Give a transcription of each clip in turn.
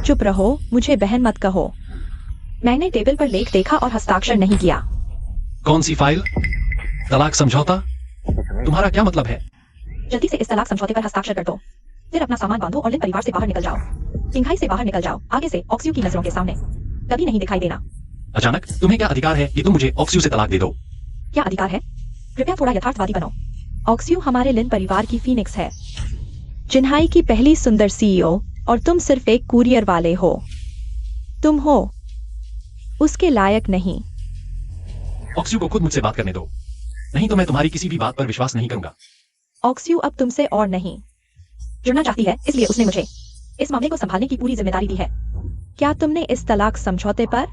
चुप रहो, मुझे बहन मत कहो। मैंने टेबल पर लेख देखा और हस्ताक्षर नहीं किया। कौन सी फाइल? तलाक समझौता? तुम्हारा क्या मतलब है? जल्दी से इस तलाक समझौते पर हस्ताक्षर कर दो, फिर अपना सामान बांधो और लिन परिवार से बाहर निकल जाओ। चिंघाई से बाहर निकल जाओ, आगे से ऑक्स्यू की नजरों के सामने कभी नहीं दिखाई देना। अचानक तुम्हें क्या अधिकार है कि तुम मुझे ऑक्स्यू से तलाक दे दो? क्या अधिकार है? कृपया थोड़ा यथार्थवादी बनो। ऑक्स्यू हमारे लिन परिवार की फीनिक्स है, चिन्हाई की पहली सुंदर सीईओ, और तुम सिर्फ एक कुरियर वाले हो। तुम हो उसके लायक नहीं। ऑक्स्यू को खुद मुझसे बात करने दो, नहीं तो मैं तुम्हारी किसी भी बात पर विश्वास नहीं करूंगा। ऑक्स्यू अब तुमसे और नहीं जुड़ना चाहती है, इसलिए उसने मुझे इस मामले को संभालने की पूरी जिम्मेदारी दी है। क्या तुमने इस तलाक समझौते पर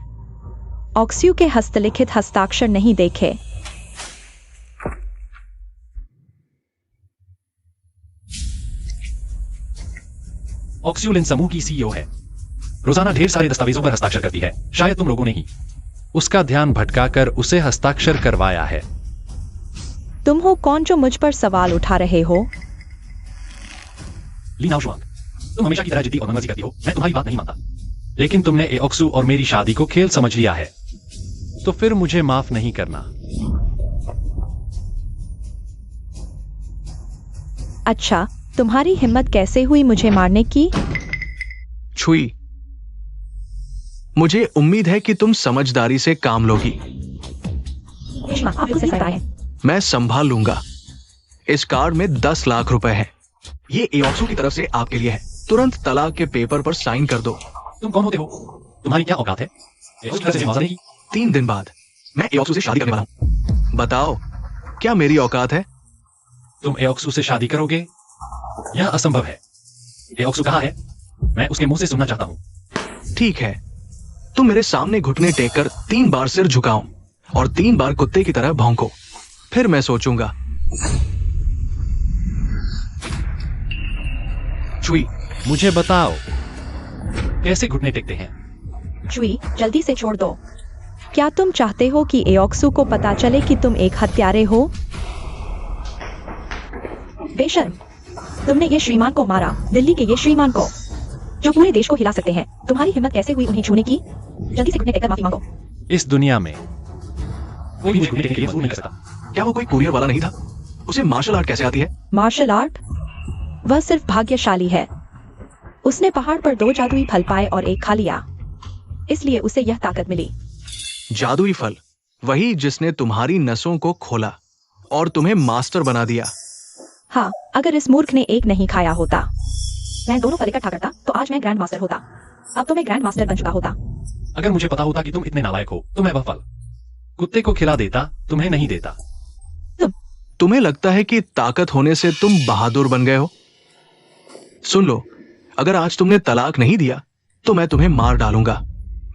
ऑक्स्यू के हस्तलिखित हस्ताक्षर नहीं देखे? ऑक्स्यू लिन समूह की सीईओ है, रोजाना ढेर सारे दस्तावेजों पर हस्ताक्षर करती है। शायद तुम लोगों ने ही उसका ध्यान भटकाकर उसे हस्ताक्षर करवाया है। तुम हो कौन जो मुझ पर सवाल उठा रहे हो? ली नाओशुआंग, तुम हमेशा की तरह जिद्दी और मनमर्जी करती हो। मैं तुम्हारी बात नहीं मानता, लेकिन तुमने ऑक्स्यू और मेरी शादी को खेल समझ लिया है, तो फिर मुझे माफ नहीं करना। अच्छा, तुम्हारी हिम्मत कैसे हुई मुझे मारने की? छुई, मुझे उम्मीद है कि तुम समझदारी से काम लोगी। मैं संभाल लूंगा। इस कार्ड में 10 लाख रुपए हैं। ये एओक्सू की तरफ से आपके लिए है। तुरंत तलाक के पेपर पर साइन कर दो। तुम कौन होते हो? तुम्हारी क्या औकात है? 3 दिन बाद मैं एओक्सू से शादी करने वाला हूँ। बताओ, क्या मेरी औकात है? तुम एओक्सू से शादी करोगे? यह असंभव है। एओक्सू कहाँ है? मैं उसके मुंह से सुनना चाहता हूँ। ठीक है, तुम मेरे सामने घुटने टेककर 3 बार सिर झुकाओ और 3 बार कुत्ते की तरह भौंको, फिर मैं सोचूंगा। चुई, मुझे बताओ कैसे घुटने टेकते हैं? चुई, जल्दी से छोड़ दो। क्या तुम चाहते हो कि एओक्सू को पता चले कि तुम एक हत्यारे हो? बेशर्म, तुमने ये श्रीमान को मारा, दिल्ली के ये श्रीमान को, जो पूरे देश को हिला सकते हैं। तुम्हारी हिम्मत कैसे हुई उन्हें छूने की? जल्दी से घुटने टेककर माफी मांगो। इस दुनिया में कोई मुझे घुटने टेकने के लिए मजबूर नहीं कर सकता। क्या वो कोई कुरियर वाला नहीं था? उसे मार्शल आर्ट कैसे आती है? Martial art? वह सिर्फ भाग्यशाली है। उसने पहाड़ पर 2 जादुई फल पाए और एक खा लिया, इसलिए उसे यह ताकत मिली। जादुई फल? वही जिसने तुम्हारी नसों को खोला और तुम्हें मास्टर बना दिया। हाँ, अगर इस मूर्ख ने एक नहीं खाया होता, मैं दोनों फल इकट्ठा करता, तो आज मैं ग्रैंड मास्टर होता। अब तो मैं ग्रैंड मास्टर बन चुका होता। अगर मुझे पता होता कि तुम इतने नालायक हो, तो मैं वह फल कुत्ते को खिला देता, तुम्हें नहीं देता। तुम्हें लगता है कि ताकत होने से तुम बहादुर बन गए हो? सुन लो, अगर आज तुमने तलाक नहीं दिया, तो मैं तुम्हें मार डालूंगा।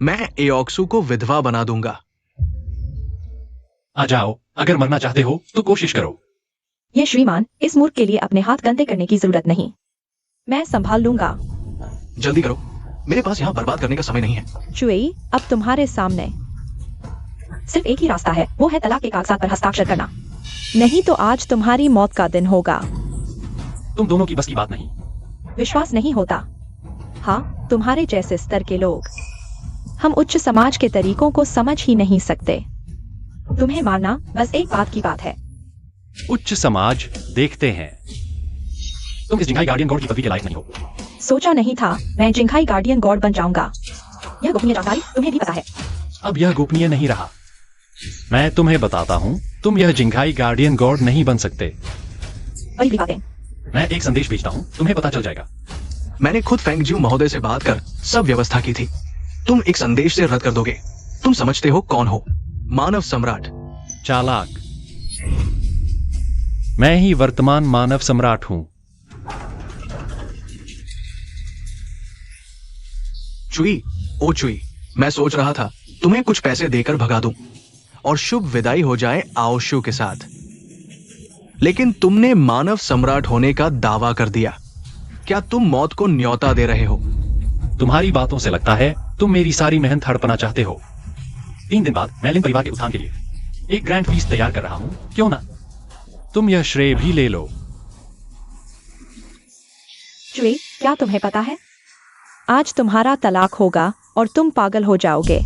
मैं एओक्सू को विधवा बना दूंगा। आ जाओ, अगर मरना चाहते हो तो कोशिश करो। ये श्रीमान, इस मूर्ख के लिए अपने हाथ गंदे करने की जरूरत नहीं, मैं संभाल लूंगा। जल्दी करो, मेरे पास यहाँ बर्बाद करने का समय नहीं है। चुई, अब तुम्हारे सामने सिर्फ एक ही रास्ता है, वो है तलाक के कागजात पर हस्ताक्षर करना, नहीं तो आज तुम्हारी मौत का दिन होगा। तुम दोनों की बस की बात नहीं। विश्वास नहीं होता? हाँ, तुम्हारे जैसे स्तर के लोग, हम उच्च समाज के तरीकों को समझ ही नहीं सकते। तुम्हें मारना बस एक बात की बात है। उच्च समाज देखते हैं। तुम इस जिंघाई गार्डियन गॉड की पदवी के लायक नहीं हो। सोचा नहीं था मैं जिंघाई गार्डियन गॉड बन जाऊंगा। यह गोपनीय जानकारी तुम्हें भी पता है। अब यह गोपनीय नहीं रहा। मैं तुम्हें बताता हूँ, तुम यह जिंघाई गार्डियन गॉड नहीं बन सकते। बड़ी बातें। मैं एक संदेश भेजता हूँ, तुम्हें पता चल जाएगा। मैंने खुद फेंगज्यू महोदय से बात कर सब व्यवस्था की थी। तुम एक संदेश से रद्द कर दोगे। तुम समझते हो कौन हो? मानव सम्राट। चालाक। मैं ही वर्तमान मानव सम्राट हूं। चुई, ओ चुई, मैं सोच रहा था तुम्हें कुछ पैसे देकर भगा दूं और शुभ विदाई हो जाए आओशु के साथ, लेकिन तुमने मानव सम्राट होने का दावा कर दिया। क्या तुम मौत को न्योता दे रहे हो? तुम्हारी बातों से लगता है तुम मेरी सारी मेहनत हड़पना चाहते हो। 3 दिन बाद मैं लिन परिवार के उत्थान के लिए एक ग्रैंड फीस्ट तैयार कर रहा हूं, क्यों ना तुम यह श्रेय भी ले लो। चुई, क्या तुम्हें पता है आज तुम्हारा तलाक होगा और तुम पागल हो जाओगे।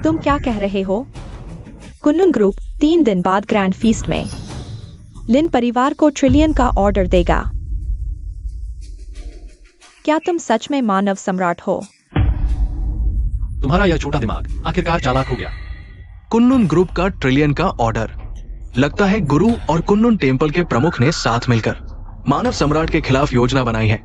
तुम क्या कह रहे हो? कुनलुन ग्रुप 3 दिन बाद ग्रैंड फीस्ट में लिन परिवार को ट्रिलियन का ऑर्डर देगा। क्या तुम सच में मानव सम्राट हो? तुम्हारा यह छोटा दिमाग आखिरकार चालाक हो गया। कुनलुन ग्रुप का ट्रिलियन का ऑर्डर। लगता है गुरु और कुनलुन टेम्पल के प्रमुख ने साथ मिलकर मानव सम्राट के खिलाफ योजना बनाई है।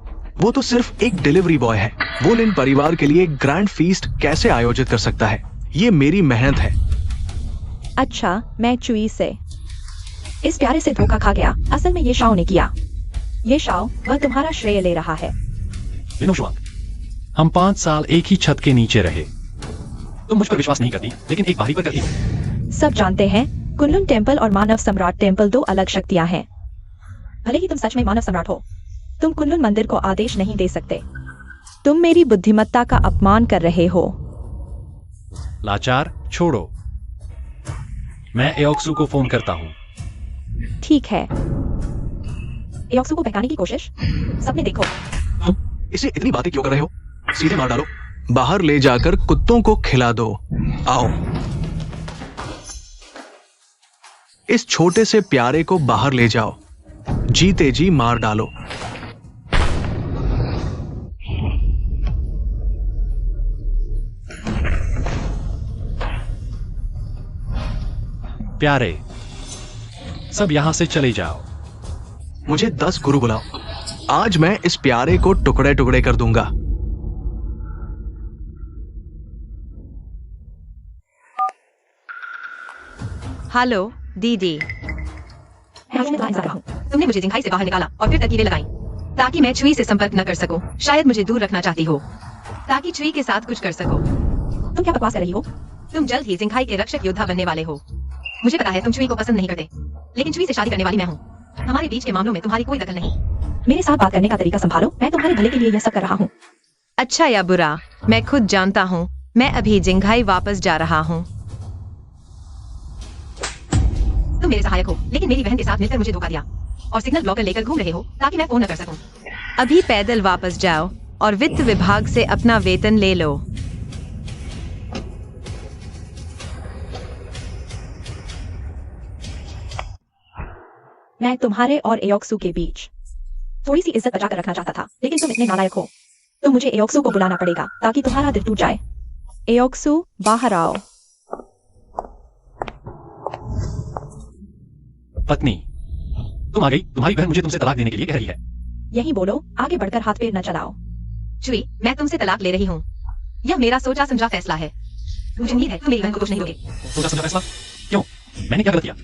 वो तो सिर्फ एक डिलीवरी बॉय है। वो लिन परिवार के लिए ग्रैंड फीस्ट कैसे आयोजित कर सकता है? ये मेरी मेहनत है। अच्छा, मैं चुई से इस प्यारे से धोखा खा गया। असल में ये शाओ ने किया। ये शाओ वह तुम्हारा श्रेय ले रहा है। हम 5 साल एक ही छत के नीचे रहे। तुम मुझ पर विश्वास नहीं करती, लेकिन एक बाहरी पर करती। सब जानते हैं कुनलुन टेम्पल और मानव सम्राट टेम्पल 2 अलग शक्तियां हैं। भले ही तुम सच में मानव सम्राट हो, तुम कुनलुन मंदिर को आदेश नहीं दे सकते। तुम मेरी बुद्धिमत्ता का अपमान कर रहे हो। लाचार छोड़ो, मैं एओक्सू को फोन करता हूँ। ठीक है। एओक्सू को बहकाने की कोशिश। सबने देखो। इसे इतनी बातें क्यों कर रहे हो? सीधे मार डालो। बाहर ले जाकर कुत्तों को खिला दो। आओ, इस छोटे से प्यारे को बाहर ले जाओ। जीते जी मार डालो। प्यारे, सब यहां से चले जाओ। मुझे 10 गुरु बुलाओ। आज मैं इस प्यारे को टुकड़े टुकड़े कर दूंगा। हेलो दीदी। तुमने मुझे जिंघाई से बाहर निकाला और फिर तरकीबें लगाई ताकि मैं छुई से संपर्क न कर सकूं। शायद मुझे दूर रखना चाहती हो ताकि छुई के साथ कुछ कर सको। तुम क्या बकवास कर रही हो? तुम जल्द ही जिंघाई के रक्षक योद्धा बनने वाले हो। मुझे पता है तुम छुई को पसंद नहीं करते, लेकिन छुई से शादी करने वाली मैं हूँ। हमारे बीच के मामलों में तुम्हारी कोई दखल नहीं। मेरे साथ बात करने का तरीका संभालो। मैं तुम्हारे भले के लिए यह सब कर रहा हूँ। अच्छा या बुरा, मैं खुद जानता हूँ। मैं अभी जिंघाई वापस जा रहा हूँ। तुम मेरे सहायक हो, लेकिन मेरी बहन के साथ मिलकर मुझे धोखा दिया और सिग्नल ब्लॉकर लेकर घूम रहे हो ताकि मैं फोन न कर सकूं। अभी पैदल वापस जाओ और वित्त विभाग से अपना वेतन ले लो। मैं तुम्हारे और एओक्सू के बीच थोड़ी सी इज्जत बचा कर रखना चाहता था, लेकिन तुम इतने नालायक हो। तो मुझे एओक्सू को बुलाना पड़ेगा ताकि तुम्हारा दिल टूट जाए। एओक्सू, बाहर आओ। पत्नी, तुम आ गई। तुम्हारी बहन मुझे तुमसे तलाक देने के लिए कह रही है। यही बोलो, आगे बढ़कर हाथ पैर न चलाओ। छुई, मैं तुमसे तलाक ले रही हूँ। यह मेरा सोचा समझा फैसला है। मुझे उम्मीद है तुम मेरी बहन को दोष नहीं दोगे। सोचा समझा फैसला? क्यों? मैंने क्या गलत किया?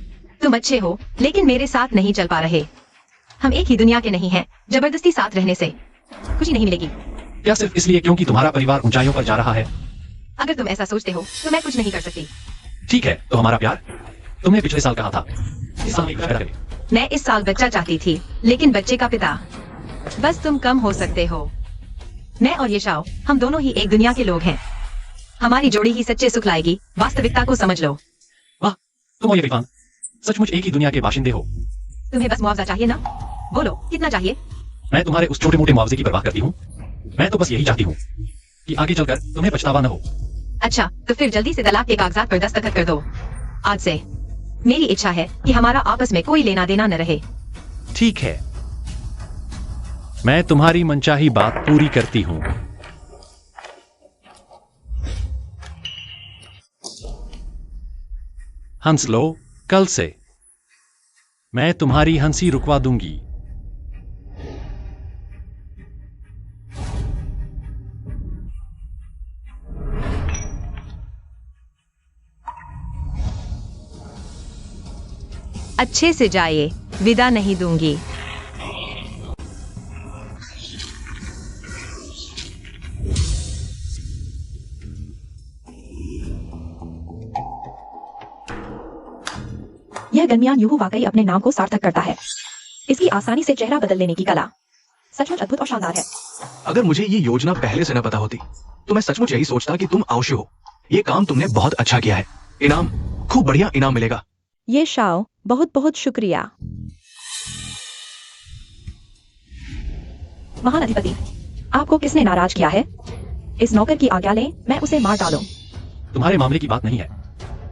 तुम अच्छे हो, लेकिन मेरे साथ नहीं चल पा रहे। हम एक ही दुनिया के नहीं हैं। जबरदस्ती साथ रहने से खुशी नहीं मिलेगी। क्या सिर्फ इसलिए क्योंकि तुम्हारा परिवार ऊंचाइयों पर जा रहा है? अगर तुम ऐसा सोचते हो तो मैं कुछ नहीं कर सकती। ठीक है, तो हमारा प्यार? तुमने पिछले साल कहा था इस साल एक बच्चा पैदा करें। मैं इस साल बच्चा चाहती थी, लेकिन बच्चे का पिता। बस तुम कम हो सकते हो। मैं और ये शाओ, हम दोनों ही एक दुनिया के लोग हैं। हमारी जोड़ी ही सच्चे सुख लाएगी। वास्तविकता को समझ लो। वाह, तुम और ये विद्वान सचमुच एक ही दुनिया के बाशिंदे हो। तुम्हें बस मुआवजा चाहिए ना? बोलो, कितना चाहिए? मैं तुम्हारे उस छोटे मोटे मुआवजे की परवाह करती हूँ। मैं तो बस यही चाहती हूँ कि आगे चलकर तुम्हें पछतावा न हो। अच्छा, तो फिर जल्दी से तलाक के कागजात पर दस्तखत कर दो। आज से मेरी इच्छा है कि हमारा आपस में कोई लेना देना न रहे। ठीक है, मैं तुम्हारी मनचाही बात पूरी करती हूँ। हंस लो, कल से मैं तुम्हारी हंसी रुकवा दूंगी। अच्छे से जाइए, विदा नहीं दूंगी। यह गनमियान यूहू वाकई अपने नाम को सार्थक करता है। इसकी आसानी से चेहरा बदल लेने की कला सचमुच अद्भुत और शानदार है। अगर मुझे ये योजना पहले से न पता होती तो मैं सचमुच यही सोचता कि तुम आउशु हो। ये काम तुमने बहुत अच्छा किया है। इनाम, खूब बढ़िया इनाम मिलेगा। ये शाओ, बहुत बहुत शुक्रिया। महान अधिपति, आपको किसने नाराज किया है? इस नौकर की आज्ञा लें, मैं उसे मार डालूं। तुम्हारे मामले की बात नहीं है।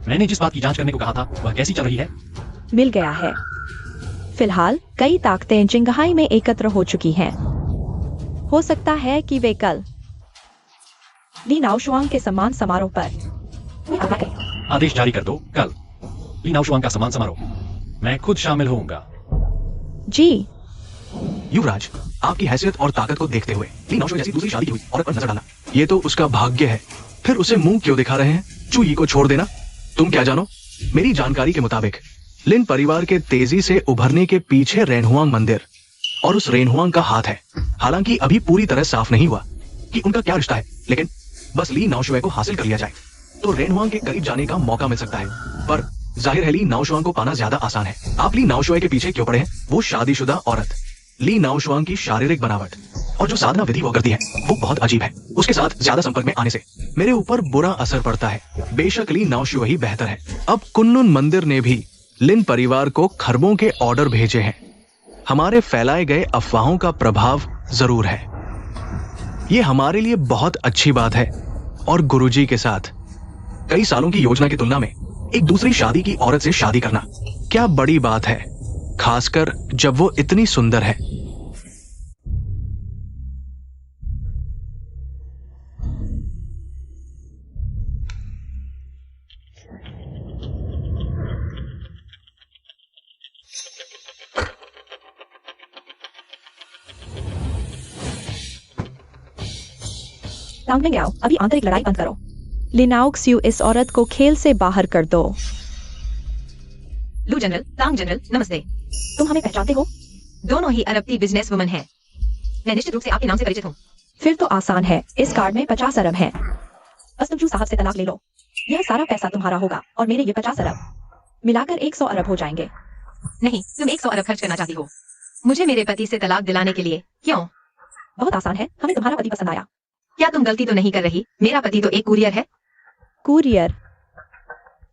मैंने जिस बात की जांच करने को कहा था वह कैसी चल रही है? मिल गया है। फिलहाल कई ताकतें जिंगहाई में एकत्र हो चुकी हैं। हो सकता है कि वे कल ली नाओशुआंग के सम्मान समारोह पर आदेश जारी कर दो। कल ली नाओशुआंग का सम्मान समारोह मैं खुद शामिल होऊंगा। जी। युवराज, आपकी हैसियत और ताकत को देखते हुए ली नाओशुआंग जैसी दूसरी शादी की हुई औरत पर नजर डालना, ये तो उसका भाग्य है। फिर उसे मुंह क्यों दिखा रहे हैं? चुई को छोड़ देना। तुम क्या जानो? मेरी जानकारी के मुताबिक लिन परिवार के तेजी से उभरने के पीछे रेनहुआंग मंदिर और उस रेनहुआंग का हाथ है। हालांकि अभी पूरी तरह साफ नहीं हुआ कि उनका क्या रिश्ता है, लेकिन बस ली नाओशुए को हासिल कर लिया जाए तो रेनहुआंग के करीब जाने का मौका मिल सकता है। पर जाहिर है ली नाओशुआंग को पाना ज्यादा आसान है। आप ली नाओशुए के पीछे क्यों पड़े हैं? वो शादीशुदा औरत ली नाओशुआंग की शारीरिक बनावट और जो साधना विधि वो करती है वो बहुत अजीब है। उसके साथ ज्यादा संपर्क में आने से मेरे ऊपर बुरा असर पड़ता है। बेशक ली नाओशुए ही बेहतर है। अब कुन्नुन मंदिर ने भी लिन परिवार को खरबों के ऑर्डर भेजे हैं। हमारे फैलाए गए अफवाहों का प्रभाव जरूर है। ये हमारे लिए बहुत अच्छी बात है और गुरुजी के साथ कई सालों की योजना की तुलना में एक दूसरी शादी की औरत से शादी करना क्या बड़ी बात है, खासकर जब वो इतनी सुंदर है। टांगने आओ, अभी आंतरिक लड़ाई बंद करो। लिनाओक्स्यू, इस औरत को खेल से बाहर कर दो। लू जनरल, तांग जनरल, नमस्ते। तुम हमें पहचानते हो? दोनों ही अरब की बिजनेस वुमन है। मैं निश्चित रूप से आपके नाम से परिचित हूँ। फिर तो आसान है। इस कार्ड में 50 अरब हैं। बस तुम चू साहब से तलाक ले लो। यह सारा पैसा तुम्हारा होगा और मेरे ये 50 अरब मिलाकर 100 अरब हो जाएंगे। नहीं, तुम 100 अरब खर्च करना चाहती हो मुझे मेरे पति से तलाक दिलाने के लिए। क्यों? बहुत आसान है, हमें तुम्हारा पति पसंद आया। क्या तुम गलती तो नहीं कर रही? मेरा पति तो एक कुरियर है। कुरियर?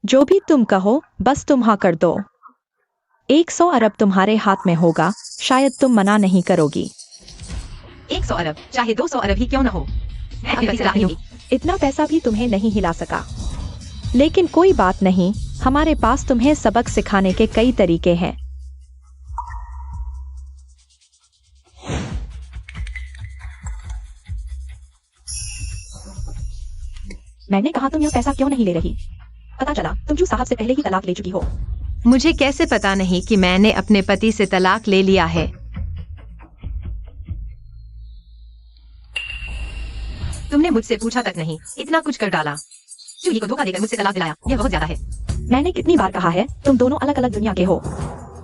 जो भी तुम कहो, बस तुम हाँ कर दो। 100 अरब तुम्हारे हाथ में होगा, शायद तुम मना नहीं करोगी। 100 अरब, चाहे 200 अरब ही क्यों न हो, मैं अपने पति से राजी हूँ। इतना पैसा भी तुम्हें नहीं हिला सका, लेकिन कोई बात नहीं, हमारे पास तुम्हें सबक सिखाने के कई तरीके हैं। मैंने कहा तुम यह पैसा क्यों नहीं ले रही? पता चला तुम जू साहब से पहले ही तलाक ले चुकी हो। मुझे कैसे पता नहीं कि मैंने अपने पति से तलाक ले लिया है? तुमने मुझसे पूछा तक नहीं, इतना कुछ कर डाला। चूही को धोखा देकर मुझसे तलाक दिलाया, यह बहुत ज्यादा है। मैंने कितनी बार कहा है, तुम दोनों अलग अलग दुनिया के हो।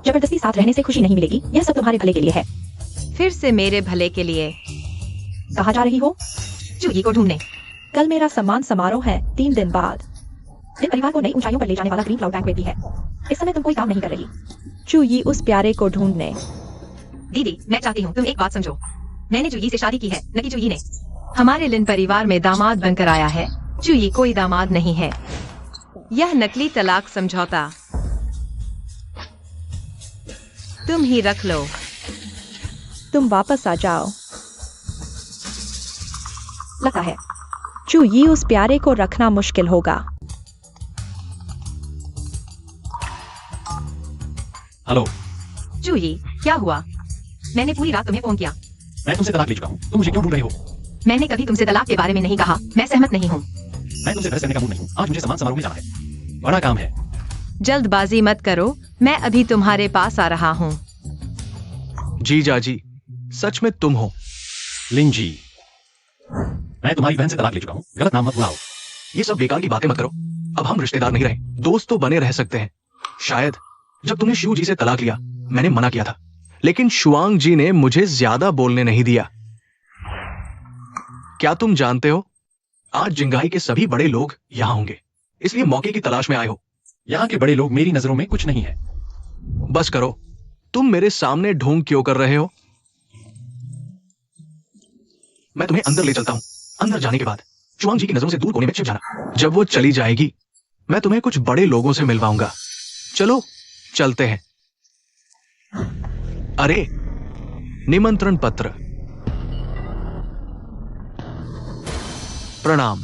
जबरदस्ती साथ रहने से खुशी नहीं मिलेगी, यह सब तुम्हारे भले के लिए है। फिर से मेरे भले के लिए? कहाँ जा रही हो? चूही को ढूंढने। कल मेरा सम्मान समारोह है, 3 दिन बाद। लिन परिवार को नई ऊंचाइयों पर ले जाने वाला ग्रीन क्लाउड बैंक्वेट भी है। इस समय तुम कोई काम नहीं कर रही। चूही उस प्यारे को ढूंढने। दीदी, मैं चाहती हूँ तुम एक बात समझो। मैंने चूही से शादी की है, न कि चूही ने। हमारे लिन परिवार में दामाद बनकर आया है। चूही कोई दामाद नहीं है। यह नकली तलाक समझौता तुम ही रख लो। तुम वापस आ जाओ। लगता है चूही उस प्यारे को रखना मुश्किल होगा। हेलो चूही, क्या हुआ? मैंने पूरी रात तुम्हें फोन किया। मैं तुमसे तलाक ले चुका हूँ, तुम मुझे क्यों ढूंढ रही हो? मैंने कभी तुमसे तलाक के बारे में नहीं कहा, मैं सहमत नहीं हूँ। मैं तुमसे बहस करने का मूड नहीं हूँ। आज मुझे सम्मान समारोह में जाना है, बड़ा काम है। जल्दबाजी मत करो, मैं अभी तुम्हारे पास आ रहा हूँ। जीजा जी, सच में तुम हो? लिन जी, मैं तुम्हारी बहन से तलाक ले चुका हूँ, गलत नाम मत बुलाओ। ये सब बेकार की बातें मत करो। अब हम रिश्तेदार नहीं रहे, दोस्त तो बने रह सकते हैं। शायद जब तुमने शू जी से तलाक लिया, मैंने मना किया था, लेकिन शुआंग जी ने मुझे ज्यादा बोलने नहीं दिया। क्या तुम जानते हो, आज जिंगाई के सभी बड़े लोग यहाँ होंगे, इसलिए मौके की तलाश में आए हो। यहाँ के बड़े लोग मेरी नजरों में कुछ नहीं है। बस करो, तुम मेरे सामने ढोंग क्यों कर रहे हो? मैं तुम्हें अंदर ले चलता हूं। अंदर जाने के बाद शुआंग जी की नजरों से दूर कोने में छिप जाना। जब वो चली जाएगी मैं तुम्हें कुछ बड़े लोगों से मिलवाऊंगा। चलो चलते हैं। अरे, निमंत्रण पत्र। प्रणाम।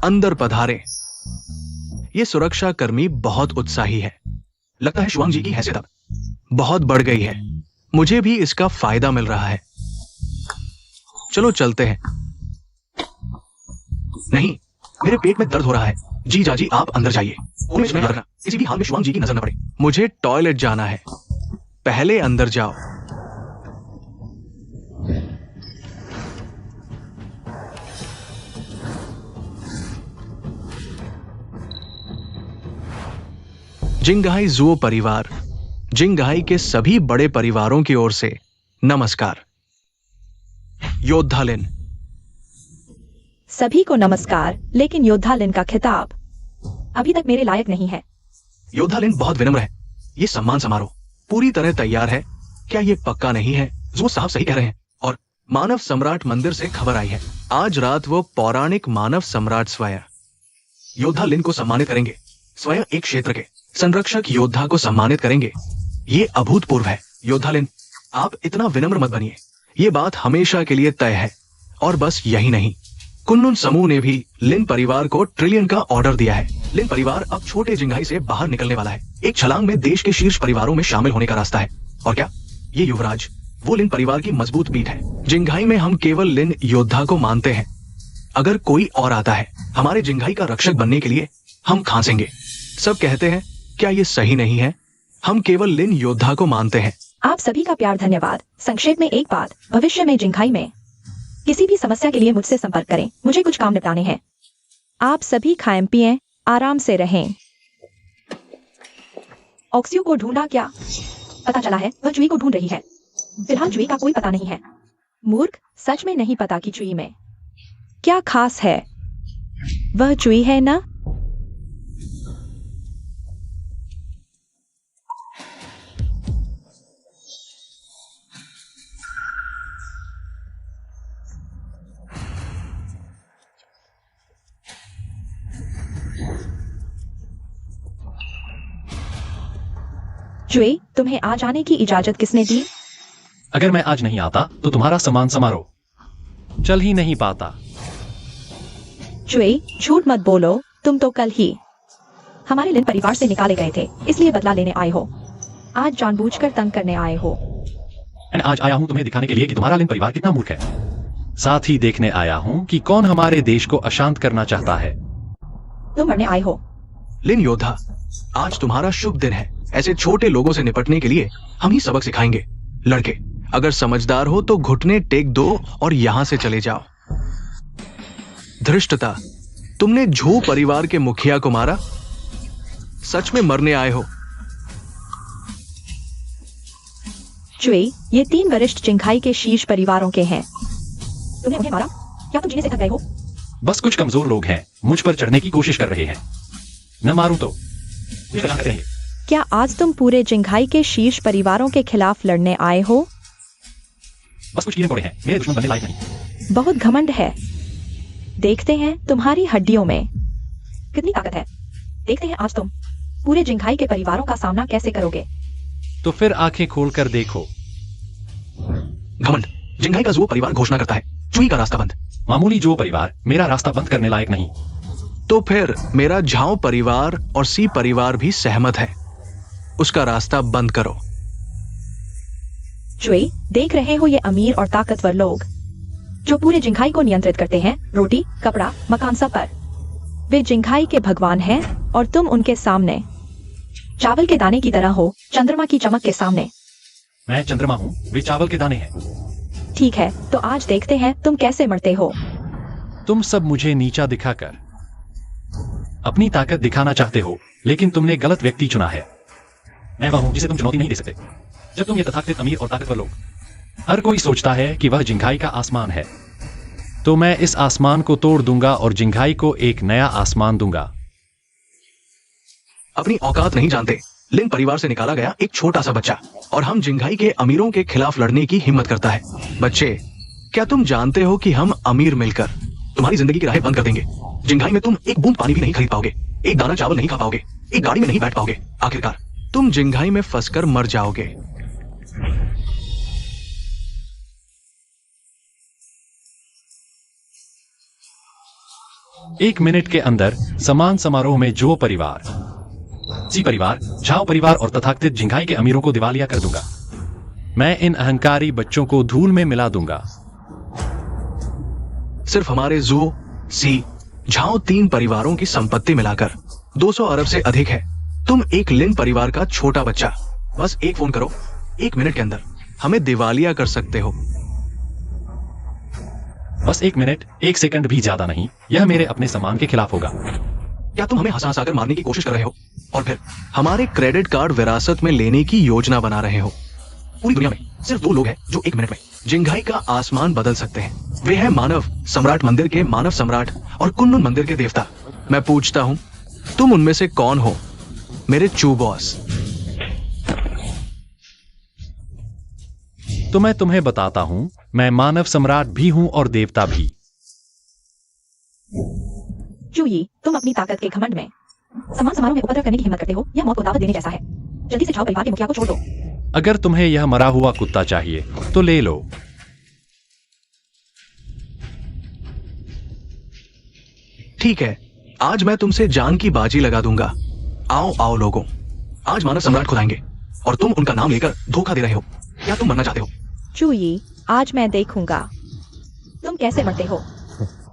अंदर पधारे। ये सुरक्षा कर्मी बहुत उत्साही है। लगता है शुआंग जी की हैसियत अब बहुत बढ़ गई है। मुझे भी इसका फायदा मिल रहा है। चलो चलते हैं। नहीं, मेरे पेट में दर्द हो रहा है। जी जाजी, आप अंदर जाइए। उमेश में रखना, किसी भी हाल में शुआंग जी की नजर न पड़े। मुझे टॉयलेट जाना है। पहले अंदर जाओ। जिंगहाई जुओ परिवार, जिंगहाई के सभी बड़े परिवारों की ओर से नमस्कार। योद्धा लिन। सभी को नमस्कार, लेकिन योद्धा लिन का खिताब अभी तक मेरे लायक नहीं है। योद्धा लिन बहुत विनम्र है। ये सम्मान समारोह पूरी तरह तैयार है। क्या ये पक्का नहीं है? जुओ साहब सही कह रहे हैं। और मानव सम्राट मंदिर से खबर आई है, आज रात वो पौराणिक मानव सम्राट स्वयं योद्धा लिन को सम्मानित करेंगे। स्वयं एक क्षेत्र के संरक्षक योद्धा को सम्मानित करेंगे। ये अभूतपूर्व है। योद्धा लिन, आप इतना विनम्र मत बनिए। ये बात हमेशा के लिए तय है। और बस यही नहीं, कुन्नुन समूह ने भी लिन परिवार को ट्रिलियन का ऑर्डर दिया है। लिन परिवार अब छोटे जिंगहाई से बाहर निकलने वाला है। एक छलांग में देश के शीर्ष परिवारों में शामिल होने का रास्ता है। और क्या, ये युवराज वो लिन परिवार की मजबूत पीठ है। जिंगहाई में हम केवल लिन योद्धा को मानते हैं। अगर कोई और आता है हमारे जिंगहाई का रक्षक बनने के लिए, हम खांसेंगे। सब कहते हैं, क्या ये सही नहीं है? हम केवल लिन योद्धा को मानते हैं। आप सभी का प्यार धन्यवाद। संक्षेप में एक बात, भविष्य में जिंगहाई में किसी भी समस्या के लिए मुझसे संपर्क करें। मुझे कुछ काम निपटाने हैं। आप सभी खाएं पिएं, आराम से रहें। ऑक्सियो को ढूंढा क्या? पता चला है वह चुई को ढूंढ रही है। फिलहाल चुई का कोई पता नहीं है। मूर्ख, सच में नहीं पता कि चुई में क्या खास है। वह चुई है ना? चुई, तुम्हें आ जाने की इजाजत किसने दी? अगर मैं आज नहीं आता तो तुम्हारा सम्मान समारोह चल ही नहीं पाता। चुई, झूठ मत बोलो। तुम तो कल ही हमारे लिन परिवार से निकाले गए थे, इसलिए बदला लेने आए हो। आज जानबूझकर तंग करने आए हो। मैं आज आया हूं तुम्हें दिखाने के लिए कि तुम्हारा लिन परिवार कितना मूर्ख है। साथ ही देखने आया हूं कि कौन हमारे देश को अशांत करना चाहता है। तुम मरने आए हो। लिन योद्धा, आज तुम्हारा शुभ दिन है। ऐसे छोटे लोगों से निपटने के लिए हम ही सबक सिखाएंगे। लड़के, अगर समझदार हो तो घुटने टेक दो और यहां से चले जाओ। धृष्टता, तुमने झू परिवार के मुखिया को मारा। सच में मरने आए हो? चुई, ये 3 वरिष्ठ जिंगहाई के शीर्ष परिवारों के हैं। तुमने उन्हें मारा? क्या तुम जीने से थक गए हो? बस कुछ कमजोर लोग हैं, मुझ पर चढ़ने की कोशिश कर रहे हैं। न मारूं तो करते हैं। क्या आज तुम पूरे जिंगहाई के शीर्ष परिवारों के खिलाफ लड़ने आए हो? बस कुछ कीड़े पड़े हैं, मेरे दुश्मन बनने लायक नहीं। बहुत घमंड है। देखते हैं तुम्हारी हड्डियों में कितनी ताकत है। देखते हैं आज तुम पूरे जिंगहाई के परिवारों का सामना कैसे करोगे। तो फिर आंखें खोलकर देखो। घमंड, जिंगहाई का जुओ परिवार घोषणा करता है, चुई का रास्ता बंद। मामूली जो परिवार मेरा रास्ता बंद करने लायक नहीं। तो फिर मेरा झाओ परिवार और सी परिवार भी सहमत है। उसका रास्ता बंद करो। चुई, देख रहे हो ये अमीर और ताकतवर लोग जो पूरे जिंगहाई को नियंत्रित करते हैं, रोटी, कपड़ा, मकान सब पर। वे जिंगहाई के भगवान हैं और तुम उनके सामने चावल के दाने की तरह हो, चंद्रमा की चमक के सामने। मैं चंद्रमा हूं, वे चावल के दाने हैं। ठीक है, तो आज देखते हैं तुम कैसे मरते हो। तुम सब मुझे नीचा दिखाकर अपनी ताकत दिखाना चाहते हो, लेकिन तुमने गलत व्यक्ति चुना है। मैं वह हूं जिसे तुम चुनौती नहीं दे सकते। जब तुम ये तथाकथित अमीर और ताकतवर लोग, हर कोई सोचता है कि वह जिंगहाई का आसमान है, तो मैं इस आसमान को तोड़ दूंगा और जिंगहाई को एक नया आसमान दूंगा। अपनी औकात नहीं जानते। लिन परिवार से निकाला गया एक छोटा सा बच्चा और हम जिंगहाई के अमीरों के खिलाफ लड़ने की हिम्मत करता है। बच्चे, क्या तुम जानते हो कि हम अमीर मिलकर तुम्हारी जिंदगी की राहें बंद कर देंगे? जिंघाई में तुम एक बूंद पानी भी नहीं खरीद पाओगे, एक दाना चावल नहीं खा पाओगे, एक गाड़ी में नहीं बैठ पाओगे। आखिरकार तुम जिंघाई में फंसकर मर जाओगे। एक मिनट के अंदर समान समारोह में जो परिवार, सी परिवार, झाओ परिवार और तथाकथित जिंघाई के अमीरों को दिवालिया कर दूंगा। मैं इन अहंकारी बच्चों को धूल में मिला दूंगा। सिर्फ हमारे जू, सी, झाओ 3 परिवारों की संपत्ति मिलाकर 200 अरब से अधिक है। तुम एक लिन परिवार का छोटा बच्चा, बस एक फोन करो, 1 मिनट के अंदर हमें दिवालिया कर सकते हो। बस 1 मिनट, 1 सेकंड भी ज्यादा नहीं। यह मेरे अपने सम्मान के खिलाफ होगा। क्या तुम हमें हंसा-हंसाकर मारने की कोशिश कर रहे हो और फिर हमारे क्रेडिट कार्ड विरासत में लेने की योजना बना रहे हो? पूरी दुनिया में सिर्फ 2 लोग हैं जो 1 मिनट में जिंघाई का आसमान बदल सकते हैं। वे हैं मानव सम्राट मंदिर के मानव सम्राट और कुन्नुन मंदिर के देवता। मैं पूछता हूं, तुम उनमें से कौन हो मेरे चू बॉस? तो मैं तुम्हें बताता हूं, मैं मानव सम्राट भी हूं और देवता भी। चूई, तुम अपनी ताकत के घमंड में समान समारोह में उपद्रव करने की हिम्मत करते हो। यह मौत को दावत देने जैसा है। जल्दी से झाओ परिवार के मुखिया को छोड़ दो। अगर तुम्हें यह मरा हुआ कुत्ता चाहिए तो ले लो। ठीक है, आज मैं तुमसे जान की बाजी लगा दूंगा। आओ आओ लोगों, आज मानव सम्राट खुदाएंगे और तुम उनका नाम लेकर धोखा दे रहे हो। क्या तुम मरना चाहते हो? चूई, आज मैं देखूंगा तुम कैसे मरते हो।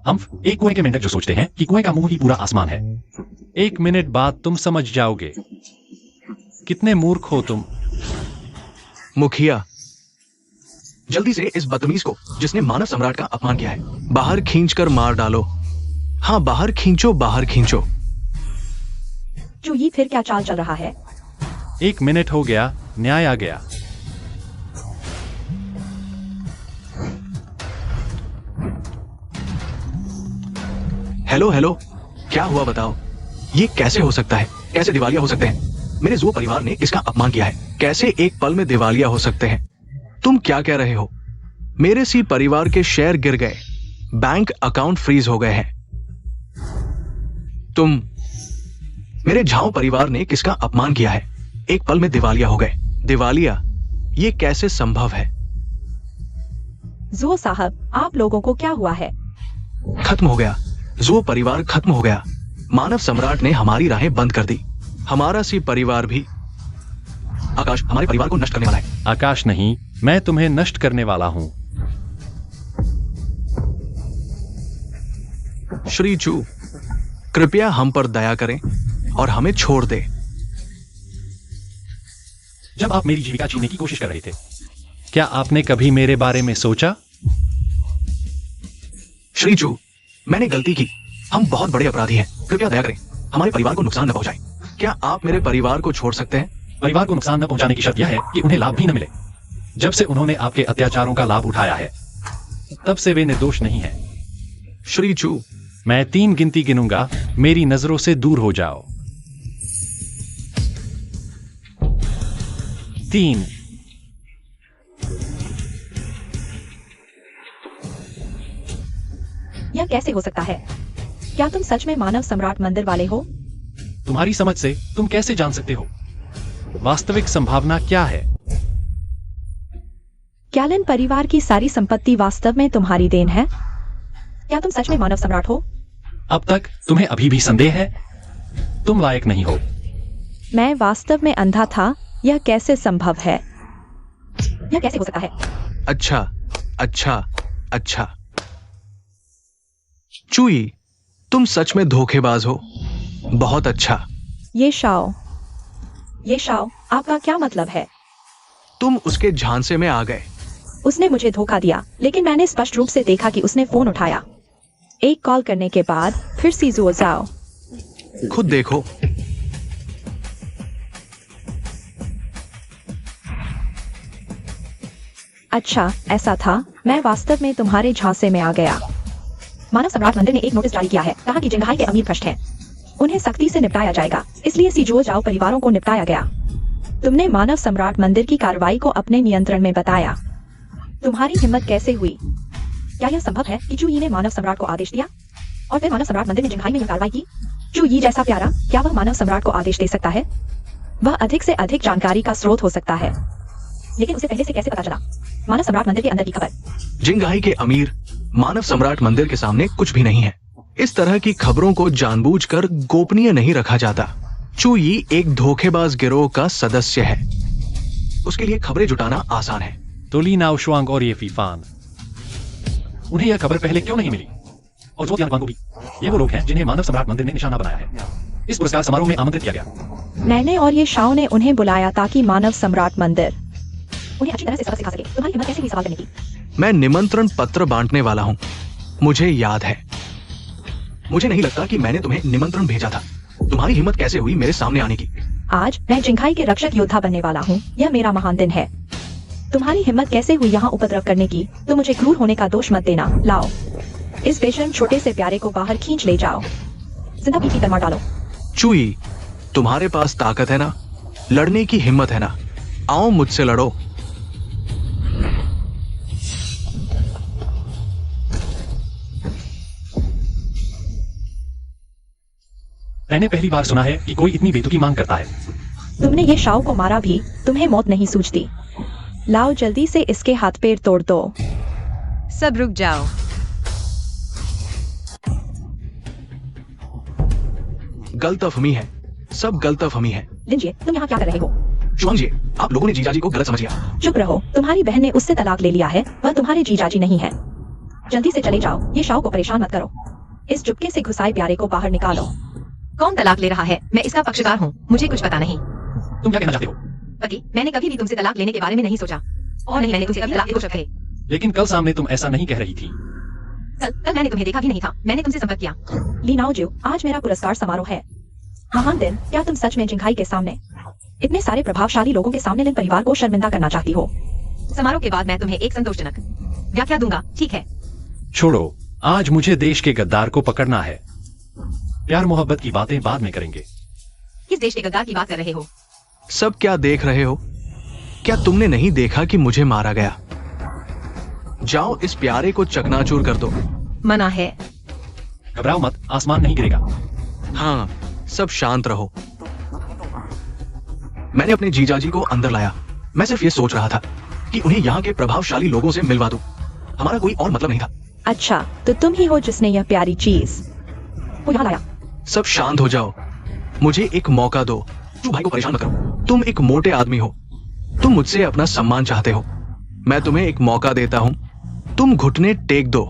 हम एक कुएं के मेंढक जो सोचते हैं कि कुएं का मुंह ही पूरा आसमान है। 1 मिनट बाद तुम समझ जाओगे। कितने मूर्ख हो तुम। मुखिया, जल्दी से इस बदतमीज को जिसने मानव सम्राट का अपमान किया है बाहर खींचकर मार डालो। हाँ, बाहर खींचो, बाहर खींचो। चूई, फिर क्या चाल चल रहा है? 1 मिनट हो गया, न्याय आ गया। हेलो हेलो, क्या हुआ बताओ? ये कैसे हो सकता है? कैसे दिवालिया हो सकते हैं? मेरे जो परिवार ने किसका अपमान किया है? कैसे एक पल में दिवालिया हो सकते हैं? तुम क्या कह रहे हो? मेरे सी परिवार के शेयर गिर गए, बैंक अकाउंट फ्रीज हो गए हैं। तुम, मेरे झाओ परिवार ने किसका अपमान किया है? एक पल में दिवालिया हो गए। दिवालिया? ये कैसे संभव है? जो साहब, आप लोगों को क्या हुआ है? खत्म हो गया, जो परिवार खत्म हो गया। मानव सम्राट ने हमारी राहें बंद कर दी। हमारा सी परिवार भी। आकाश हमारे परिवार को नष्ट करने वाला है। आकाश नहीं, मैं तुम्हें नष्ट करने वाला हूं। श्री चू, कृपया हम पर दया करें और हमें छोड़ दे। जब आप मेरी जीविका छीनने की कोशिश कर रहे थे, क्या आपने कभी मेरे बारे में सोचा? श्री चू, मैंने गलती की। हम बहुत बड़े अपराधी हैं। कृपया दया करें, हमारे परिवार को नुकसान न पहुंचाएं। क्या आप मेरे परिवार को छोड़ सकते हैं? परिवार को नुकसान न पहुंचाने की शर्त यह है कि उन्हें लाभ भी न मिले। जब से उन्होंने आपके अत्याचारों का लाभ उठाया है, तब से वे निर्दोष नहीं हैं। श्री चू, मैं 3 गिनती गिनूंगा, मेरी नजरों से दूर हो जाओ। 3। यह कैसे हो सकता है? क्या तुम सच में मानव सम्राट मंदिर वाले हो? तुम्हारी समझ से तुम कैसे जान सकते हो? वास्तविक संभावना क्या है? क्या लिन परिवार की सारी संपत्ति वास्तव में तुम्हारी देन है? क्या तुम सच में मानव सम्राट हो? अब तक तुम्हें अभी भी संदेह है? तुम लायक नहीं हो। मैं वास्तव में अंधा था। यह कैसे संभव है? यह कैसे हो सकता है? अच्छा अच्छा अच्छा। चूई, तुम सच में धोखेबाज हो। बहुत अच्छा। ये शाओ, आपका क्या मतलब है? तुम उसके झांसे में आ गए। उसने मुझे धोखा दिया, लेकिन मैंने स्पष्ट रूप से देखा कि उसने फोन उठाया। एक कॉल करने के बाद फिर सीजुओ जाओ। खुद देखो। अच्छा, ऐसा था। मैं वास्तव में तुम्हारे झांसे में आ गया। मानव सम्राट मंदिर ने एक नोटिस जारी किया है। कहा कि जिंघाई के अमीर भ्रष्ट हैं। उन्हें सख्ती से निपटाया जाएगा। इसलिए सीजुओ जाओ परिवारों को निपटाया गया। तुमने मानव सम्राट मंदिर की कार्रवाई को अपने नियंत्रण में बताया। तुम्हारी हिम्मत कैसे हुई? क्या यह संभव है कि चूई ने मानव सम्राट को आदेश दिया? और फिर मानव सम्राट मंदिर ने जिंघाई में यह कार्रवाई की। चू यी जैसा प्यारा, क्या वह मानव सम्राट को आदेश दे सकता है? वह अधिक से अधिक जानकारी का स्रोत हो सकता है, लेकिन उसे पहले से कैसे पता चला? मानव सम्राट मंदिर के अंदर की खबर। जिंघाई के अमीर मानव सम्राट मंदिर के सामने कुछ भी नहीं है। इस तरह की खबरों को जानबूझकर गोपनीय नहीं रखा जाता। चू यी एक धोखेबाज गिरोह का सदस्य है, उसके लिए खबरें जुटाना आसान है। तो ली नाओ शुआंग और ये फीफान, उन्हें यह खबर पहले क्यों नहीं मिली? और जो को भी। ये वो लोग हैं जिन्हें मानव सम्राट मंदिर ने निशाना बनाया है। इस पुरस्कार समारोह में आमंत्रित किया गया। मैंने और ये शाओ ने उन्हें बुलाया ताकि मानव सम्राट मंदिर उन्हें अच्छी तरह से सबक सिखा सके। तुम्हारी हिम्मत कैसे हुई सवाल करने की? मैं निमंत्रण पत्र बांटने वाला हूँ, मुझे याद है। मुझे नहीं लगता कि मैंने तुम्हें निमंत्रण भेजा था। तुम्हारी हिम्मत कैसे हुई मेरे सामने आने की? आज मैं जिंघाई के रक्षक योद्धा बनने वाला हूँ। यह मेरा महान दिन है। तुम्हारी हिम्मत कैसे हुई यहाँ उपद्रव करने की? तो मुझे क्रूर होने का दोष मत देना। लाओ, इस बेशर्म छोटे से प्यारे को बाहर खींच ले जाओ। जिंदा पीठी पर मार डालो। चू यी, तुम्हारे पास ताकत है ना, लड़ने की हिम्मत है ना, आओ मुझसे लड़ो। मैंने पहली बार सुना है कि कोई इतनी बेतुकी मांग करता है। तुमने ये शाओ को मारा भी, तुम्हें मौत नहीं सूझती। लाओ, जल्दी से इसके हाथ पैर तोड़ दो। सब रुक जाओ। गलतफहमी है, सब गलतफहमी है। लिंजिए, तुम यहाँ क्या कर रहे हो? जुआंग जी, आप लोगों ने जीजाजी को गलत समझ लिया। चुप रहो, तुम्हारी बहन ने उससे तलाक ले लिया है। वह तुम्हारे जीजाजी नहीं है। जल्दी से चले जाओ, ये शाओ को परेशान मत करो। इस चुपके से घुसाए प्यारे को बाहर निकालो। कौन तलाक ले रहा है? मैं इसका पक्षकार हूँ, मुझे कुछ पता नहीं। तुम क्या कहना चाहते हो? पति, मैंने कभी भी तुमसे तलाक लेने के बारे में नहीं सोचा, और नहीं मैंने तुमसे कभी तलाक के दो शब्द कहे। लेकिन कल सामने तुम ऐसा नहीं कह रही थी। कल मैंने तुम्हें देखा भी नहीं था, मैंने तुमसे संपर्क किया। लीनाओ जियो, आज मेरा पुरस्कार समारोह है। महान दिन। क्या तुम सच में जिंघाई के सामने, इतने सारे प्रभावशाली लोगों के सामने लिन परिवार को शर्मिंदा करना चाहती हो? समारोह के बाद मैं तुम्हें एक संतोषजनक व्याख्या दूंगा, ठीक है? छोड़ो, आज मुझे देश के गद्दार को पकड़ना है। प्यार मोहब्बत की बातें बाद में करेंगे। किस देश के गद्दार की बात कर रहे हो? सब क्या देख रहे हो? क्या तुमने नहीं देखा कि मुझे मारा गया? जाओ, इस प्यारे को चकनाचूर कर दो। मना है। घबराओ मत, आसमान नहीं गिरेगा। हाँ, सब शांत रहो। मैंने अपने जीजाजी को अंदर लाया। मैं सिर्फ ये सोच रहा था कि उन्हें यहाँ के प्रभावशाली लोगों से मिलवा दूं। हमारा कोई और मतलब नहीं था। अच्छा, तो तुम ही हो जिसने यह प्यारी चीज को यहाँ लाया। सब शांत हो जाओ, मुझे एक मौका दो। तू भाई को परेशान मत करो। तुम एक मोटे आदमी हो, तुम मुझसे अपना सम्मान चाहते हो। मैं तुम्हें एक मौका देता हूं, तुम घुटने टेक दो,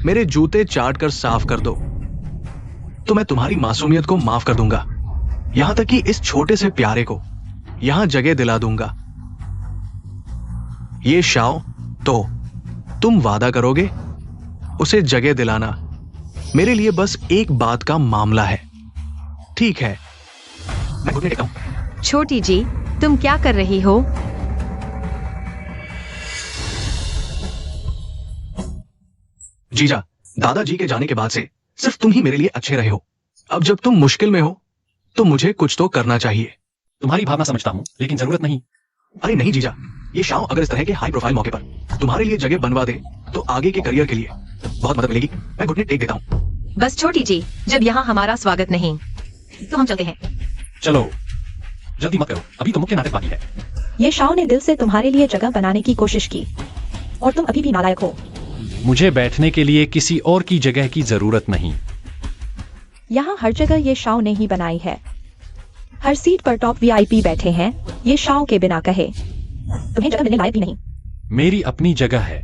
मेरे जूते चाट कर साफ कर दो, तो मैं तुम्हारी मासूमियत को माफ कर दूंगा। यहां तक कि इस छोटे से प्यारे को यहां जगह दिला दूंगा। ये शाओ, तो तुम वादा करोगे उसे जगह दिलाना? मेरे लिए बस एक बात का मामला है, ठीक है? मैं घुटने टेकता हूं। छोटी जी, तुम क्या कर रही हो? जीजा, दादाजी के जाने के बाद से सिर्फ तुम ही मेरे लिए अच्छे रहे हो। अब जब तुम मुश्किल में हो तो मुझे कुछ तो करना चाहिए। तुम्हारी भावना समझता हूँ, लेकिन जरूरत नहीं। अरे नहीं जीजा, ये शाओ अगर इस तरह के हाई प्रोफाइल मौके पर तुम्हारे लिए जगह बनवा दे तो आगे के करियर के लिए बहुत मदद मिलेगी। मैं घुटने टेक देता हूँ। बस छोटी जी, जब यहाँ हमारा स्वागत नहीं, तो हम चलते हैं। चलो, जल्दी मत करो, अभी तो मुख्य नाटक बाकी है। ये शाओ ने दिल से तुम्हारे लिए जगह बनाने की कोशिश की, और तुम अभी भी नालायक हो। मुझे बैठने के लिए किसी और की जगह की जरूरत नहीं। यहाँ हर जगह ये शाओ ने ही बनाई है। हर सीट पर टॉप वीआईपी बैठे हैं, ये शाओ के बिना कहे। तुम्हें जगह मिलने लायक भी नहीं। मेरी अपनी जगह है।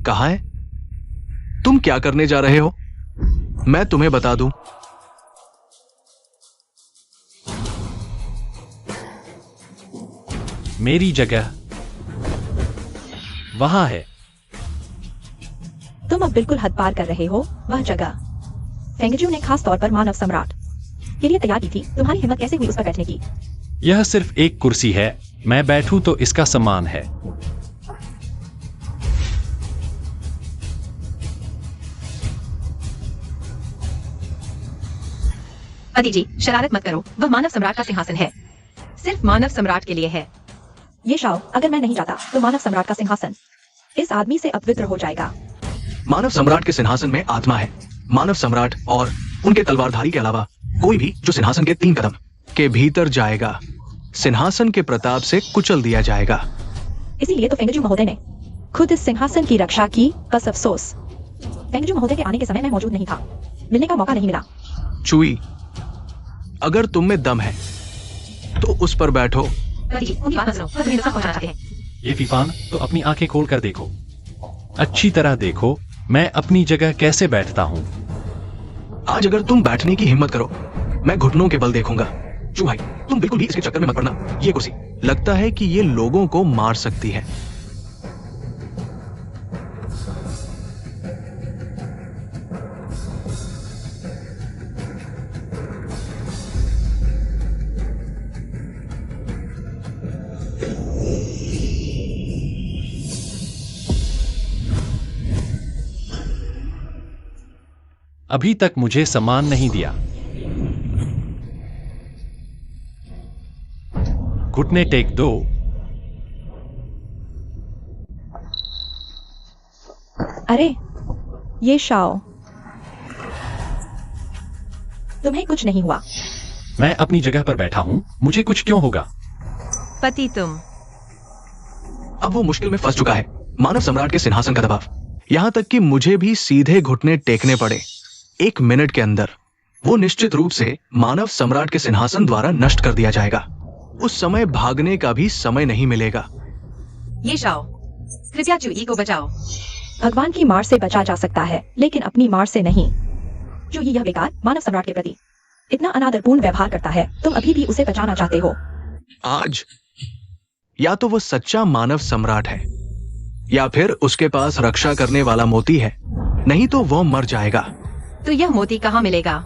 कहाँ है? तुम क्या करने जा रहे हो? मैं तुम्हें बता दूं। मेरी जगह वहां है। तुम अब बिल्कुल हद पार कर रहे हो। वह जगह फेंगजू ने खास तौर पर मानव सम्राट के लिए तैयार की थी। तुम्हारी हिम्मत कैसे हुई उस पर बैठने की? यह सिर्फ एक कुर्सी है, मैं बैठूं तो इसका सम्मान है। पति जी, शरारत मत करो, वह मानव सम्राट का सिंहासन है, सिर्फ मानव सम्राट के लिए है। ये शाओ, अगर मैं नहीं जाता तो मानव सम्राट का सिंहासन इस आदमी से अपवित्र हो जाएगा। मानव सम्राट के सिंहासन में आत्मा है, मानव सम्राट और उनके तलवारधारी के अलावा कोई भी जो सिंहासन के 3 कदम के भीतर जाएगा, सिंहासन के प्रताप से कुचल दिया जाएगा। इसीलिए तो फेंगजू महोदय ने खुद इस सिंहासन की रक्षा की। बस अफसोस, फेंगजू महोदय के आने के समय मैं मौजूद नहीं था, मिलने का मौका नहीं मिला। चुई, अगर तुम में दम है तो उस पर बैठो। उनकी बात मत सुनो, वो तुम्हें नुकसान पहुंचाना चाहते हैं। ये फीफान, तो अपनी आंखें खोल कर देखो, अच्छी तरह देखो मैं अपनी जगह कैसे बैठता हूँ। आज अगर तुम बैठने की हिम्मत करो, मैं घुटनों के बल देखूंगा। चू भाई, तुम बिल्कुल भी इसके चक्कर में मत पड़ना। ये कुर्सी लगता है कि ये लोगों को मार सकती है। अभी तक मुझे सम्मान नहीं दिया। घुटने टेक दो। अरे ये शाओ, तुम्हें कुछ नहीं हुआ। मैं अपनी जगह पर बैठा हूँ, मुझे कुछ क्यों होगा? पति तुम। अब वो मुश्किल में फंस चुका है। मानव सम्राट के सिंहासन का दबाव, यहां तक कि मुझे भी सीधे घुटने टेकने पड़े। 1 मिनट के अंदर वो निश्चित रूप से मानव सम्राट के सिंहासन द्वारा नष्ट कर दिया जाएगा। उस समय भागने का भी समय नहीं मिलेगा। ये शाओ, कृपया चूई को बचाओ। भगवान की मार से बचा जा सकता है, लेकिन अपनी मार से नहीं। जो यह बेकार मानव सम्राट के प्रति इतना अनादरपूर्ण व्यवहार करता है, तुम अभी भी उसे बचाना चाहते हो। आज या तो वो सच्चा मानव सम्राट है या फिर उसके पास रक्षा करने वाला मोती है, नहीं तो वो मर जाएगा। तो यह मोती कहाँ मिलेगा?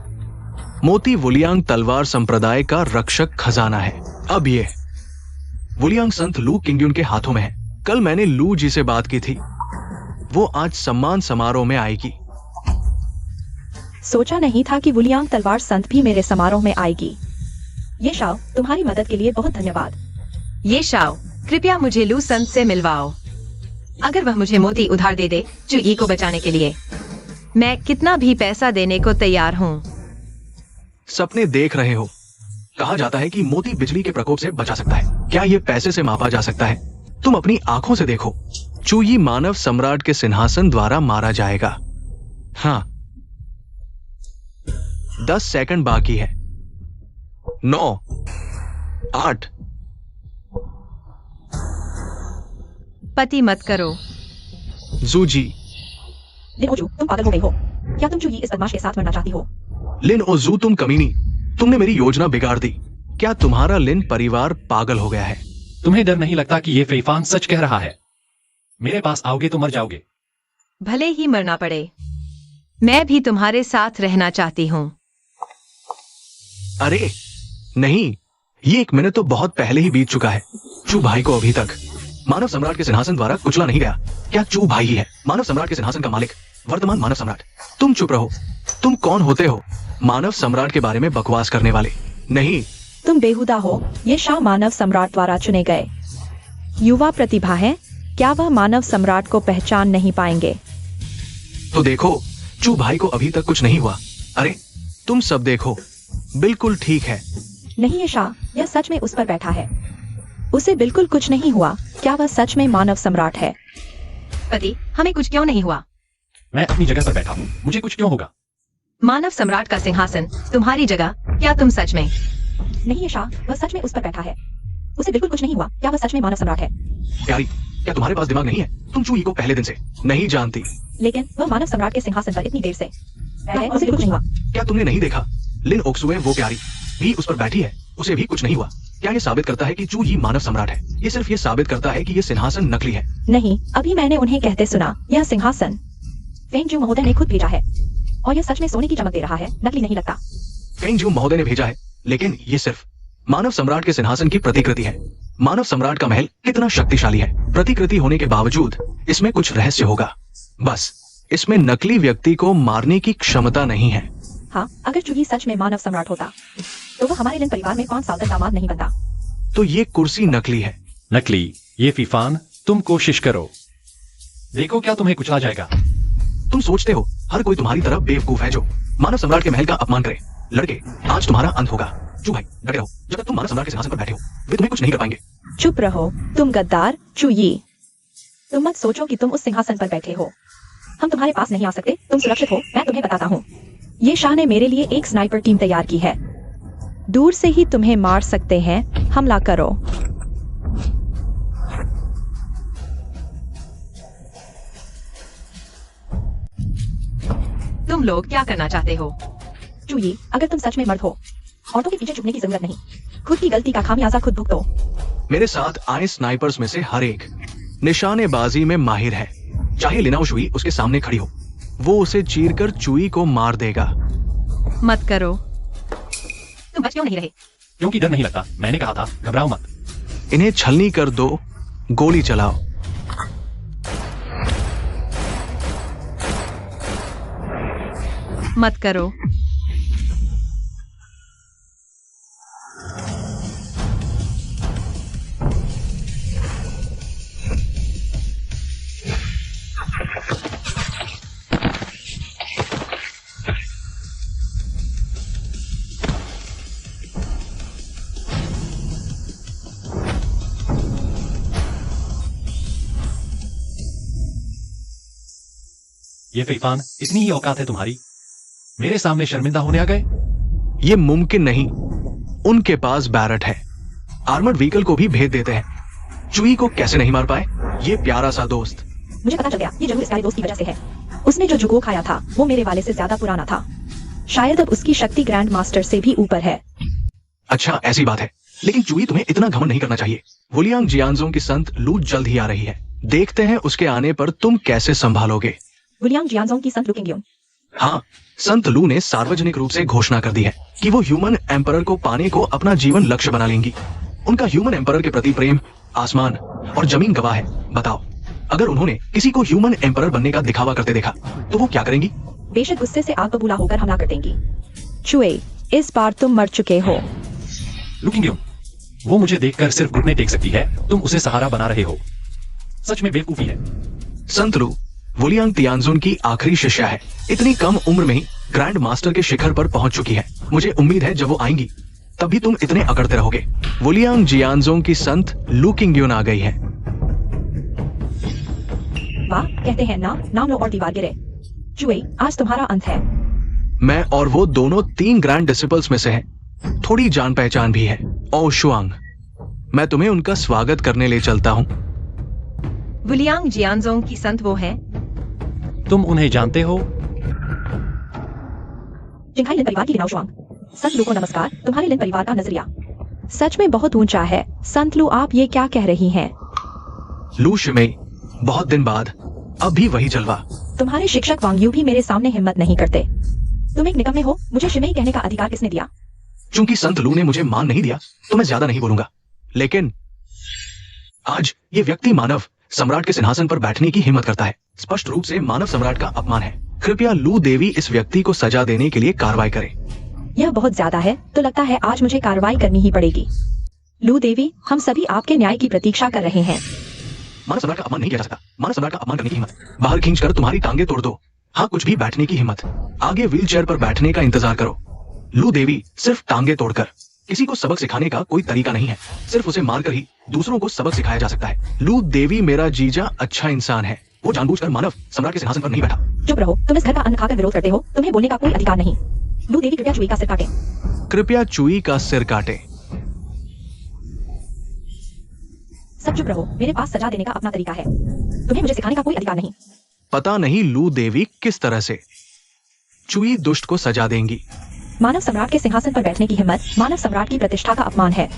मोती वुलियांग तलवार संप्रदाय का रक्षक खजाना है। अब ये वुलियांग संत लू किंगड्यून के हाथों में है। कल मैंने लू जी से बात की थी, वो आज सम्मान समारोह में आएगी। सोचा नहीं था कि वुलियांग तलवार संत भी मेरे समारोह में आएगी। ये शाओ, तुम्हारी मदद के लिए बहुत धन्यवाद। ये शाओ, कृपया मुझे लू संत से मिलवाओ। अगर वह मुझे मोती उधार दे दे चूई को बचाने के लिए, मैं कितना भी पैसा देने को तैयार हूँ। सपने देख रहे हो। कहा जाता है कि मोती बिजली के प्रकोप से बचा सकता है। क्या यह पैसे से मापा जा सकता है? तुम अपनी आंखों से देखो। चूई मानव सम्राट के सिंहासन द्वारा मारा जाएगा। हाँ, 10 सेकंड बाकी है। 9, 8। पति मत करो। जूजी, लिन ओजू, तुम पागल हो गई हो। क्या तुम चूई इस बदमाश के साथ मरना चाहती हो? लिन ओजू, तुम कमीनी, तुमने मेरी योजना बिगाड़ दी। क्या तुम्हारा लिन परिवार पागल हो गया है? तुम्हें डर नहीं लगता कि ये फीफान सच कह रहा है? मेरे पास आओगे तो मर जाओगे। भले ही मरना पड़े, मैं भी तुम्हारे साथ रहना चाहती हूँ। अरे नहीं, ये 1 मिनट तो बहुत पहले ही बीत चुका है। चू भाई को अभी तक मानव सम्राट के सिंहासन द्वारा कुचला नहीं गया। क्या चू भाई ही है मानव सम्राट के सिंहासन का मालिक, वर्तमान मानव सम्राट? तुम चुप रहो। तुम कौन होते हो मानव सम्राट के बारे में बकवास करने वाले? नहीं, तुम बेहुदा हो। ये शाह मानव सम्राट द्वारा चुने गए युवा प्रतिभा है। क्या वह मानव सम्राट को पहचान नहीं पाएंगे? तो देखो, चू भाई को अभी तक कुछ नहीं हुआ। अरे तुम सब देखो, बिल्कुल ठीक है। नहीं ये शाह, यह सच में उस पर बैठा है। उसे बिल्कुल कुछ नहीं हुआ। क्या वह सच में मानव सम्राट है? पति, हमें कुछ क्यों नहीं हुआ? मैं अपनी जगह पर बैठा हूँ, मुझे कुछ क्यों होगा? मानव सम्राट का सिंहासन तुम्हारी जगह। क्या तुम सच में? नहीं ये शाह, वह सच में उस पर बैठा है। उसे बिल्कुल कुछ नहीं हुआ। क्या वह सच में मानव सम्राट है? प्यारी, क्या तुम्हारे पास दिमाग नहीं है? तुम चूई को पहले दिन से नहीं जानती। लेकिन वह मानव सम्राट के सिंहासन पर इतनी देर से है, उसे बिल्कुल कुछ नहीं हुआ। क्या तुमने नहीं देखा? लिन ओक्सुए, वो प्यारी भी उस पर बैठी है, उसे भी कुछ नहीं हुआ। क्या ये साबित करता है कि चू ही मानव सम्राट है? ये सिर्फ ये साबित करता है कि ये सिंहासन नकली है। नहीं, अभी मैंने उन्हें कहते सुना, यह सिंहासन फेंगजू महोदय ने खुद भेजा है और यह सच में सोने की चमक दे रहा है, नकली नहीं लगता। फेंगजू महोदय ने भेजा है, लेकिन ये सिर्फ मानव सम्राट के सिंहासन की प्रतिकृति है। मानव सम्राट का महल कितना शक्तिशाली है, प्रतिकृति होने के बावजूद इसमें कुछ रहस्य होगा। बस इसमें नकली व्यक्ति को मारने की क्षमता नहीं है। हाँ, अगर चूही सच में मानव सम्राट होता तो वह हमारे लिन परिवार में 5 साल तक दामाद नहीं बनता। तो ये कुर्सी नकली है। नकली? ये फीफान, तुम कोशिश करो, देखो क्या तुम्हें कुचला जाएगा। तुम सोचते हो हर कोई तुम्हारी तरह बेवकूफ है जो मानव सम्राट के महल का अपमान करे। लड़के, आज तुम्हारा अंत होगा। चू भाई, डटे रहो। जब तक तुम मानव सम्राट के सिंहासन पर बैठे हो, वे तुम्हें कुछ नहीं कर पाएंगे। चुप रहो, तुम गद्दार चुई। तुम मत सोचो कि तुम उस सिंहासन पर बैठे हो। हम तुम्हारे पास नहीं आ सकते। तुम सुरक्षित हो, मैं तुम्हें बताता हूँ। ये शाह ने मेरे लिए एक स्नाइपर टीम तैयार की है। दूर से ही तुम्हें मार सकते हैं। हमला करो। तुम लोग क्या करना चाहते हो? चुई, अगर तुम सच में मर्द हो, औरतों के पीछे छुपने की जरूरत नहीं। खुद की गलती का खामियाजा खुद भुगतो। मेरे साथ आए स्नाइपर्स में से हर एक निशानेबाजी में माहिर है। चाहे लिनाओ शुई उसके सामने खड़ी हो, वो उसे चीरकर चुई को मार देगा। मत करो। तुम बच क्यों नहीं रहे? क्योंकि डर नहीं लगता। मैंने कहा था घबराओ मत। इन्हें छलनी कर दो, गोली चलाओ। मत करो। ये फीफान, इतनी ही औकात है तुम्हारी? मेरे सामने शर्मिंदा होने आ गए? ये मुमकिन नहीं। उनके पास बैरट है। आर्मर्ड व्हीकल को भी भेद देते हैं। चुई को कैसे नहीं मार पाए? ये प्यारा सा दोस्त। मुझे पता चल गया, ये जरूर इस प्यारे दोस्त की वजह से है। उसने जो जुगो खाया था वो मेरे वाले से ज्यादा पुराना था। शायद अब उसकी शक्ति ग्रैंड मास्टर से भी ऊपर है। अच्छा, ऐसी बात है। लेकिन चुई, तुम्हें इतना घमंड नहीं करना चाहिए। वुलियांग जियांजोंग की संत लू जल्द ही आ रही है। देखते हैं उसके आने पर तुम कैसे संभालोगे। वुलियांग जियांजोंग की संत लुकिंग। हाँ, संत लू ने सार्वजनिक रूप से घोषणा कर दी है कि वो ह्यूमन एम्परर को पाने को अपना जीवन लक्ष्य बना लेंगी। उनका ह्यूमन एम्परर के प्रति प्रेम आसमान और जमीन गवाह है। बताओ, अगर उन्होंने किसी को ह्यूमन एम्परर बनने का दिखावा करते देखा तो वो क्या करेंगी? बेशक गुस्से से आग बबूला होकर हमला कर देंगी। चुए, इस बार तुम मर चुके हो। लुकिंग यू, वो मुझे देखकर सिर्फ घुटने टेक सकती है। तुम उसे सहारा बना रहे हो। सच में बेवकूफी है। संत लू वुलियांग तियानजुन की आखिरी शिष्या है। इतनी कम उम्र में ही ग्रैंड मास्टर के शिखर पर पहुंच चुकी है। मुझे उम्मीद है जब वो आएंगी तब भी तुम इतने अकड़ते रहोगे। वुलियांग जियांजोंग की संत लू किंगयुन आ गई है। वाह, कहते हैं नाम लो और दीवार गिरे। चुए, आज तुम्हारा अंत है। मैं और वो दोनों 3 ग्रैंड डिसिपल्स में से हैं। थोड़ी जान पहचान भी है। ओ शुआंग, मैं तुम्हें उनका स्वागत करने ले चलता हूँ। वुलियांग जियांजोंग की संत वो है? तुम उन्हें जानते हो? जिंघाई लिन परिवार की लिनाओ शुआंग। संत लू को नमस्कार। तुम्हारे लिन परिवार का नजरिया सच में बहुत ऊंचा है। संत लू, आप ये क्या कह रही हैं? लू शिमेई, बहुत दिन बाद अब भी वही जलवा। तुम्हारे शिक्षक वांग यू भी मेरे सामने हिम्मत नहीं करते। तुम एक निकम्मे हो। मुझे शिमेई कहने का अधिकार किसने दिया? चूंकि संत लू ने मुझे मान नहीं दिया तो मैं ज्यादा नहीं बोलूंगा। लेकिन आज ये व्यक्ति मानव सम्राट के सिंहासन पर बैठने की हिम्मत करता है। स्पष्ट रूप से मानव सम्राट का अपमान है। कृपया लू देवी इस व्यक्ति को सजा देने के लिए कार्रवाई करें। यह बहुत ज्यादा है, तो लगता है आज मुझे कार्रवाई करनी ही पड़ेगी। लू देवी, हम सभी आपके न्याय की प्रतीक्षा कर रहे हैं। मानव सम्राट का अपमान नहीं किया जा सकता। मानव सम्राट का अपमान करने की हिम्मत, बाहर खींचकर तुम्हारी टांगे तोड़ दो। हाँ, कुछ भी बैठने की हिम्मत, आगे व्हील चेयर पर बैठने का इंतजार करो। लू देवी, सिर्फ टांगे तोड़कर किसी को सबक सिखाने का कोई तरीका नहीं है। सिर्फ उसे मारकर ही दूसरों को सबक सिखाया जा सकता है। लू देवी, मेरा जीजा अच्छा इंसान है। वो जानबूझकर मानव सम्राट के सिंहासन पर नहीं बैठा। चुप रहो, तुम इस घर का अन्न खाकर विरोध करते हो। तुम्हें बोलने का कोई अधिकार नहीं। लू देवी, कृपया चुई का सिर काटें। कृपया चुई का सिर काटे। सब चुप रहो, मेरे पास सजा देने का अपना तरीका है। तुम्हें मुझे सिखाने का कोई अधिकार नहीं। पता नहीं लू देवी किस तरह से चुई दुष्ट को सजा देंगी। मानव सम्राट के सिंहासन पर बैठने की हिम्मत मानव सम्राट की प्रतिष्ठा का अपमान है।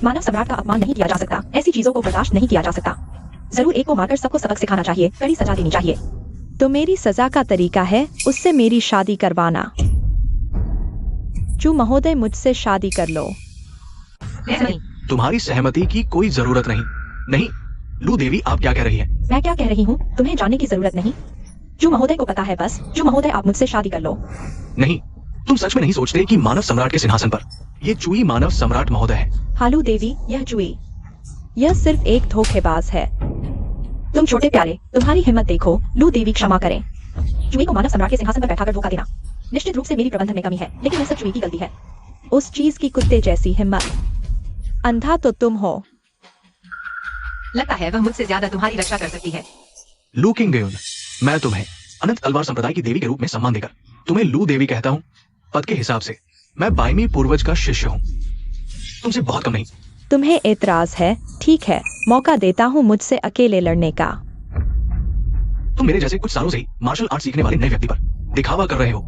मानव सम्राट का अपमान नहीं किया जा सकता। ऐसी चीजों को बर्दाश्त नहीं किया जा सकता। जरूर एक को मारकर सबको सबक सिखाना चाहिए। कड़ी सजा देनी चाहिए। तो मेरी सजा का तरीका है उससे मेरी शादी करवाना। चू महोदय, मुझसे शादी कर लो। नहीं। तुम्हारी सहमति की कोई जरूरत नहीं। नहीं, लू देवी, आप क्या कह रही हैं? मैं क्या कह रही हूँ तुम्हें जानने की जरूरत नहीं। चू महोदय को पता है बस। चू महोदय, आप मुझसे शादी कर लो। नहीं, तुम सच में नहीं सोचते कि मानव सम्राट के सिंहासन पर ये चुई मानव सम्राट महोदय है? हालू देवी, यह चुई, यह सिर्फ एक धोखेबाज है। तुम छोटे प्यारे, तुम्हारी हिम्मत देखो। लू देवी, क्षमा करें। चुई को मानव सम्राट के सिंहासन पर बैठाकर धोखा देना निश्चित रूप से मेरी प्रबंधन में कमी है, लेकिन यह सब चुई की गलती है। उस चीज की कुत्ते जैसी हिम्मत। अंधा तो तुम हो। लगता है वह मुझसे ज्यादा तुम्हारी रक्षा कर सकती है। लू किंगयुन, मैं तुम्हें अनंत तलवार संप्रदाय की देवी के रूप में सम्मान देकर तुम्हें लू देवी कहता हूँ। पद के हिसाब से मैं बाइमी पूर्वज का शिष्य हूँ, तुमसे बहुत कम नहीं। तुम्हें एतराज है? ठीक है, मौका देता हूँ मुझसे अकेले लड़ने का। तुम मेरे जैसे कुछ सालों से ही मार्शल आर्ट सीखने वाले नए व्यक्ति पर दिखावा कर रहे हो।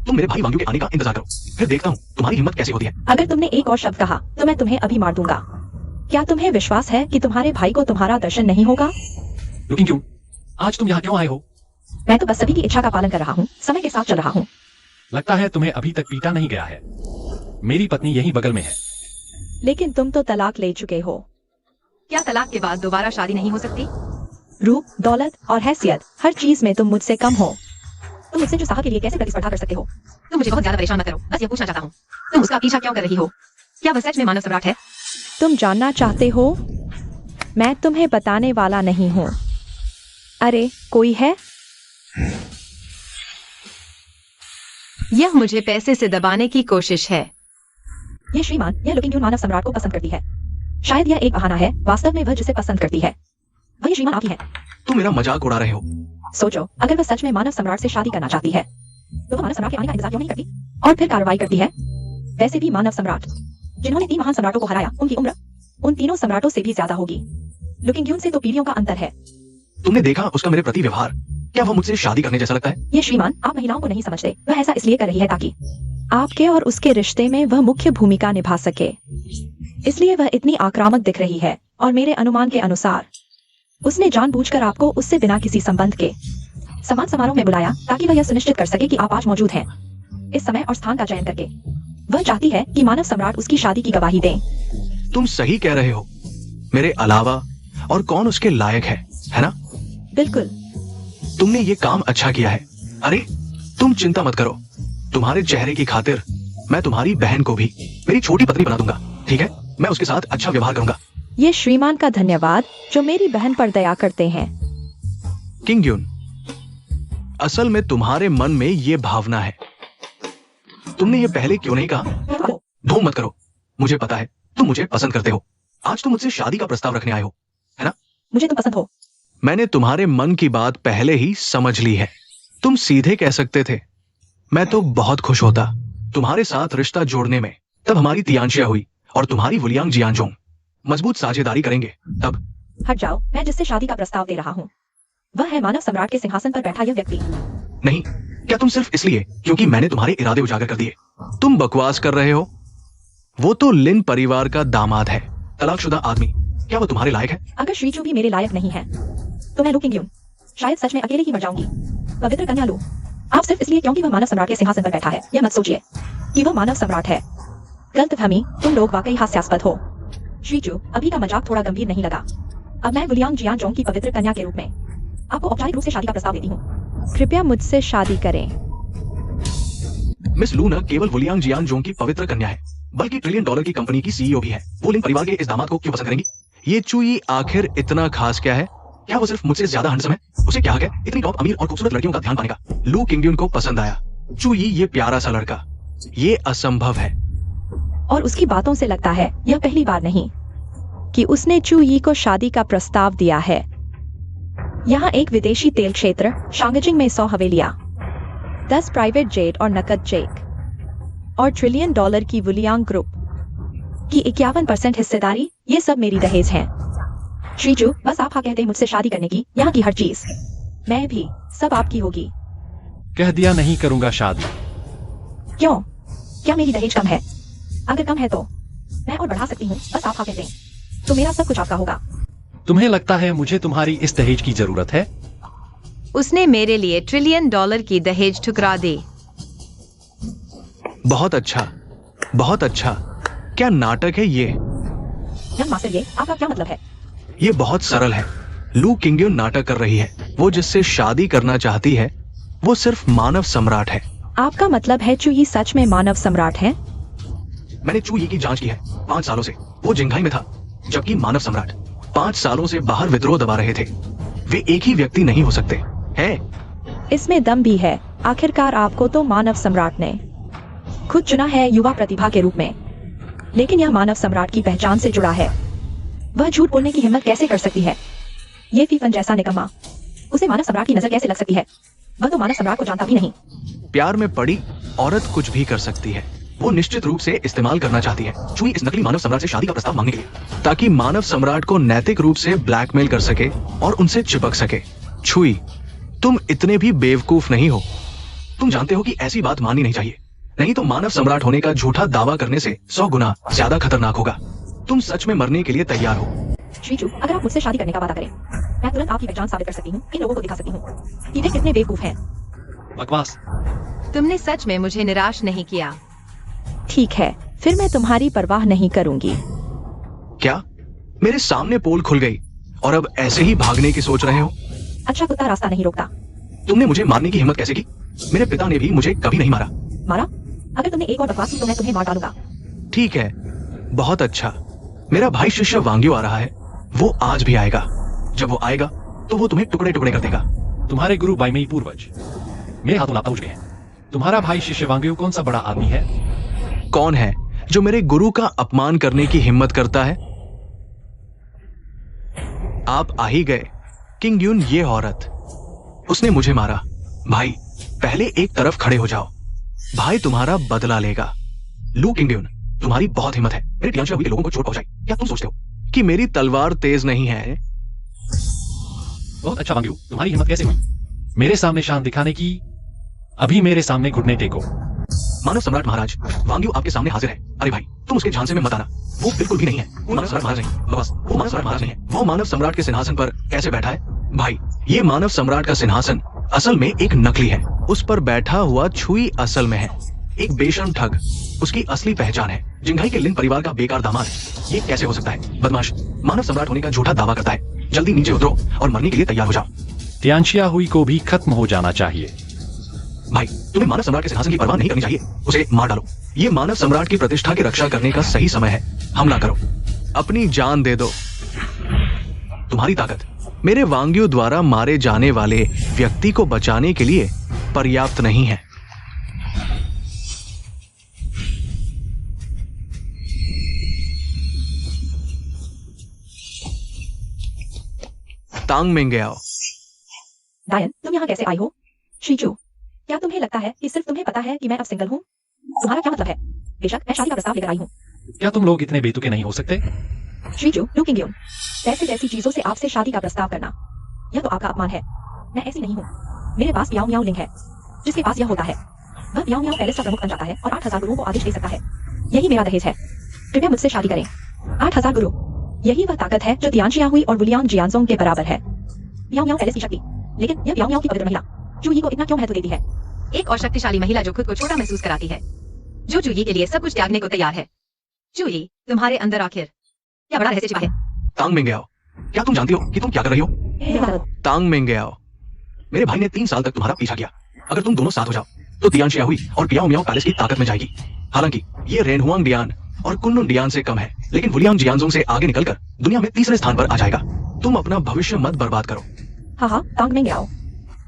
तुम मेरे भाई वांग्यू के आने का इंतजार करो, फिर देखता हूँ तुम्हारी हिम्मत कैसी होती है। अगर तुमने एक और शब्द कहा तो मैं तुम्हें अभी मार दूंगा। क्या तुम्हें विश्वास है कि तुम्हारे भाई को तुम्हारा दर्शन नहीं होगा? लेकिन क्यों? आज तुम यहाँ क्यों आए हो? मैं तो बस सभी की इच्छा का पालन कर रहा हूँ, समय के साथ चल रहा हूँ। लगता है तुम्हें अभी तक पीटा नहीं गया है। मेरी पत्नी यहीं बगल में है। लेकिन तुम तो तलाक ले चुके हो। क्या तलाक के बाद दोबारा शादी नहीं हो सकती? रूप, दौलत और हैसियत, हर चीज में तुम मुझसे कम हो। तुम मुझसे जो साहा के लिए कैसे प्रतिस्पर्धा कर सकते हो? तुम मुझे बहुत ज्यादा परेशान मत करो, बस ये पूछना चाहता हूँ, तुम उसका पीछा क्यों कर रही हो? क्या वह सच में मानव सम्राट है? तुम जानना चाहते हो? मैं तुम्हें बताने वाला नहीं हूँ। अरे कोई है? यह मुझे पैसे से दबाने की कोशिश है। ये श्रीमान, यह लुकिंग मानव सम्राट को पसंद करती है। शायद यह एक बहाना है, वास्तव में वह जिसे पसंद करती है वही श्रीमान आप ही है। तुम मेरा मजाक उड़ा रहे हो। सोचो, अगर वह सच में मानव सम्राट से शादी करना चाहती है तो वह मानव सम्राट के आने का इंतजार क्यों नहीं करती और फिर कार्रवाई करती है? वैसे भी मानव सम्राट जिन्होंने 3 महान सम्राटों को हराया, उनकी उम्र उन तीनों सम्राटों से भी ज्यादा होगी। लुकिंग यून से तो पीढ़ियों का अंतर है। तुमने देखा उसका मेरे प्रति व्यवहार? क्या वह मुझसे शादी करने जैसा लगता है? ये श्रीमान, आप महिलाओं को नहीं समझते। वह ऐसा इसलिए कर रही है ताकि आपके और उसके रिश्ते में वह मुख्य भूमिका निभा सके, इसलिए वह इतनी आक्रामक दिख रही है। और मेरे अनुमान के अनुसार उसने जानबूझकर आपको उससे बिना किसी संबंध के समान समारोह में बुलाया ताकि वह यह सुनिश्चित कर सके कि आप आज मौजूद हैं। इस समय और स्थान का चयन करके वह चाहती है कि मानव सम्राट उसकी शादी की गवाही दें। तुम सही कह रहे हो। मेरे अलावा और कौन उसके लायक है ना? बिल्कुल। तुमने ये काम अच्छा किया है। अरे तुम चिंता मत करो, तुम्हारे चेहरे की खातिर मैं तुम्हारी बहन को भी मेरी छोटी पत्नी बना दूंगा। ठीक है, मैं उसके साथ अच्छा व्यवहार करूंगा। ये श्रीमान का धन्यवाद जो मेरी बहन पर दया करते हैं। किंगयुन, असल में तुम्हारे मन में ये भावना है। तुमने ये पहले क्यों नहीं कहा? ढोंग मत करो, मुझे पता है तुम मुझे पसंद करते हो। आज तुम मुझसे शादी का प्रस्ताव रखने आए हो, है ना? मुझे तुम पसंद हो। मैंने तुम्हारे मन की बात पहले ही समझ ली है। तुम सीधे कह सकते थे। मैं तो बहुत खुश होता तुम्हारे साथ रिश्ता जोड़ने में। तब हमारी तियांशिया हुई और तुम्हारी वुलियांग जियांजोंग मजबूत साझेदारी करेंगे। तब हट जाओ, मैं जिससे शादी का प्रस्ताव दे रहा हूँ वह है मानव सम्राट के सिंहासन पर बैठा यह व्यक्ति। नहीं, क्या तुम सिर्फ इसलिए क्योंकि मैंने तुम्हारे इरादे उजागर कर दिए? तुम बकवास कर रहे हो। वो तो लिन परिवार का दामाद है, तलाकशुदा आदमी। क्या वो तुम्हारे लायक है? अगर श्रीचू भी मेरे लायक नहीं है तो मैं लू किंगयुन शायद सच में अकेले ही मर जाऊंगी। पवित्र कन्या लू, आप सिर्फ इसलिए क्योंकि वह मानव सम्राट के सिंहासन पर बैठा है यह मत सोचिए कि वह मानव सम्राट है। गलतफहमी, तुम लोग वाकई हास्यास्पद हो। श्रीचू, अभी का मजाक थोड़ा गंभीर नहीं लगा। अब मैं वुलियांग जियांजोंग की पवित्र कन्या के रूप में आपको औपचारिक रूप से शादी का प्रस्ताव देती हूँ। कृपया मुझसे शादी करें। मिस लू न केवल वुलियांग जियांजोंग की पवित्र कन्या है, बल्कि $1 ट्रिलियन की कंपनी की सीईओ भी है। वो लिन परिवार के इस दामाद को क्यों पसंद करेंगी? ये चुई आखिर इतना खास क्या है? क्या वो सिर्फ मुझसे ज्यादा हैंडसम है? उसे क्या हक है इतनी टॉप अमीर और खूबसूरत लड़कियों का ध्यान पाने का? लू किंगयुन को पसंद आया चुई ये प्यारा सा लड़का। ये असंभव है। और उसकी बातों से लगता है यह पहली बार नहीं कि उसने चू यी को शादी का प्रस्ताव दिया है। यहाँ एक विदेशी तेल क्षेत्र शांगजिंग में 100 हवेलियां, 10 प्राइवेट जेट और नकद चेक और $1 ट्रिलियन की वुलियांग ग्रुप की 51% हिस्सेदारी, ये सब मेरी दहेज है। श्रीचू, बस आप हाँ कहते मुझसे शादी करने की, यहाँ की हर चीज मैं भी सब आपकी होगी। कह दिया नहीं करूंगा शादी। क्यों? क्या मेरी दहेज कम है? अगर कम है तो मैं और बढ़ा सकती हूँ। बस आप हाँ कहते हैं तो मेरा सब कुछ आपका होगा। तुम्हें लगता है मुझे तुम्हारी इस दहेज की जरूरत है? उसने मेरे लिए $1 ट्रिलियन की दहेज ठुकरा दी। बहुत अच्छा, बहुत अच्छा। क्या नाटक है ये? यंग मास्टर, ये आपका क्या मतलब है? ये बहुत सरल है। लू किंगयुन नाटक कर रही है। वो जिससे शादी करना चाहती है वो सिर्फ मानव सम्राट है। आपका मतलब है चू यी सच में मानव सम्राट है? मैंने चू यी की जांच की है। 5 सालों से वो जिंघाई में था, जबकि मानव सम्राट 5 सालों से बाहर विद्रोह दबा रहे थे। वे एक ही व्यक्ति नहीं हो सकते हैं। इसमें दम भी है। आखिरकार आपको तो मानव सम्राट ने खुद चुना है युवा प्रतिभा के रूप में, लेकिन यह मानव सम्राट की पहचान से जुड़ा है। वह झूठ बोलने की हिम्मत कैसे कर सकती है? ये फीफन जैसा निकम्मा, उसे मानव सम्राट की नजर कैसे लग सकती है? वह तो मानव सम्राट को जानता भी नहीं। प्यार में पड़ी औरत कुछ भी कर सकती है। वो निश्चित रूप से इस्तेमाल करना चाहती है चुई इस नकली मानव सम्राट से शादी का प्रस्ताव मांगने के लिए, ताकि मानव सम्राट को नैतिक रूप से ब्लैकमेल कर सके और उनसे चिपक सके। छुई, तुम इतने भी बेवकूफ नहीं हो। तुम जानते हो कि ऐसी बात माननी नहीं चाहिए, नहीं तो मानव सम्राट होने का झूठा दावा करने से 100 गुना ज्यादा खतरनाक होगा। तुम सच में मरने के लिए तैयार हो। श्रीजू, अगर आप मुझसे शादी करने का वादा करें, मैं तुरंत आपकी पहचान साबित कर सकती हूँ, इन लोगों को दिखा सकती हूँ कि वे कितने बेवकूफ हैं। बकवास। तुमने सच में मुझे निराश नहीं किया। ठीक है, फिर मैं तुम्हारी परवाह नहीं करूंगी। क्या? मेरे सामने पोल खुल गई और अब ऐसे ही भागने की सोच रहे हो? अच्छा कुत्ता रास्ता नहीं रोकता। तुमने मुझे मारने की हिम्मत कैसे की? मेरे पिता ने भी मुझे कभी नहीं मारा। मारा? अगर तुमने एक और बकवास की तो मैं तुम्हें मार डालूंगा। ठीक है, बहुत अच्छा। मेरा भाई शिष्य वांग्यू आ रहा है। वो आज भी आएगा। जब वो आएगा तो वो तुम्हें टुकड़े टुकड़े कर देगा। तुम्हारे गुरु बाइमेई पूर्वज मेरे हाथों लापता हो चुके हैं। तुम्हारा भाई शिष्य वांग्यू कौन सा बड़ा आदमी है? कौन है जो मेरे गुरु का अपमान करने की हिम्मत करता है? आप आ ही गए। किंग ड्यून, ये औरत, उसने मुझे मारा। भाई, पहले एक तरफ खड़े हो जाओ। भाई तुम्हारा बदला लेगा। लू किंग ड्यून, तुम्हारी बहुत हिम्मत है मेरे टियानशिया हुई के लोगों को चोट पहुंचाई। क्या तुम सोचते हो कि मेरी तलवार तेज नहीं है? बहुत अच्छा वांग्यू, तुम्हारी हिम्मत कैसे हुई मेरे सामने शान दिखाने की? अभी मेरे सामने घुटने टेको। मानव सम्राट महाराज, वांग्यू आपके सामने हाजिर है। अरे भाई, तुम उसके झांसे में मत आना। वो बिल्कुल भी नहीं है। वो मानव सम्राट महाराज नहीं। बस, वो मानव सम्राट महाराज नहीं है। वो मानव सम्राट के सिंहासन पर कैसे बैठा है? भाई, ये मानव सम्राट का सिंहासन असल में एक नकली है। उस पर बैठा हुआ छुई असल में है एक बेशर्म ठग। उसकी असली पहचान है जिंघाई के लिन परिवार का बेकार दामाद। ये कैसे हो सकता है? बदमाश, मानव सम्राट होने का झूठा दावा करता है। जल्दी नीचे उतरो और मरने के लिए तैयार हो जाओ। टियानशिया हुई को भी खत्म हो जाना चाहिए। भाई, तुम्हें मानव सम्राट के सिंहासन की परवाह नहीं करनी चाहिए। उसे मार डालो। ये मानव सम्राट की प्रतिष्ठा की रक्षा करने का सही समय है। हमला करो, अपनी जान दे दो। तुम्हारी ताकत मेरे वांग्यू द्वारा मारे जाने वाले व्यक्ति को बचाने के लिए पर्याप्त नहीं है। तांग में गया। डायन, तुम यहाँ कैसे आई हो? श्रीजू, क्या तुम्हें लगता है कि सिर्फ तुम्हें पता है कि मैं अब सिंगल हूँ? तुम्हारा क्या मतलब है? बेशक मैं शादी का प्रस्ताव लेकर आई हूँ। क्या तुम लोग इतने बेतुके नहीं हो सकते? श्रीजू, लुकिंग यून, पैसे जैसी चीजों से आपसे शादी का प्रस्ताव करना, यह तो आपका अपमान है। मैं ऐसी नहीं हूँ। मेरे पास म्याओ म्याओ लिंग है, जिसके पास यह होता है वह म्याओ म्याओ पैलेस का प्रमुख बन जाता है और 8000 गुरुओं को आदेश दे सकता है। यही मेरा दहेज है। कृपया मुझसे शादी करें। 8000 गुरु, यही वह ताकत है जो तियानशिया हुई और वुलियांग जियांजोंग के बराबर है। म्याओ म्याओ पैलेस की शक्ति, लेकिन यह म्याओ म्याओ की पवित्र महिला चूई को इतना क्यों महत्व देती है? एक और शक्तिशाली महिला जो खुद को छोटा महसूस कराती है, जो चूई के लिए सब कुछ त्यागने को तैयार है। चूई, तुम्हारे अंदर आखिर क्या बड़ा रहस्य छिपा है? तांग में गया। क्या तुम जानती हो कि तुम क्या कर रही हो? तांग में गया। मेरे भाई ने 3 साल तक तुम्हारा पीछा किया। अगर तुम दोनों साथ हो जाओ तो तियानशिया हुई और पियाओ मियाओ पैलेस की ताकत में जाएगी। हालांकि ये रेनहुआंग डियान और कुन्नुन डियान से कम है, लेकिन वुलियांग जियांजोंग से आगे निकलकर दुनिया में तीसरे स्थान पर आ जाएगा। तुम अपना भविष्य मत बर्बाद करो। हाँ, तांग में गया।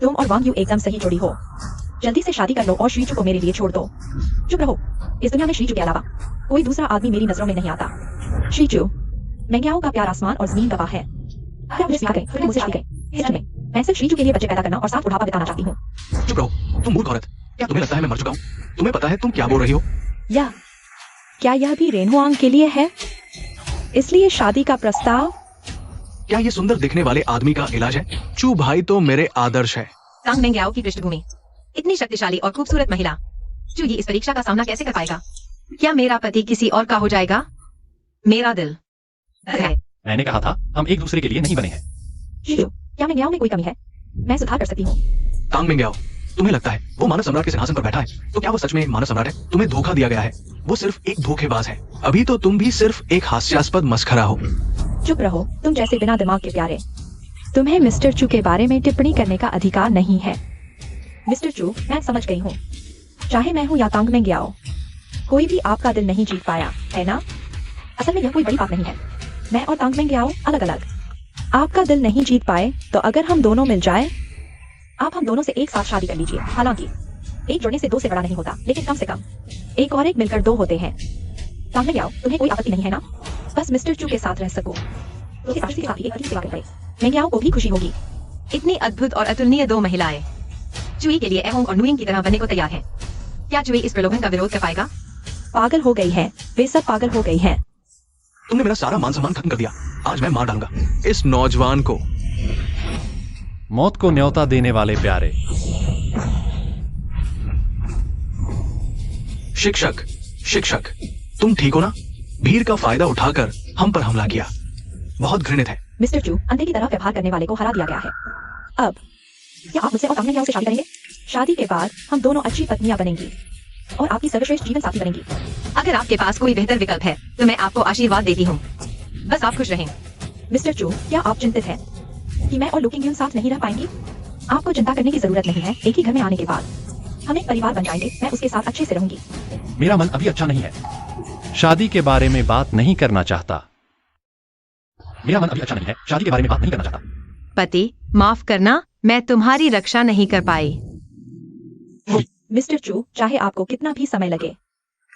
तुम और वांग यू एकदम सही जोड़ी हो। जल्दी से शादी कर लो और श्रीजू को मेरे लिए छोड़ दो। चुप रहो। इस दुनिया में श्रीजू के अलावा कोई दूसरा आदमी मेरी नजरों में नहीं आता। श्रीजू, मैंग्याओ का प्यार आसमान और जमीन गवाह है। क्या मुझे शादी करें? मुझे शादी करें। हिस्ट्री में मैं सिर्फ श्रीजू के लिए बच्चे पैदा करना और साथ बुढ़ापा बिताना चाहती हूँ। चुप रहो, तुम मूर्ख औरत। क्या तुम्हें लगता है मैं मर चुका हूँ? तुम्हें पता है तुम क्या बोल रही हो? या क्या यह भी रेनहुआंग के लिए है? इसलिए शादी का प्रस्ताव? क्या ये सुंदर दिखने वाले आदमी का इलाज है? चू भाई तो मेरे आदर्श है। तांग मेंग्याओ की पृष्ठभूमि, इतनी शक्तिशाली और खूबसूरत महिला, चूई इस परीक्षा का सामना कैसे कर पाएगा? क्या मेरा पति किसी और का हो जाएगा? मेरा दिल है। मैंने कहा था हम एक दूसरे के लिए नहीं बने हैं। श्रीजू, क्या मैंग्याओ में कोई कमी है? मैं सुधार कर सकती हूँ। तांग में गया। तुम्हें लगता है वो मानव सम्राट के सिंहासन पर बैठा है, तो क्या वो सच में मानव सम्राट है? तुम्हें धोखा दिया गया है। वो सिर्फ एक धोखेबाज है। अभी तो तुम भी सिर्फ एक हास्यास्पद मस्खरा हो। चुप रहो, तुम जैसे बिना दिमाग के प्यारे। तुम्हें मिस्टर चू के बारे में टिप्पणी करने का अधिकार नहीं है। मिस्टर चू, मैं समझ गई हूँ। चाहे मैं हूँ या तांग में गयाओ, कोई भी आपका दिल नहीं जीत पाया, है ना? असल में यह कोई बड़ी बात नहीं है। मैं और तांग में गयाओ अलग अलग। आपका दिल नहीं जीत पाए तो अगर हम दोनों मिल जाए आप हम दोनों से एक साथ शादी कर लीजिए। हालांकि एक जुड़ने से दो से बड़ा नहीं होता, लेकिन कम से कम एक और एक मिलकर दो होते हैं। सामने आओ, तुम्हें कोई आपत्ति नहीं है ना? बस मिस्टर चू के साथ रह सको। तो राशि के साथ ही एक अजीब सेवा कर रहे। मैं को भी खुशी होगी। इतनी अद्भुत और अतुलनीय दो महिलाएं चुई के लिए एहोंग और नुइंग की तरह बनने को तैयार हैं। क्या चुई इस प्रलोभन का विरोध कर पाएगा? पागल हो गई है, वे सब पागल हो गई हैं। तुमने मेरा सारा मान सम्मान खत्म कर दिया। आज मैं मार डालूंगा इस नौजवान को। मौत को न्योता देने वाले प्यारे। शिक्षक, शिक्षक, तुम ठीक हो ना? भीड़ का फायदा उठाकर हम पर हमला किया, बहुत घृणित है। मिस्टर चू, अंधे की तरह व्यवहार करने वाले को हरा दिया गया है। अब क्या आप मुझसे और कांगमेंग से शादी करेंगे? शादी के बाद हम दोनों अच्छी पत्नियां बनेंगी और आपकी सर्वश्रेष्ठ जीवन साथी बनेंगी। अगर आपके पास कोई बेहतर विकल्प है तो मैं आपको आशीर्वाद देती हूँ। बस आप खुश रहें। मिस्टर चू, क्या आप चिंतित हैं कि मैं और लुकिंग यून साथ नहीं रह पाएंगी? आपको चिंता करने की जरूरत नहीं है। एक ही घर में आने के बाद हम एक परिवार बन जाएंगे। मैं उसके साथ अच्छे से रहूंगी। मेरा मन अभी अच्छा नहीं है। शादी के बारे में बात नहीं करना चाहता। मेरा मन अभी अच्छा नहीं है। शादी के बारे में बात नहीं करना चाहता। पति, माफ करना, मैं तुम्हारी रक्षा नहीं कर पाई। मिस्टर चू, चाहे आपको कितना भी समय लगे,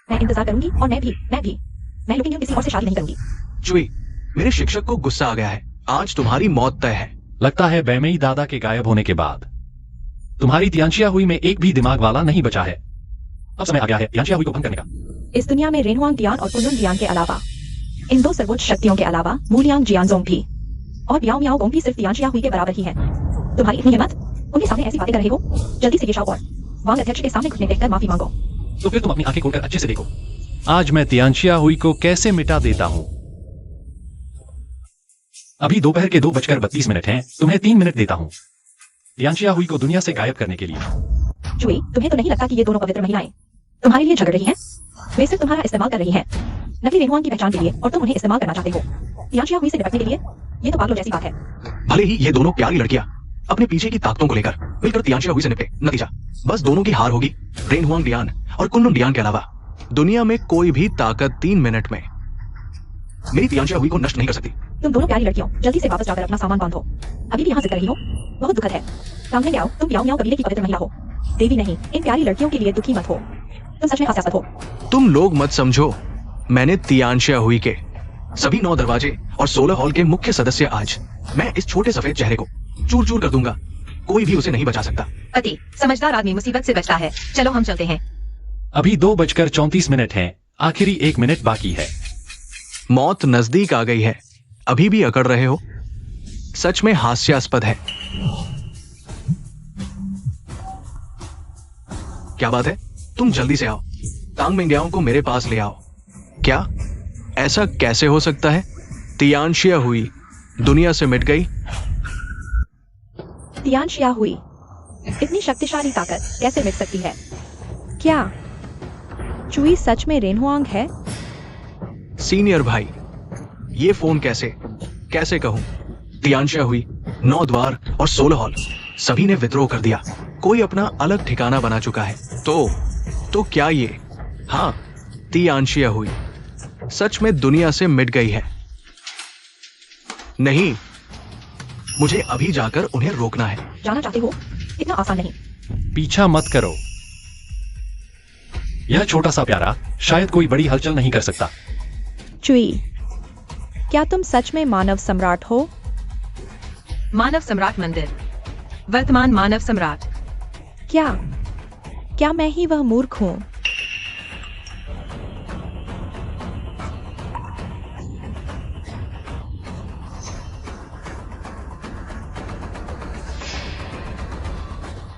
मैं इंतजार करूंगी। और मैं लुकिंग यून किसी और से शादी नहीं करूंगी। चुई, मेरे शिक्षक को गुस्सा आ गया है। आज तुम्हारी मौत तय है। लगता है बेमेई दादा के गायब होने के बाद तुम्हारी तियांशिया हुई में एक भी दिमाग वाला नहीं बचा है। अब समय आ गया है तियांशिया हुई को भंग करने का। इस दुनिया में रेनहुआंग डियान और कुनलुन डियान के अलावा, इन दो सर्वोच्च शक्तियों के अलावा, मूलियांग जियानजोंग भी और बियाओ मियाओ गोंग भी सिर्फ तियांशिया हुई के बराबर ही हैं। तुम्हारी इतनी हिम्मत? उनके सामने ऐसी बातें कर रहे हो? जल्दी से ये शाओ और वांग अध्यक्ष के सामने घुटने टेककर माफी मांगो। तो फिर तुम अपनी आंखें खोलकर अच्छे से देखो। आज मैं तियांशिया हुई को कैसे मिटा देता हूं। अभी दोपहर के 2:32 हैं। तुम्हें 3 मिनट देता हूं तियांशिया हुई को दुनिया से गायब करने के लिए। चुई, तुम्हें तो नहीं लगता कि ये दोनों पवित्र महिलाएं तुम्हारे लिए झगड़ रही हैं? वे सिर्फ तुम्हारा इस्तेमाल कर रही हैं, नकली रेनहुआंग की पहचान के लिए, और तुम उन्हें इस्तेमाल करना चाहते हो तियांशिया हुई से निपटने के लिए। ये तो पागलों जैसी बात है। भले ही ये दोनों प्यारी लड़कियां अपने पीछे की ताकतों को लेकर मिलकर तियांशिया हुई से निपटे, नतीजा बस दोनों की हार होगी। रेनहुआंग डियान और कुनलुन डियान के अलावा दुनिया में कोई भी ताकत 3 मिनट में मेरी तियांशिया हुई को नष्ट नहीं कर सकती। तुम दोनों प्यारी लड़कियों, जल्दी से वापस जाकर अपना सामान बांधो। अभी भी यहाँ जिद कर रही हो? बहुत दुखद है। कांगमेंग आओ, तुम बियाओ मियाओ कबीले की पवित्र महिला हो। देवी नहीं, इन प्यारी लड़कियों के लिए दुखी मत हो। तुम सच में हास्यास्पद हो। तुम लोग मत समझो, मैंने तियांशिया हुई के सभी 9 दरवाजे और 16 हॉल के मुख्य सदस्य आज मैं इस छोटे सफेद चेहरे को चूर चूर कर दूंगा। कोई भी उसे नहीं बचा सकता। पति, समझदार आदमी मुसीबत से बचता है। चलो हम चलते हैं। अभी 2:34 हैं। आखिरी 1 मिनट बाकी है। मौत नजदीक आ गई है। अभी भी अकड़ रहे हो? सच में हास्यास्पद है। क्या बात है? तुम जल्दी से आओ। कांगमेंग को मेरे पास ले आओ। क्या ऐसा कैसे हो सकता है? तियांशिया हुई दुनिया से मिट गई। तियांशिया हुई इतनी शक्तिशाली ताकत कैसे मिट सकती है? क्या चुई सच में रेनहुआंग है? सीनियर भाई, ये फोन कैसे कहूं? तियांशिया हुई, 9 द्वार और 16 हॉल सभी ने विद्रोह कर दिया। कोई अपना अलग ठिकाना बना चुका है। तो क्या ये, हाँ, तियांशिया हुई सच में दुनिया से मिट गई है? नहीं, मुझे अभी जाकर उन्हें रोकना है। जाना चाहते हो? इतना आसान नहीं। पीछा मत करो। यह छोटा सा प्यारा शायद कोई बड़ी हलचल नहीं कर सकता। चुई, क्या तुम सच में मानव सम्राट हो? मानव सम्राट मंदिर, वर्तमान मानव सम्राट। क्या मैं ही वह मूर्ख हूं?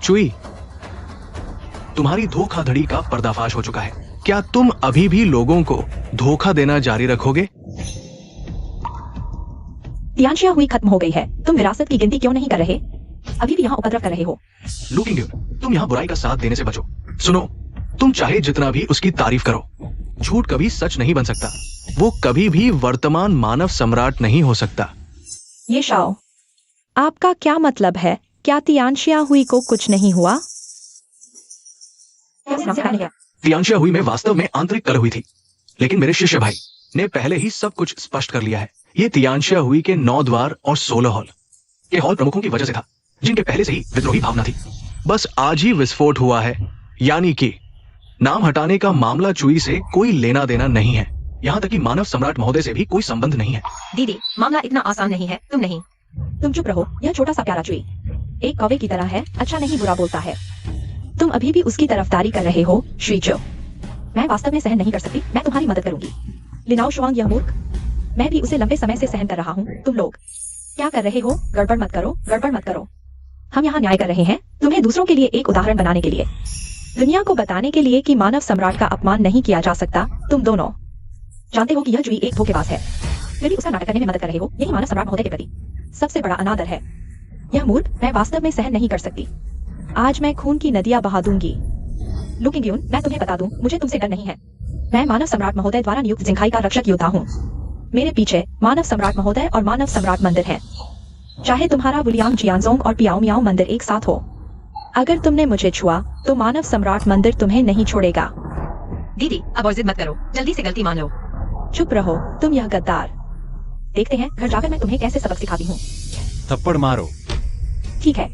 चुई, तुम्हारी धोखाधड़ी का पर्दाफाश हो चुका है। क्या तुम अभी भी लोगों को धोखा देना जारी रखोगे? तियांशिया हुई खत्म हो गई है। तुम विरासत की गिनती क्यों नहीं कर रहे? अभी भी यहाँ उपद्रव कर रहे हो। लुकिंग यून, तुम यहाँ बुराई का साथ देने से बचो। सुनो, तुम चाहे जितना भी उसकी तारीफ करो, झूठ कभी सच नहीं बन सकता। वो कभी भी वर्तमान मानव सम्राट नहीं हो सकता। ये शाओ, आपका क्या मतलब है? क्या तियांशिया हुई को कुछ नहीं हुआ? तियांशिया हुई में वास्तव में आंतरिक कलह हुई थी, लेकिन मेरे शिष्य भाई ने पहले ही सब कुछ स्पष्ट कर लिया है। ये तियांशिया हुई के 9 द्वार और 16 हॉल के हॉल प्रमुखों की वजह से था। जिनके पहले से ही विद्रोही भावना थी। बस आज ही विस्फोट हुआ है, यानी कि नाम हटाने का मामला चुई से कोई लेना देना नहीं है। यहाँ तक कि मानव सम्राट महोदय से भी कोई संबंध नहीं है। दीदी, मामला इतना आसान नहीं है, तुम नहीं। तुम चुप रहो। यह छोटा सा प्यारा चुई एक कौवे की तरह है, अच्छा नहीं बुरा बोलता है। तुम अभी भी उसकी तरफदारी कर रहे हो श्रीचो। मैं वास्तव में सहन नहीं कर सकती। मैं तुम्हारी मदद करूंगी। लिनाओ शुआंग, यह मूर्ख, मैं भी उसे लंबे समय से सहन कर रहा हूँ। तुम लोग क्या कर रहे हो? गड़बड़ मत करो, गड़बड़ मत करो। हम यहाँ न्याय कर रहे हैं, तुम्हें दूसरों के लिए एक उदाहरण बनाने के लिए, दुनिया को बताने के लिए कि मानव सम्राट का अपमान नहीं किया जा सकता। तुम दोनों जानते हो कि यह चुई एक धोखेबाज है, फिर भी उसका नाटक करने में मदद कर रहे हो। यही मानव सम्राट महोदय के प्रति सबसे बड़ा अनादर है। यह मूर्ख मैं वास्तव में सहन नहीं कर सकती। आज मैं खून की नदियां बहा दूंगी। लू किंगयून, मैं तुम्हें बता दूं, मुझे तुमसे डर नहीं है। मैं मानव सम्राट महोदय द्वारा नियुक्त जिंघाई का रक्षक योद्धा हूँ। मेरे पीछे मानव सम्राट महोदय और मानव सम्राट मंदिर है। चाहे तुम्हारा वुलियांग जियांजोंग और पियाओ मियाओ मंदिर एक साथ हो, अगर तुमने मुझे छुआ तो मानव सम्राट मंदिर तुम्हें नहीं छोड़ेगा। दीदी, अब और जिद मत करो, जल्दी से गलती मान लो। चुप रहो तुम, यह गद्दार। देखते हैं घर जाकर मैं तुम्हें कैसे सबक सिखाती हूँ। थप्पड़ मारो। ठीक है।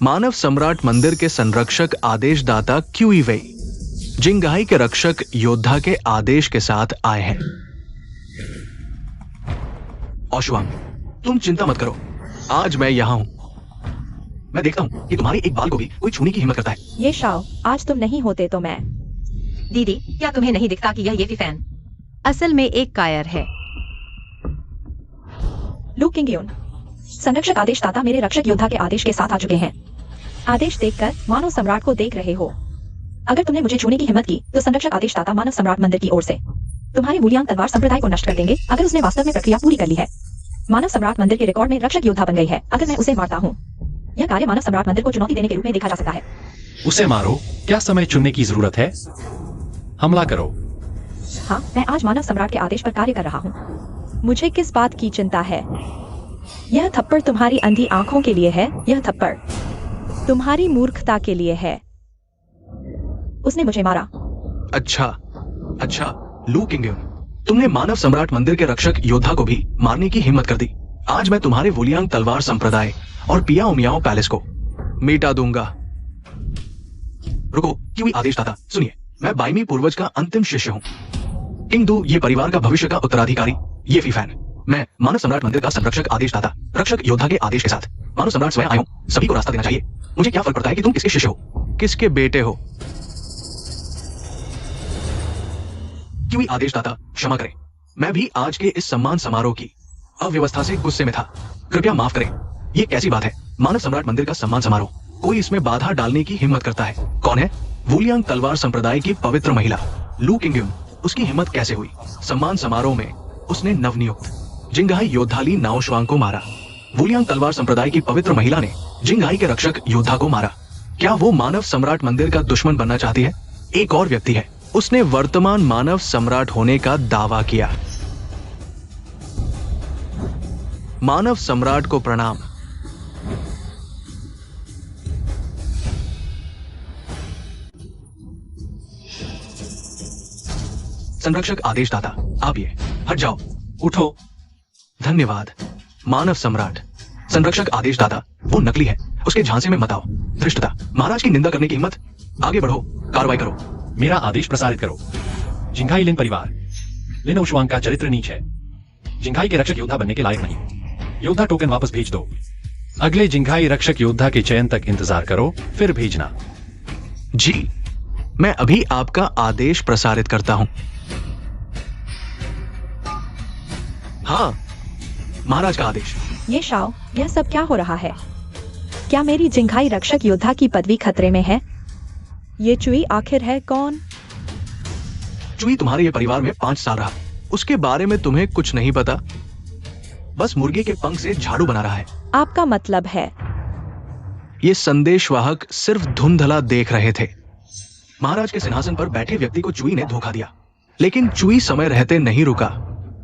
मानव सम्राट मंदिर के संरक्षक आदेशदाता क्यूई वेई जिंगाई के रक्षक योद्धा के आदेश के साथ आए हैं। ओशुआंग, तुम चिंता मत करो, आज मैं यहाँ हूँ। मैं देखता हूँ कि तुम्हारी एक बाल को भी कोई छूने की हिम्मत करता है। ये शाओ, आज तुम नहीं होते तो मैं। दीदी, क्या तुम्हें नहीं दिखता कि यह येफी फैन असल में एक कायर है? लू किंगयून, संरक्षक आदेशदाता मेरे रक्षक योद्धा के आदेश के साथ आ चुके हैं। आदेश देखकर मानव सम्राट को देख रहे हो। अगर तुमने मुझे छूने की हिम्मत की तो संरक्षक आदेशदाता मानव सम्राट मंदिर की ओर से तुम्हारे वुलियांग तलवार संप्रदाय को नष्ट कर देंगे। अगर उसने वास्तव में प्रक्रिया पूरी कर ली है, मानव सम्राट मंदिर के रिकॉर्ड में रक्षक योद्धा बन गई है। अगर मैं उसे मारता हूँ, यह कार्य मानव सम्राट मंदिर को चुनौती देने के रूप में देखा जा सकता है। उसे मारो। क्या समय चुनने की जरूरत है? हमला करो। हाँ, मैं आज मानव सम्राट के आदेश पर कार्य कर रहा हूँ। मुझे किस बात की चिंता है? यह थप्पड़ तुम्हारी अंधी आंखों के लिए है। यह थप्पड़ तुम्हारी मूर्खता के लिए है। उसने मुझे मारा। अच्छा, लू किंगयून, तुमने मानव सम्राट मंदिर के रक्षक योद्धा को भी मारने की हिम्मत कर दी। आज मैं तुम्हारे वुलियांग तलवार संप्रदाय और पियाओ मियाओ पैलेस को मिटा दूंगा। रुको, क्यों आदेशदाता, सुनिए, मैं बाइमी पूर्वज का अंतिम शिष्य हूँ। किंगदू ये परिवार का भविष्य का उत्तराधिकारी येफी फैन। मैं मानव सम्राट मंदिर का संरक्षक आदेशदाता रक्षक योद्धा के आदेश के साथ मानव सम्राट स्वयं आया हूँ। सभी को रास्ता देना चाहिए। मुझे क्या फर्क पड़ता है कि तुम किसके शिष्य हो, किसके बेटे हो। क्यों आदेशदाता, क्षमा करें, मैं भी आज के इस सम्मान समारोह की अव्यवस्था से गुस्से में था। कृपया माफ करें। ये कैसी बात है? मानव सम्राट मंदिर का सम्मान समारोह, कोई इसमें बाधा डालने की हिम्मत करता है। कौन है? वुलियांग तलवार संप्रदाय की पवित्र महिला लू किंगयून। उसकी हिम्मत कैसे हुई? सम्मान समारोह में उसने नवनियुक्त जिंगाई योद्धा ली नाओ शुआंग को मारा। वुलियांग तलवार संप्रदाय की पवित्र महिला ने जिंगाई के रक्षक योद्धा को मारा। क्या वो मानव सम्राट मंदिर का दुश्मन बनना चाहती है? एक और व्यक्ति है, उसने वर्तमान मानव सम्राट होने का दावा किया। मानव सम्राट को प्रणाम। संरक्षक आदेशदाता, आप ये हट जाओ, उठो। धन्यवाद मानव सम्राट। संरक्षक आदेशदाता, वो नकली है, उसके झांसे में मत आओ। धृष्टता, महाराज की निंदा करने की हिम्मत। आगे बढ़ो, कार्रवाई करो। मेरा आदेश प्रसारित करो। जिंघाई लिन परिवार, लिन ओशुआंग का चरित्र नीच है। जिंघाई के रक्षक योद्धा बनने के लायक नहीं। योद्धा टोकन वापस भेज दो। अगले जिंघाई रक्षक योद्धा के चयन तक इंतजार करो, फिर भेजना। जी, मैं अभी आपका आदेश प्रसारित करता हूं। हाँ, महाराज का आदेश। ये शाओ, यह सब क्या हो रहा है? क्या मेरी जिंघाई रक्षक योद्धा की पदवी खतरे में है? ये चुई आखिर है कौन? चुई तुम्हारे ये परिवार में 5 साल रहा, उसके बारे में तुम्हें कुछ नहीं पता। बस मुर्गे के पंख से झाड़ू बना रहा है। आपका मतलब है? ये संदेशवाहक सिर्फ धुंधला देख रहे थे। महाराज के सिंहासन पर बैठे व्यक्ति को चुई ने धोखा दिया, लेकिन चुई समय रहते नहीं रुका,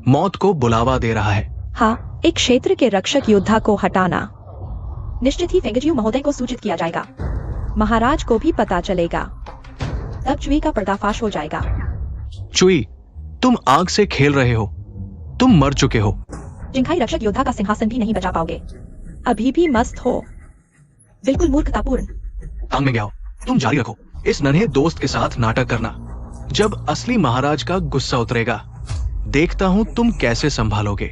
मौत को बुलावा दे रहा है। हाँ, एक क्षेत्र के रक्षक योद्धा को हटाना निश्चित ही फेंगजियो महोदय को सूचित किया जाएगा। महाराज को भी पता चलेगा, तब चुई का पर्दाफाश हो जाएगा। चुई, तुम आग से खेल रहे हो, तुम मर चुके हो। जिंघाई रक्षक योद्धा का सिंहासन भी नहीं बचा पाओगे। अभी भी मस्त हो। बिल्कुल मूर्खतापूर्ण। तांग में आओ, तुम जारी रखो इस नन्हे दोस्त के साथ नाटक करना। जब असली महाराज का गुस्सा उतरेगा, देखता हूं तुम कैसे संभालोगे।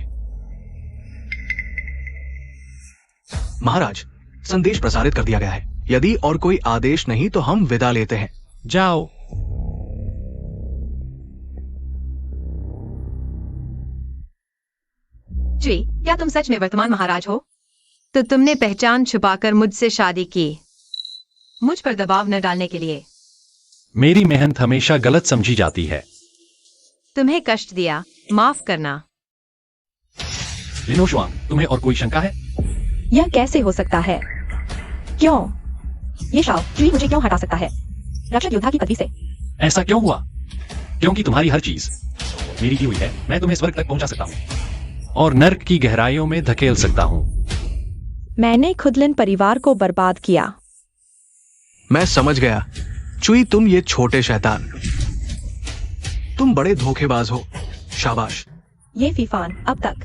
महाराज, संदेश प्रसारित कर दिया गया है। यदि और कोई आदेश नहीं तो हम विदा लेते हैं। जाओ। जी, क्या तुम सच में वर्तमान महाराज हो? तो तुमने पहचान छुपाकर मुझसे शादी की, मुझ पर दबाव न डालने के लिए। मेरी मेहनत हमेशा गलत समझी जाती है। तुम्हें कष्ट दिया, माफ करना। लिनो शुआंग, तुम्हें और कोई शंका है? यह कैसे हो सकता है? क्यों? ये शाओ जुई मुझे क्यों हटा सकता है रक्षक योद्धा की पदवी से? ऐसा क्यों हुआ? क्योंकि तुम्हारी हर चीज मेरी दी हुई है। मैं तुम्हें स्वर्ग तक पहुंचा सकता हूं और नर्क की गहराइयों में धकेल सकता हूं। मैंने खुद लिन परिवार को बर्बाद किया। मैं समझ गया चुई, तुम ये छोटे शैतान, तुम बड़े धोखेबाज हो। शाबाश। ये फीफान, अब तक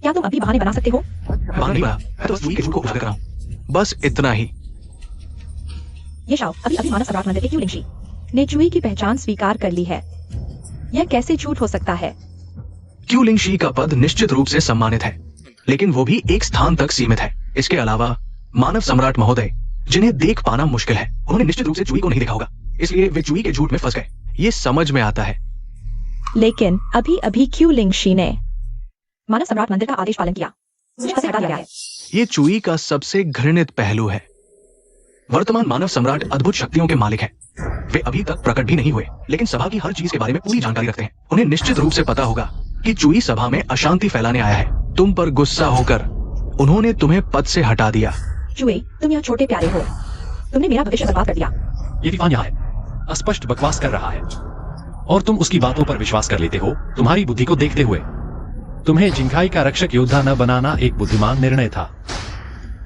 क्या तुम अभी बहाने बना सकते हो? बहाना नहीं बना, मैं तो बस चुई के झूठ को उजागर कर रहा हूं। बस इतना ही। ये शाओ अभी मानव सम्राट मंदिर के क्यू लिंगशी ने चुई की पहचान स्वीकार कर ली है। यह कैसे झूठ हो सकता है? क्यू लिंगशी का पद निश्चित रूप से सम्मानित है, लेकिन वो भी एक स्थान तक सीमित है। इसके अलावा मानव सम्राट महोदय, जिन्हें देख पाना मुश्किल है, उन्होंने निश्चित रूप से चुई को नहीं देखा होगा, इसलिए वे चुई के झूठ में फंस गए। ये समझ में आता है। लेकिन अभी क्यू लिंगशी ने मानव सम्राट मंदिर का आदेश पालन किया, मुझे पद से हटा दिया गया है। ये चुई का सबसे घृणित पहलू है। वर्तमान मानव सम्राट अद्भुत शक्तियों के मालिक हैं। वे अभी तक प्रकट भी नहीं हुए, लेकिन सभा की हर चीज के बारे में पूरी जानकारी रखते हैं। उन्हें निश्चित रूप से पता होगा कि चुई सभा में अशांति फैलाने आया है। तुम पर गुस्सा होकर उन्होंने तुम्हें पद से हटा दिया। चुई, तुम यहाँ छोटे प्यारे हो, तुमने मेरा भविष्य बर्बाद कर दिया। ये फीफान यहाँ है, अस्पष्ट बकवास कर रहा है और तुम उसकी बातों पर विश्वास कर लेते हो। तुम्हारी बुद्धि को देखते हुए तुम्हें जिंघाई का रक्षक योद्धा न बनाना एक बुद्धिमान निर्णय था।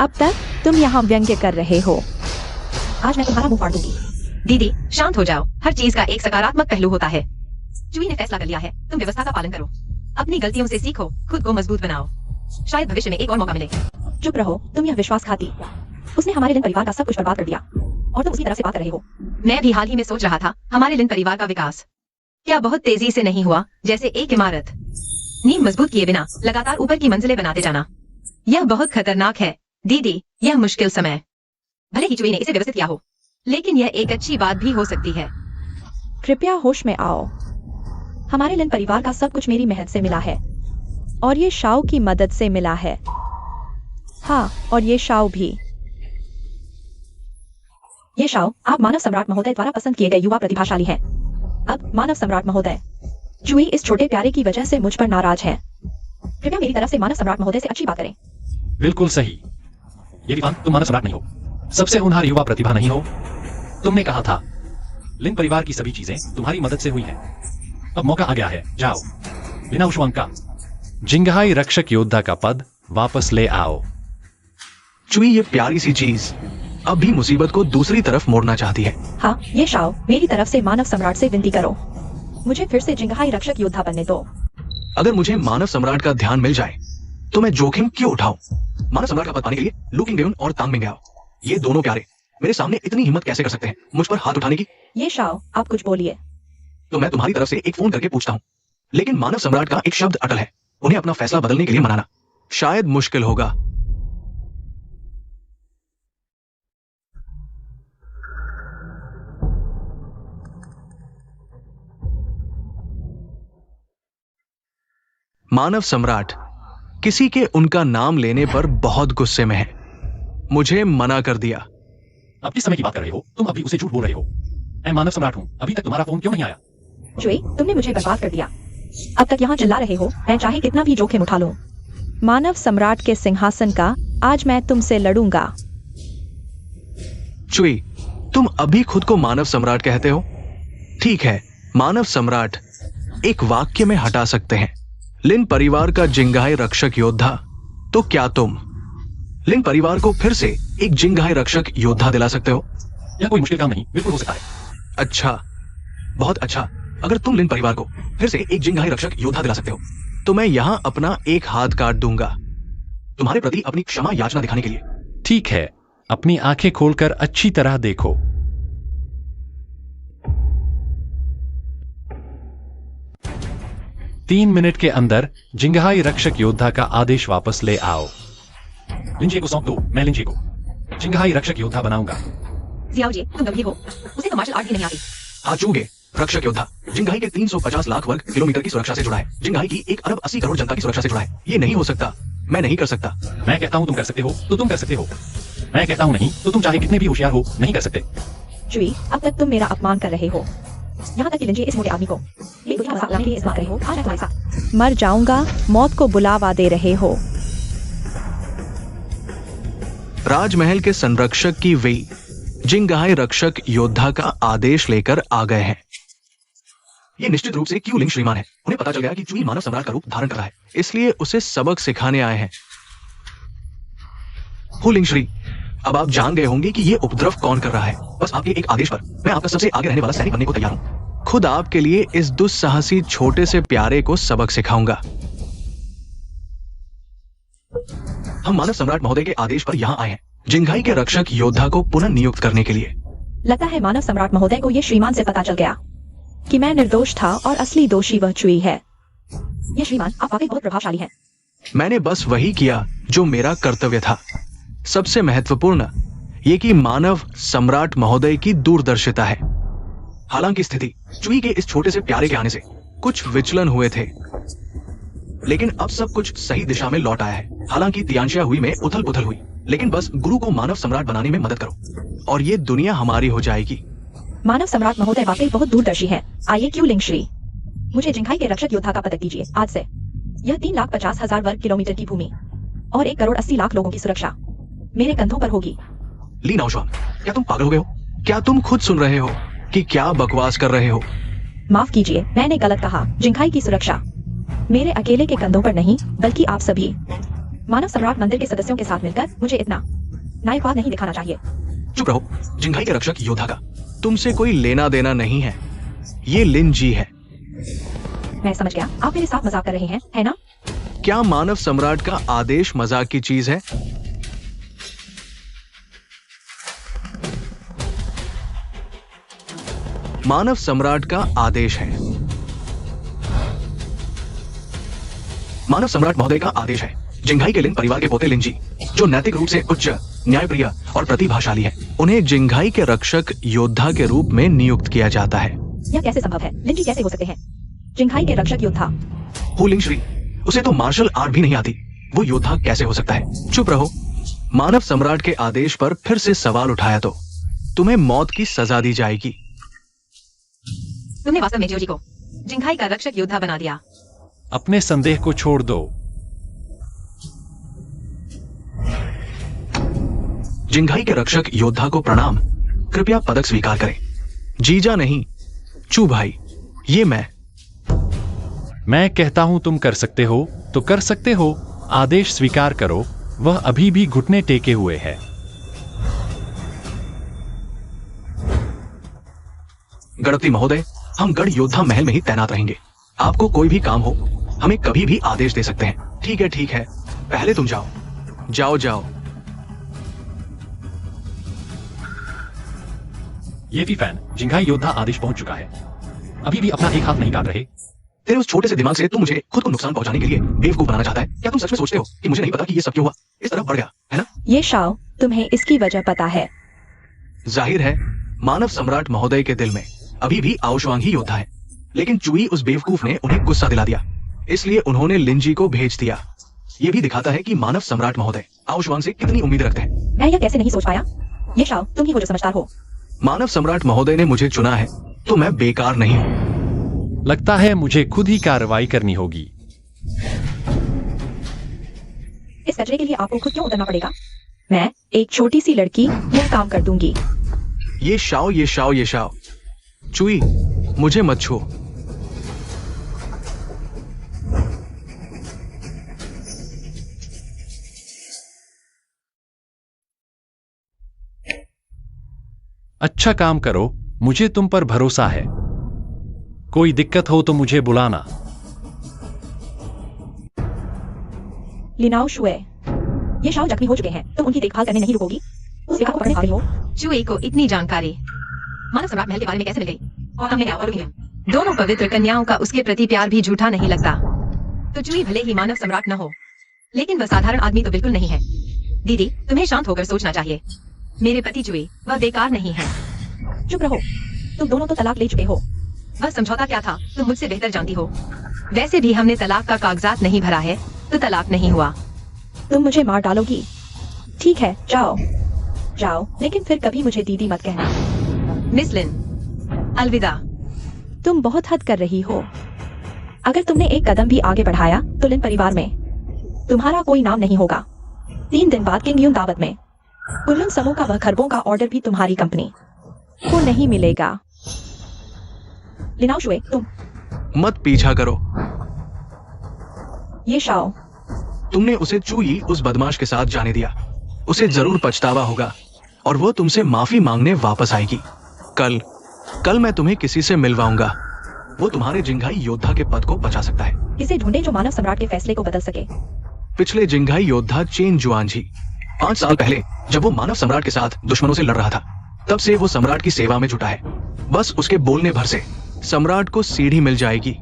अब तक तुम यहाँ व्यंग्य कर रहे हो। आज मैं तुम्हारा मुंह फाड़ दूंगी। दीदी, शांत हो जाओ। हर चीज का एक सकारात्मक पहलू होता है। चुई ने फैसला कर लिया है, तुम व्यवस्था का पालन करो, अपनी गलतियों से सीखो, खुद को मजबूत बनाओ। शायद भविष्य में एक और मौका मिले। चुप रहो, तुम यह विश्वासघाती। उसने हमारे लिन परिवार का सब कुछ बर्बाद कर दिया और तुम उसकी तरफ से बात कर रहे हो। मैं भी हाल ही में सोच रहा था, हमारे लिन परिवार का विकास क्या बहुत तेजी से नहीं हुआ? जैसे एक इमारत नींव मजबूत किए बिना लगातार ऊपर की मंजिलें बनाते जाना। यह बहुत खतरनाक है दीदी। यह मुश्किल समय, भले ही चुई ने इसे व्यवस्थित किया हो, लेकिन यह एक अच्छी बात भी हो सकती है। कृपया होश में आओ। हमारे लिन परिवार का सब कुछ मेरी मेहनत से मिला है और ये शाओ की मदद से मिला है। हाँ, और ये शाओ भी। ये शाओ, आप मानव सम्राट महोदय द्वारा पसंद किए गए युवा प्रतिभाशाली हैं। अब मानव सम्राट महोदय, चुई इस छोटे प्यारे की वजह से मुझ पर नाराज है। कृपया मेरी तरफ से मानव सम्राट महोदय से अच्छी बात करें। बिल्कुल सही। ये फीफान, तुम मानव सम्राट नहीं हो, सबसे होनहार युवा प्रतिभा नहीं हो। तुमने कहा था लिन परिवार की सभी चीजें तुम्हारी मदद से हुई हैं। अब मौका आ गया है, जाओ। बिना उशवांग का जिंघाई रक्षक योद्धा का पद वापस ले आओ। चुई ये प्यारी सी चीज अब भी मुसीबत को दूसरी तरफ मोड़ना चाहती है। हाँ, ये शाओ, मेरी तरफ से मानव सम्राट से विनती करो, मुझे फिर से जिंघाई रक्षक योद्धा बनने दो। अगर मुझे मानव सम्राट का ध्यान मिल जाए तो मैं जोखिम क्यों उठाऊं? मानव सम्राट का पद पाने के लिए लू किंगडेउन और तांग मिंगयाओ, ये दोनों प्यारे मेरे सामने इतनी हिम्मत कैसे कर सकते हैं मुझ पर हाथ उठाने की? ये शाओ, आप कुछ बोलिए। तो मैं तुम्हारी तरफ से एक फोन करके पूछता हूँ, लेकिन मानव सम्राट का एक शब्द अटल है, उन्हें अपना फैसला बदलने के लिए मनाना शायद मुश्किल होगा। मानव सम्राट किसी के उनका नाम लेने पर बहुत गुस्से में है। मुझे मना कर दिया। अब किस समय की बात कर रहे हो? तुम अभी उसे झूठ बोल रहे हो। मैं मानव सम्राट हूँ, अभी तक तुम्हारा फोन क्यों नहीं आया? चुई, तुमने मुझे बर्बाद कर दिया। अब तक यहाँ चिल्ला रहे हो, मैं चाहे कितना भी जोखिम उठा लूं। मानव सम्राट के सिंहासन का आज मैं तुमसे लड़ूंगा। चुई, तुम अभी खुद को मानव सम्राट कहते हो? ठीक है, मानव सम्राट एक वाक्य में हटा सकते हैं। लिन परिवार का जिंघाई रक्षक योद्धा, तो क्या तुम लिन परिवार को फिर से एक जिंघाई रक्षक योद्धा दिला सकते हो? यह कोई मुश्किल काम नहीं, बिल्कुल हो सकता है। अच्छा, बहुत अच्छा। अगर तुम लिन परिवार को फिर से एक जिंघाई रक्षक योद्धा दिला सकते हो तो मैं यहां अपना एक हाथ काट दूंगा, तुम्हारे प्रति अपनी क्षमा याचना दिखाने के लिए। ठीक है, अपनी आंखें खोलकर अच्छी तरह देखो। तीन मिनट के अंदर जिंगहाई रक्षक योद्धा का आदेश वापस ले आओ। लिंजी को सौंप दो, मैं लिंजी को जिंगहाई रक्षक योद्धा बनाऊंगा। जियाओ जी, तुम गंभीर हो, उसे तो मार्शल आर्ट भी नहीं आती। हाँ चूगे, रक्षक योद्धा जिंगहाई के 350 लाख वर्ग किलोमीटर की सुरक्षा से जुड़ा है। जिंगहाई की 1 अरब 80 करोड़ जनता की सुरक्षा से जुड़ा है। ये नहीं हो सकता, मैं नहीं कर सकता। मैं कहता हूं तुम कर सकते हो तो तुम कर सकते हो, मैं कहता हूं नहीं तो तुम चाहे कितने भी होशियार हो नहीं कर सकते। चुई, अब तक तुम मेरा अपमान कर रहे हो, यहाँ तक कि लिंजी इस मोटे आदमी को ये बुरा मजाक उड़ाने के लिए इस्तेमाल कर रहे हो। आज मैं तुम्हारे साथ मर जाऊंगा, मौत को बुलावा दे रहे हो। राजमहल के संरक्षक की वेई जिंगहाई रक्षक योद्धा का आदेश लेकर आ गए हैं। ये निश्चित रूप से क्यू लिंग श्रीमान है। उन्हें पता चल गया कि चुई मानव सम्राट का रूप धारण कर रहा है, इसलिए उसे सबक सिखाने आए हैं। हु लिंग श्री, अब आप जान गए होंगे कि ये उपद्रव कौन कर रहा है। बस आपके एक आदेश पर मैं आपका सबसे आगे रहने वाला सैनिक बनने को तैयार हूं। खुद आपके लिए इस दुस्साहसी छोटे से प्यारे को सबक सिखाऊंगा। हम मानव सम्राट महोदय के आदेश पर यहाँ आए हैं, जिंगहाई के रक्षक योद्धा को पुनः नियुक्त करने के लिए। लगता है मानव सम्राट महोदय को ये श्रीमान से पता चल गया कि मैं निर्दोष था और असली दोषी वह चुई है। ये श्रीमान, आप वाकई बहुत प्रभावशाली हैं। मैंने बस वही किया जो मेरा कर्तव्य था। सबसे महत्वपूर्ण ये कि मानव सम्राट महोदय की दूरदर्शिता है। हालांकि स्थिति चुई के इस छोटे से प्यारे के आने से कुछ विचलन हुए थे, लेकिन अब सब कुछ सही दिशा में लौट आया है। हालांकि तियांशिया हुई में उथल पुथल हुई, लेकिन बस गुरु को मानव सम्राट बनाने में मदद करो और ये दुनिया हमारी हो जाएगी। मानव सम्राट महोदय वाकई बहुत दूरदर्शी है। आइए क्यू लिंग श्री, मुझे जिंगहाई के रक्षक योद्धा का पदक दीजिए। आज से यह 3,50,000 वर्ग किलोमीटर की भूमि और 1,80,00,000 लोगों की सुरक्षा मेरे कंधों पर होगी। ली नाओशुआन, क्या तुम पागल हो गए हो? क्या तुम खुद सुन रहे हो कि क्या बकवास कर रहे हो? माफ कीजिए, मैंने गलत कहा। जिंगहाई की सुरक्षा मेरे अकेले के कंधों पर नहीं, बल्कि आप सभी मानव सम्राट मंदिर के सदस्यों के साथ मिलकर मुझे इतना नाइकवाद नहीं दिखाना चाहिए। चुप रहो, जिंगहाई के रक्षक योद्धा का तुमसे कोई लेना देना नहीं है। ये लिन जी है। मैं समझ गया, आप मेरे साथ मजाक कर रहे हैं, है ना? क्या मानव सम्राट का आदेश मजाक की चीज है? मानव सम्राट का आदेश है। मानव सम्राट महोदय का आदेश है। जिंगहाई के लिन परिवार के पोते लिंजी, जो नैतिक रूप से उच्च, न्यायप्रिय और प्रतिभाशाली है, उन्हें जिंगहाई के रक्षक योद्धा के रूप में नियुक्त किया जाता है। यह कैसे संभव है? लिंजी कैसे हो सकते हैं जिंगहाई के रक्षक योद्धा? हु लिंग श्री, उसे तो मार्शल आर्ट भी नहीं आती, वो योद्धा कैसे हो सकता है? चुप रहो। मानव सम्राट के आदेश पर फिर से सवाल उठाया तो तुम्हें मौत की सजा दी जाएगी। तुमने वास्तव में जियोजी को जिंगहाई का रक्षक योद्धा बना दिया। अपने संदेह को छोड़ दो। जिंगहाई के रक्षक योद्धा को प्रणाम। कृपया पदक स्वीकार करें। जीजा नहीं, चू भाई, ये मैं कहता हूं तुम कर सकते हो तो कर सकते हो। आदेश स्वीकार करो। वह अभी भी घुटने टेके हुए है। गणपति महोदय, हम गढ़ योद्धा महल में ही तैनात रहेंगे। आपको कोई भी काम हो, हमें कभी भी आदेश दे सकते हैं। ठीक है, ठीक है, पहले तुम जाओ। जाओ जाओ। ये भी फैन, जिंगहाई योद्धा आदेश पहुंच चुका है। अभी भी अपना एक हाथ नहीं काट रहे। तेरे उस छोटे से दिमाग से तू मुझे खुद को नुकसान पहुंचाने के लिए बेवकूफ बनाना चाहता है। क्या तुम सच में सोचते हो कि मुझे नहीं पता कि ये सब क्यों हुआ? इस तरफ बढ़ गया है ना? ये शाओ, तुम्हें इसकी वजह पता है। जाहिर है मानव सम्राट महोदय के दिल में अभी भी आओशुआंग ही योद्धा है, लेकिन चुई उस बेवकूफ ने उन्हें गुस्सा दिला दिया, इसलिए उन्होंने लिंजी को भेज दिया। ये भी दिखाता है कि मानव सम्राट महोदय आओशुआंग से कितनी उम्मीद रखते हैं। मैं यह कैसे नहीं सोच पाया? ये शाओ, तुम ही हो जो समझदार हो। मानव सम्राट महोदय ने मुझे चुना है तो मैं बेकार नहीं हूं। लगता है मुझे खुद ही कार्रवाई करनी होगी। इस कचरे के लिए आपको खुद क्यों उतरना पड़ेगा? मैं एक छोटी सी लड़की यह काम कर दूंगी। ये शाओ, ये शाओ, ये शाओ। चुई, मुझे मत छू। अच्छा काम करो, मुझे तुम पर भरोसा है। कोई दिक्कत हो तो मुझे बुलाना। लिनाओ शुए, ये शाओ जख्मी हो चुके हैं, तुम उनकी देखभाल करने नहीं रुकोगी? शिकार को पकड़ने आ गई हो। चुई को इतनी जानकारी मानव सम्राट महल के बारे में कैसे मिल गई? और हमने क्या और दोनों पवित्र कन्याओं का उसके प्रति प्यार भी झूठा नहीं लगता। तो चुई भले ही मानव सम्राट न हो, लेकिन वह साधारण आदमी तो बिल्कुल नहीं है। दीदी, तुम्हें शांत होकर सोचना चाहिए। मेरे पति चुई, वह बेकार नहीं है। चुप रहो, तुम दोनों तो तलाक ले चुके हो। वह समझौता क्या था, तुम मुझसे बेहतर जानती हो। वैसे भी हमने तलाक का कागजात नहीं भरा है, तो तलाक नहीं हुआ। तुम मुझे मार डालोगी। ठीक है, जाओ जाओ, लेकिन फिर कभी मुझे दीदी मत कहना। मिस लिन, अलविदा। तुम बहुत हद कर रही हो। अगर तुमने एक कदम भी आगे बढ़ाया तो लिन परिवार में तुम्हारा कोई नाम नहीं होगा। 3 दिन बाद किंगयून दावत में कुल्लुन समूह का वह खरबों का ऑर्डर भी तुम्हारी कंपनी को नहीं मिलेगा। लिनाओ शुए, तुम मत पीछा करो। ये शाओ, तुमने उसे चुई उस बदमाश के साथ जाने दिया। उसे जरूर पछतावा होगा और वो तुमसे माफी मांगने वापस आएगी। कल मैं तुम्हें किसी से मिलवाऊंगा। वो तुम्हारे जिंघाई योद्धा के पद को बचा सकता है। किसे ढूंढे जो मानव सम्राट के फैसले को बदल सके। पिछले जिंघाई योद्धा चेन जुआनजी। 5 साल पहले जब वो मानव सम्राट के साथ दुश्मनों से लड़ रहा था, तब से वो सम्राट की सेवा में जुटा है। बस उसके बोलने भर से सम्राट को सीढ़ी मिल जाएगी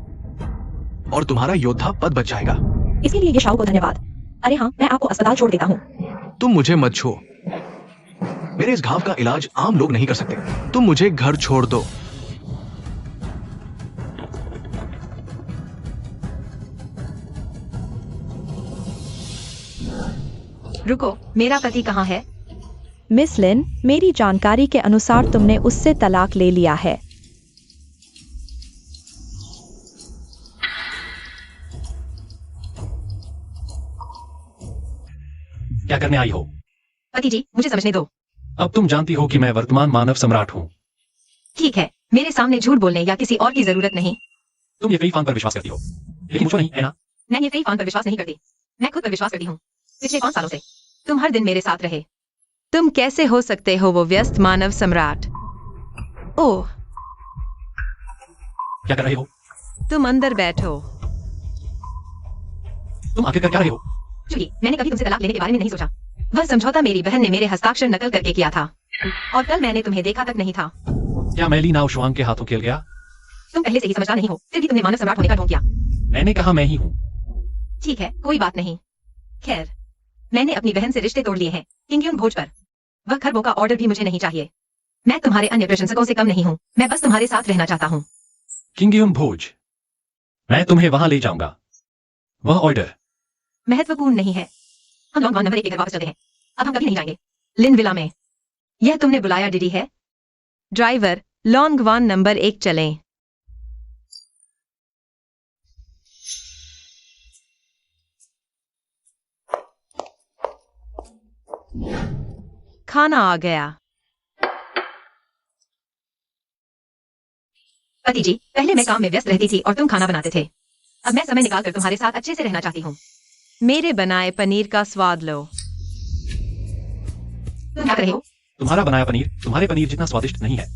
और तुम्हारा योद्धा पद बच जाएगा। इसके लिए ये शाओ को धन्यवाद। अरे हाँ, मैं आपको अस्पताल छोड़ देता हूँ। तुम मुझे मत छो। मेरे इस घाव का इलाज आम लोग नहीं कर सकते। तुम मुझे घर छोड़ दो। रुको, मेरा पति कहाँ है? मिस लिन, मेरी जानकारी के अनुसार तुमने उससे तलाक ले लिया है। क्या करने आई हो? पति जी, मुझे समझने दो। अब तुम जानती हो कि मैं वर्तमान मानव सम्राट हूँ। ठीक है, मेरे सामने झूठ बोलने या किसी और की जरूरत नहीं। तुम ये कई फान पर विश्वास करती हो, लेकिन मुझ पर नहीं, है ना? मैं ये कई फान पर विश्वास नहीं करती। मैं खुद पर विश्वास करती हूँ। पिछले 5 सालों से तुम हर दिन मेरे साथ रहे। तुम कैसे हो सकते हो वो व्यस्त मानव सम्राट? ओह, क्या कर रहे हो? तुम अंदर बैठो। तुम आखिर कर क्या रहे हो? चुई, मैंने कभी तुमसे तलाक लेने के बारे में नहीं सोचा। वह समझौता मेरी बहन ने मेरे हस्ताक्षर नकल करके किया था, और कल मैंने तुम्हें देखा तक नहीं था। क्या मैली नाव शुआंग के हाथों खेल गया? तुम पहले से ही समझदार नहीं हो, फिर भी तुमने मानव सम्राट होने का ढोंग किया। मैंने कहा मैं ही हूँ। ठीक है, कोई बात नहीं। खैर, मैंने अपनी बहन से रिश्ते तोड़ लिए हैं, किंगयून भोज पर। वह खरबों का ऑर्डर भी मुझे नहीं चाहिए। मैं तुम्हारे अन्य प्रशंसकों से कम नहीं हूँ। मैं बस तुम्हारे साथ रहना चाहता हूँ। किंगयून भोज, मैं तुम्हें वहां ले जाऊंगा। वह ऑर्डर महत्वपूर्ण नहीं है। हम लॉन्ग वन नंबर 1 के घर वापस चलते हैं। अब हम कभी नहीं जाएंगे। लिन विला में। यह तुमने बुलाया डिडी है? ड्राइवर, लॉन्ग वन नंबर 1 चलें। खाना आ गया। पति जी, पहले मैं काम में व्यस्त रहती थी और तुम खाना बनाते थे। अब मैं समय निकालकर तुम्हारे साथ अच्छे से रहना चाहती हूँ। मेरे बनाए पनीर का स्वाद लो। तुम क्या कर रहे हो? तुम्हारा बनाया पनीर तुम्हारे पनीर जितना स्वादिष्ट नहीं है।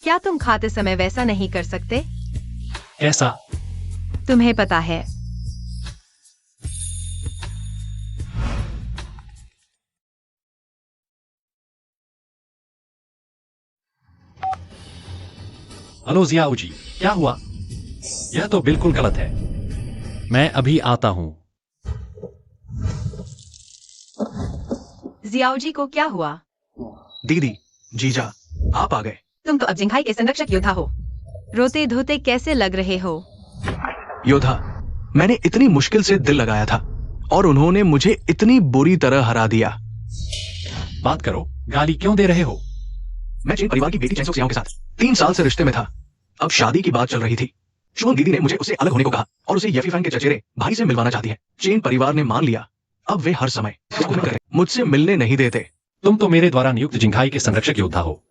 क्या तुम खाते समय वैसा नहीं कर सकते? कैसा? तुम्हें पता है। हेलो जियाओ जी, क्या हुआ? यह तो बिल्कुल गलत है। मैं अभी आता हूँ। जियाओ जी को क्या हुआ? दीदी, जीजा, आप आ गए। तुम तो अब जिंघाई के संरक्षक योद्धा हो। रोते धोते कैसे लग रहे हो? योद्धा, मैंने इतनी मुश्किल से दिल लगाया था और उन्होंने मुझे इतनी बुरी तरह हरा दिया। बात करो, गाली क्यों दे रहे हो? मैं चीन परिवार की बेटी चैंसो सियाओ के साथ 3 साल से रिश्ते में था। अब शादी की बात चल रही थी। शुभम दीदी ने मुझे उससे अलग होने को कहा और उसे येफी फैंग के चचेरे भाई से मिलवाना चाहती है। चीन परिवार ने मान लिया। अब वे हर समय मुझसे मिलने नहीं देते। तुम तो मेरे द्वारा नियुक्त जिंघाई के संरक्षक योद्धा हो।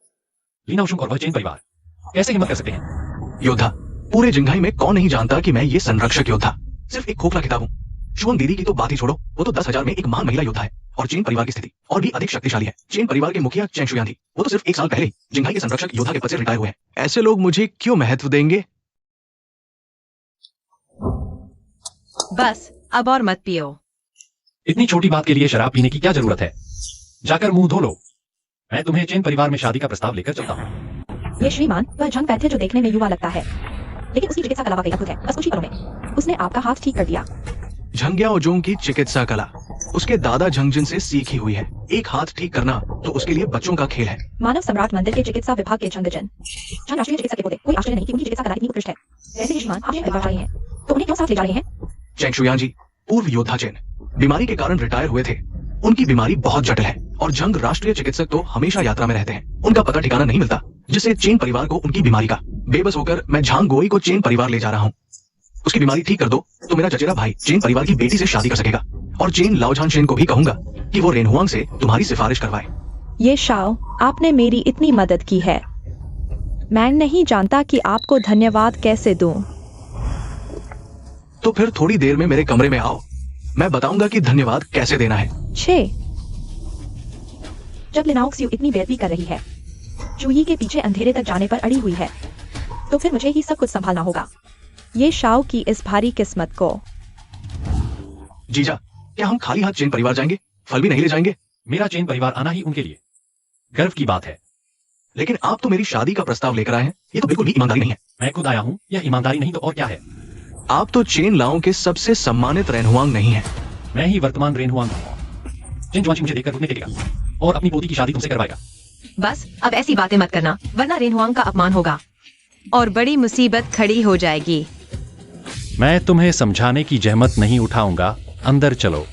लीना उशुंग और वह चीन परिवार कैसे हिम्मत कर सकते हैं? योद्धा, पूरे जिंघाई में कौन नहीं जानता कि मैं ये संरक्षक योद्धा सिर्फ एक खोखला किताब हूँ। शुभम दीदी की तो बात ही छोड़ो, वो तो 10,000 में एक महान महिला योद्धा है और चीन परिवार की स्थिति और भी अधिक शक्तिशाली है। चीन परिवार के मुखिया चेंग शुयान थी, वो तो सिर्फ 1 साल पहले जिंघाई के संरक्षक योद्धा के पद से रिटायर हुए हैं। ऐसे लोग मुझे क्यों महत्व देंगे? बस, अब और मत पियो। इतनी छोटी बात के लिए शराब पीने की क्या जरूरत है? जाकर मुंह धो लो। मैं तुम्हें चेन परिवार में शादी का प्रस्ताव लेकर चलता हूँ। ये श्रीमान वह झंग पैथ है जो देखने में युवा लगता है, लेकिन उसकी चिकित्सा कला वाकई अद्भुत है। बस कुछ ही पलों में उसने आपका हाथ ठीक कर दिया। झंग्याओजोंग की चिकित्सा कला उसके दादा झंगजिन से सीखी हुई है। एक हाथ ठीक करना तो उसके लिए बच्चों का खेल है। मानव सम्राट मंदिर के चिकित्सा विभाग के झंगजन राष्ट्रीय चिकित्सक के पोते। कोई आश्चर्य नहीं कि उनकी चिकित्सा कला इतनी उत्कृष्ट है। वैसे ही श्रीमान आप परिवार वाले हैं तो उन्हें क्यों साथ ले जा रहे हैं? चेंग शुयान जी पूर्व योद्धा चेन बीमारी के कारण रिटायर हुए थे। उनकी बीमारी बहुत जटिल है और झंग राष्ट्रीय चिकित्सक तो हमेशा यात्रा में रहते हैं। उनका पता ठिकाना नहीं मिलता, जिससे चेन परिवार को उनकी बीमारी का बेबस होकर मैं झांग गोई को चेन परिवार ले जा रहा हूँ। उसकी बीमारी ठीक कर दो तो मेरा चचेरा भाई चेन परिवार की बेटी से शादी कर सकेगा। और चेन लाओझान शेन को भी कहूंगा कि वो रेनहुआंग से तुम्हारी सिफारिश करवाए। ये शाओ, आपने मेरी इतनी मदद की है, मैं नहीं जानता कि आपको धन्यवाद कैसे दूं। तो फिर थोड़ी देर में मेरे कमरे में आओ, मैं बताऊंगा कि धन्यवाद कैसे देना है। 6 जब लिनाओक्सियो इतनी बेइज्जती कर रही है, चूही के पीछे अंधेरे तक जाने पर अड़ी हुई है, तो फिर मुझे ही सब कुछ संभालना होगा। ये शाओ की इस भारी किस्मत को। जीजा, क्या हम खाली हाथ चेन परिवार जाएंगे? फल भी नहीं ले जाएंगे? मेरा चेन परिवार आना ही उनके लिए गर्व की बात है। लेकिन आप तो मेरी शादी का प्रस्ताव लेकर आए हैं, ये तो बिल्कुल भी ईमानदारी नहीं है। मैं खुद आया हूँ, यह ईमानदारी नहीं तो और क्या है? आप तो चेन लाओ के सबसे सम्मानित रेनहुआंग नहीं है। मैं ही वर्तमान रेनहुआंग हूँ। चेन जुआनजी मुझे देखकर रुकने देगा और अपनी पोती की शादी तुमसे करवाएगा। बस अब ऐसी बातें मत करना, वरना रेनहुआंग का अपमान होगा और बड़ी मुसीबत खड़ी हो जाएगी। मैं तुम्हें समझाने की जहमत नहीं उठाऊंगा, अंदर चलो।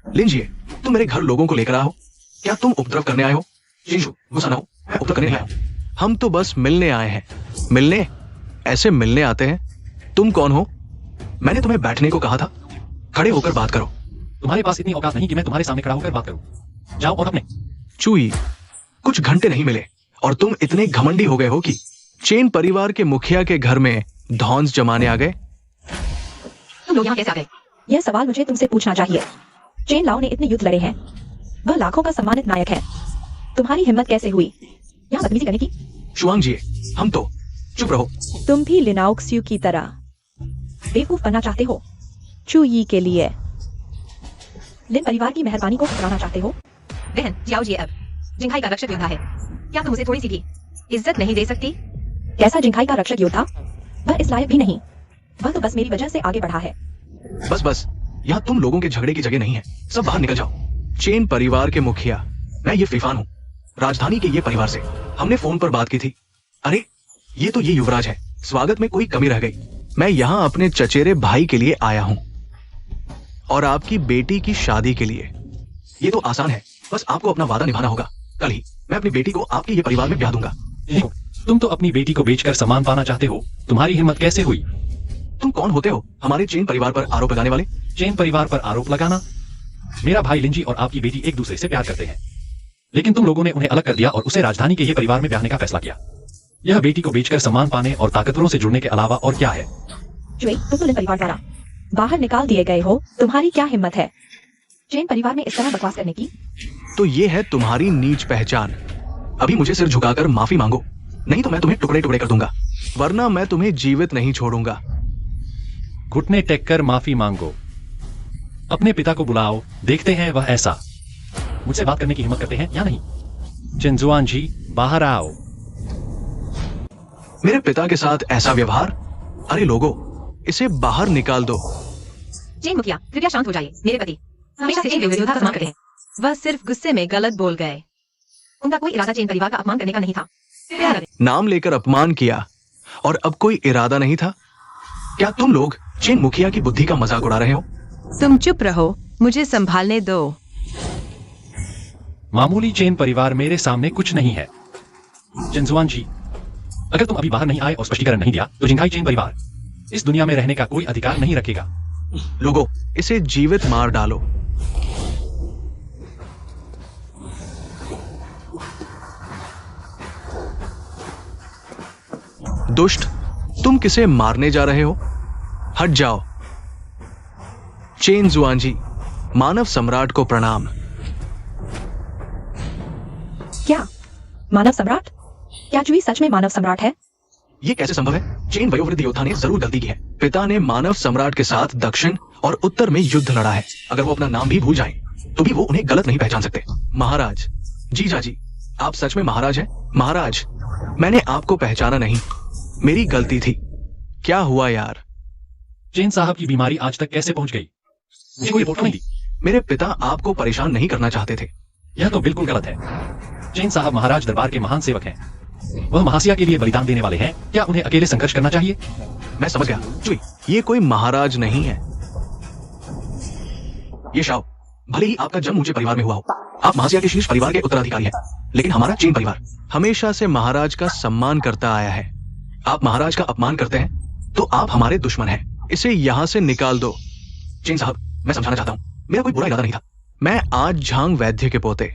लिंजिए, तुम मेरे घर लोगों को लेकर आए हो? क्या तुम उपद्रव करने आए हो? शिंशु, गुस्सा ना हो, मैं उपद्रव करने नहीं आया। हम तो बस मिलने आए हैं। मिलने? ऐसे मिलने आते हैं? तुम कौन हो? मैंने तुम्हें बैठने को कहा था। खड़े होकर बात करो। तुम्हारे पास इतनी औकात नहीं कि मैं तुम्हारे सामने खड़ा होकर बात करूं। जाओ और अपने। चूई, कुछ घंटे नहीं मिले और तुम इतने घमंडी हो गए हो कि चेन परिवार के मुखिया के घर में धौंस जमाने आ गए। तुम लोग यहाँ कैसे आ गए? यह सवाल मुझे तुमसे पूछना चाहिए। चेन लाओ ने इतने युद्ध लड़े हैं, वह लाखों का सम्मानित नायक है। तुम्हारी हिम्मत कैसे हुई यहाँ बदतमीजी करने की? शुआंग जी, हम तो चुप रहो। तुम भी लिनाओक्सियो की तरह बेवकूफ बनना चाहते हो चूई के लिए। लिन परिवार की मेहरबानी को ठुकराना चाहते हो। बहन जाओ जी, अब जिंघाई का रक्षक योद्धा है, क्या तुम उसे थोड़ी सी भी इज्जत नहीं दे सकती? कैसा जिंघाई का रक्षक योद्धा? वह इस लायक भी नहीं, वह तो बस मेरी वजह से आगे बढ़ा है। बस बस, यहाँ तुम लोगों के झगड़े की जगह नहीं है, सब बाहर निकल जाओ। चेन परिवार के मुखिया, मैं ये फिफान हूँ, राजधानी के ये परिवार से हमने फोन पर बात की थी। अरे ये तो ये युवराज है, स्वागत में कोई कमी रह गई। मैं यहाँ अपने चचेरे भाई के लिए आया हूँ और आपकी बेटी की शादी के लिए। ये तो आसान है, बस आपको अपना वादा निभाना होगा। कल ही मैं अपनी बेटी को आपके ये परिवार में ब्याह दूंगा। तुम तो अपनी बेटी को बेचकर सम्मान पाना चाहते हो, तुम्हारी हिम्मत कैसे हुई? तुम कौन होते हो हमारे चेन परिवार पर आरोप लगाने वाले? चेन परिवार पर आरोप लगाना? मेरा भाई लिंजी और आपकी बेटी एक दूसरे से प्यार करते हैं, लेकिन तुम लोगों ने उन्हें अलग कर दिया और उसे राजधानी के ये परिवार में ब्याहने का फैसला किया। यह बेटी को बेचकर सम्मान पाने और ताकतवरों से जुड़ने के अलावा और क्या है? तुम तो लिन परिवार द्वारा बाहर निकाल दिए गए हो, तुम्हारी क्या हिम्मत है चेन परिवार में इस तरह बकवास करने की? तो ये है तुम्हारी नीच पहचान। अभी मुझे सिर झुकाकर माफी मांगो, नहीं तो मैं तुम्हें टुकड़े टुकड़े कर दूंगा, वरना मैं तुम्हें जीवित नहीं छोड़ूंगा। घुटने टेक कर माफी मांगो। अपने पिता को बुलाओ, देखते हैं वह ऐसा मुझसे बात करने की हिम्मत करते हैं या नहीं। चिनजुआन जी, बाहर आओ। मेरे पिता के साथ ऐसा व्यवहार? अरे लोगों, इसे बाहर निकाल दो। चेन मुखिया, कृपया शांत हो जाइए। मेरे पति हमेशा से चेन योद्धा का सम्मान करते हैं, वह सिर्फ गुस्से में गलत बोल गए। उनका कोई इरादा चेन परिवार का अपमान करने का नहीं था। कृपया करें। नाम लेकर अपमान किया और अब कोई इरादा नहीं था? क्या तुम लोग चेन मुखिया की बुद्धि का मजाक उड़ा रहे हो? तुम चुप रहो, मुझे संभालने दो। मामूली चेन परिवार मेरे सामने कुछ नहीं है। चिनजुआन जी, अगर तुम अभी बाहर नहीं आए और स्पष्टीकरण नहीं दिया तो जिंघाई चेन परिवार इस दुनिया में रहने का कोई अधिकार नहीं रखेगा। लोगों, इसे जीवित मार डालो। दुष्ट, तुम किसे मारने जा रहे हो? हट जाओ। चेन जुआन जी, मानव सम्राट को प्रणाम। क्या मानव सम्राट? क्या जुई सच में मानव सम्राट है? ये कैसे संभव है? चेन वयोवृद्ध योद्धा ने जरूर गलती की है। पिता ने मानव सम्राट के साथ दक्षिण और उत्तर में युद्ध लड़ा है। अगर वो अपना नाम भी भूल जाएं, तो भी वो उन्हें गलत नहीं पहचान सकते। महाराज, जीजा जी, आप सच में महाराज हैं? महाराज, मैंने आपको पहचाना नहीं, मेरी गलती थी। क्या हुआ यार? चेन साहब की बीमारी आज तक कैसे पहुंच गई? मुझे कोई रिपोर्ट नहीं दी। मेरे पिता आपको परेशान नहीं करना चाहते थे। यह तो बिल्कुल गलत है। चेन साहब महाराज दरबार के महान सेवक हैं। वह महासिया के लिए बलिदान देने वाले हैं। क्या उन्हें अकेले संघर्ष करना चाहिए? मैं समझ गया चुई, ये कोई महाराज नहीं है। ये शाओ, भले ही आपका जन्म ऊंचे परिवार में हुआ हो, आप महासिया के शीर्ष परिवार के उत्तराधिकारी हैं, लेकिन हमारा चेन परिवार हमेशा से महाराज का सम्मान करता आया है। आप महाराज का अपमान करते हैं तो आप हमारे दुश्मन हैं। इसे यहां से निकाल दो। चेन साहब, मैं समझाना चाहता हूं, मेरा कोई बुरा इरादा नहीं था। मैं आज झांग वैद्य के पोते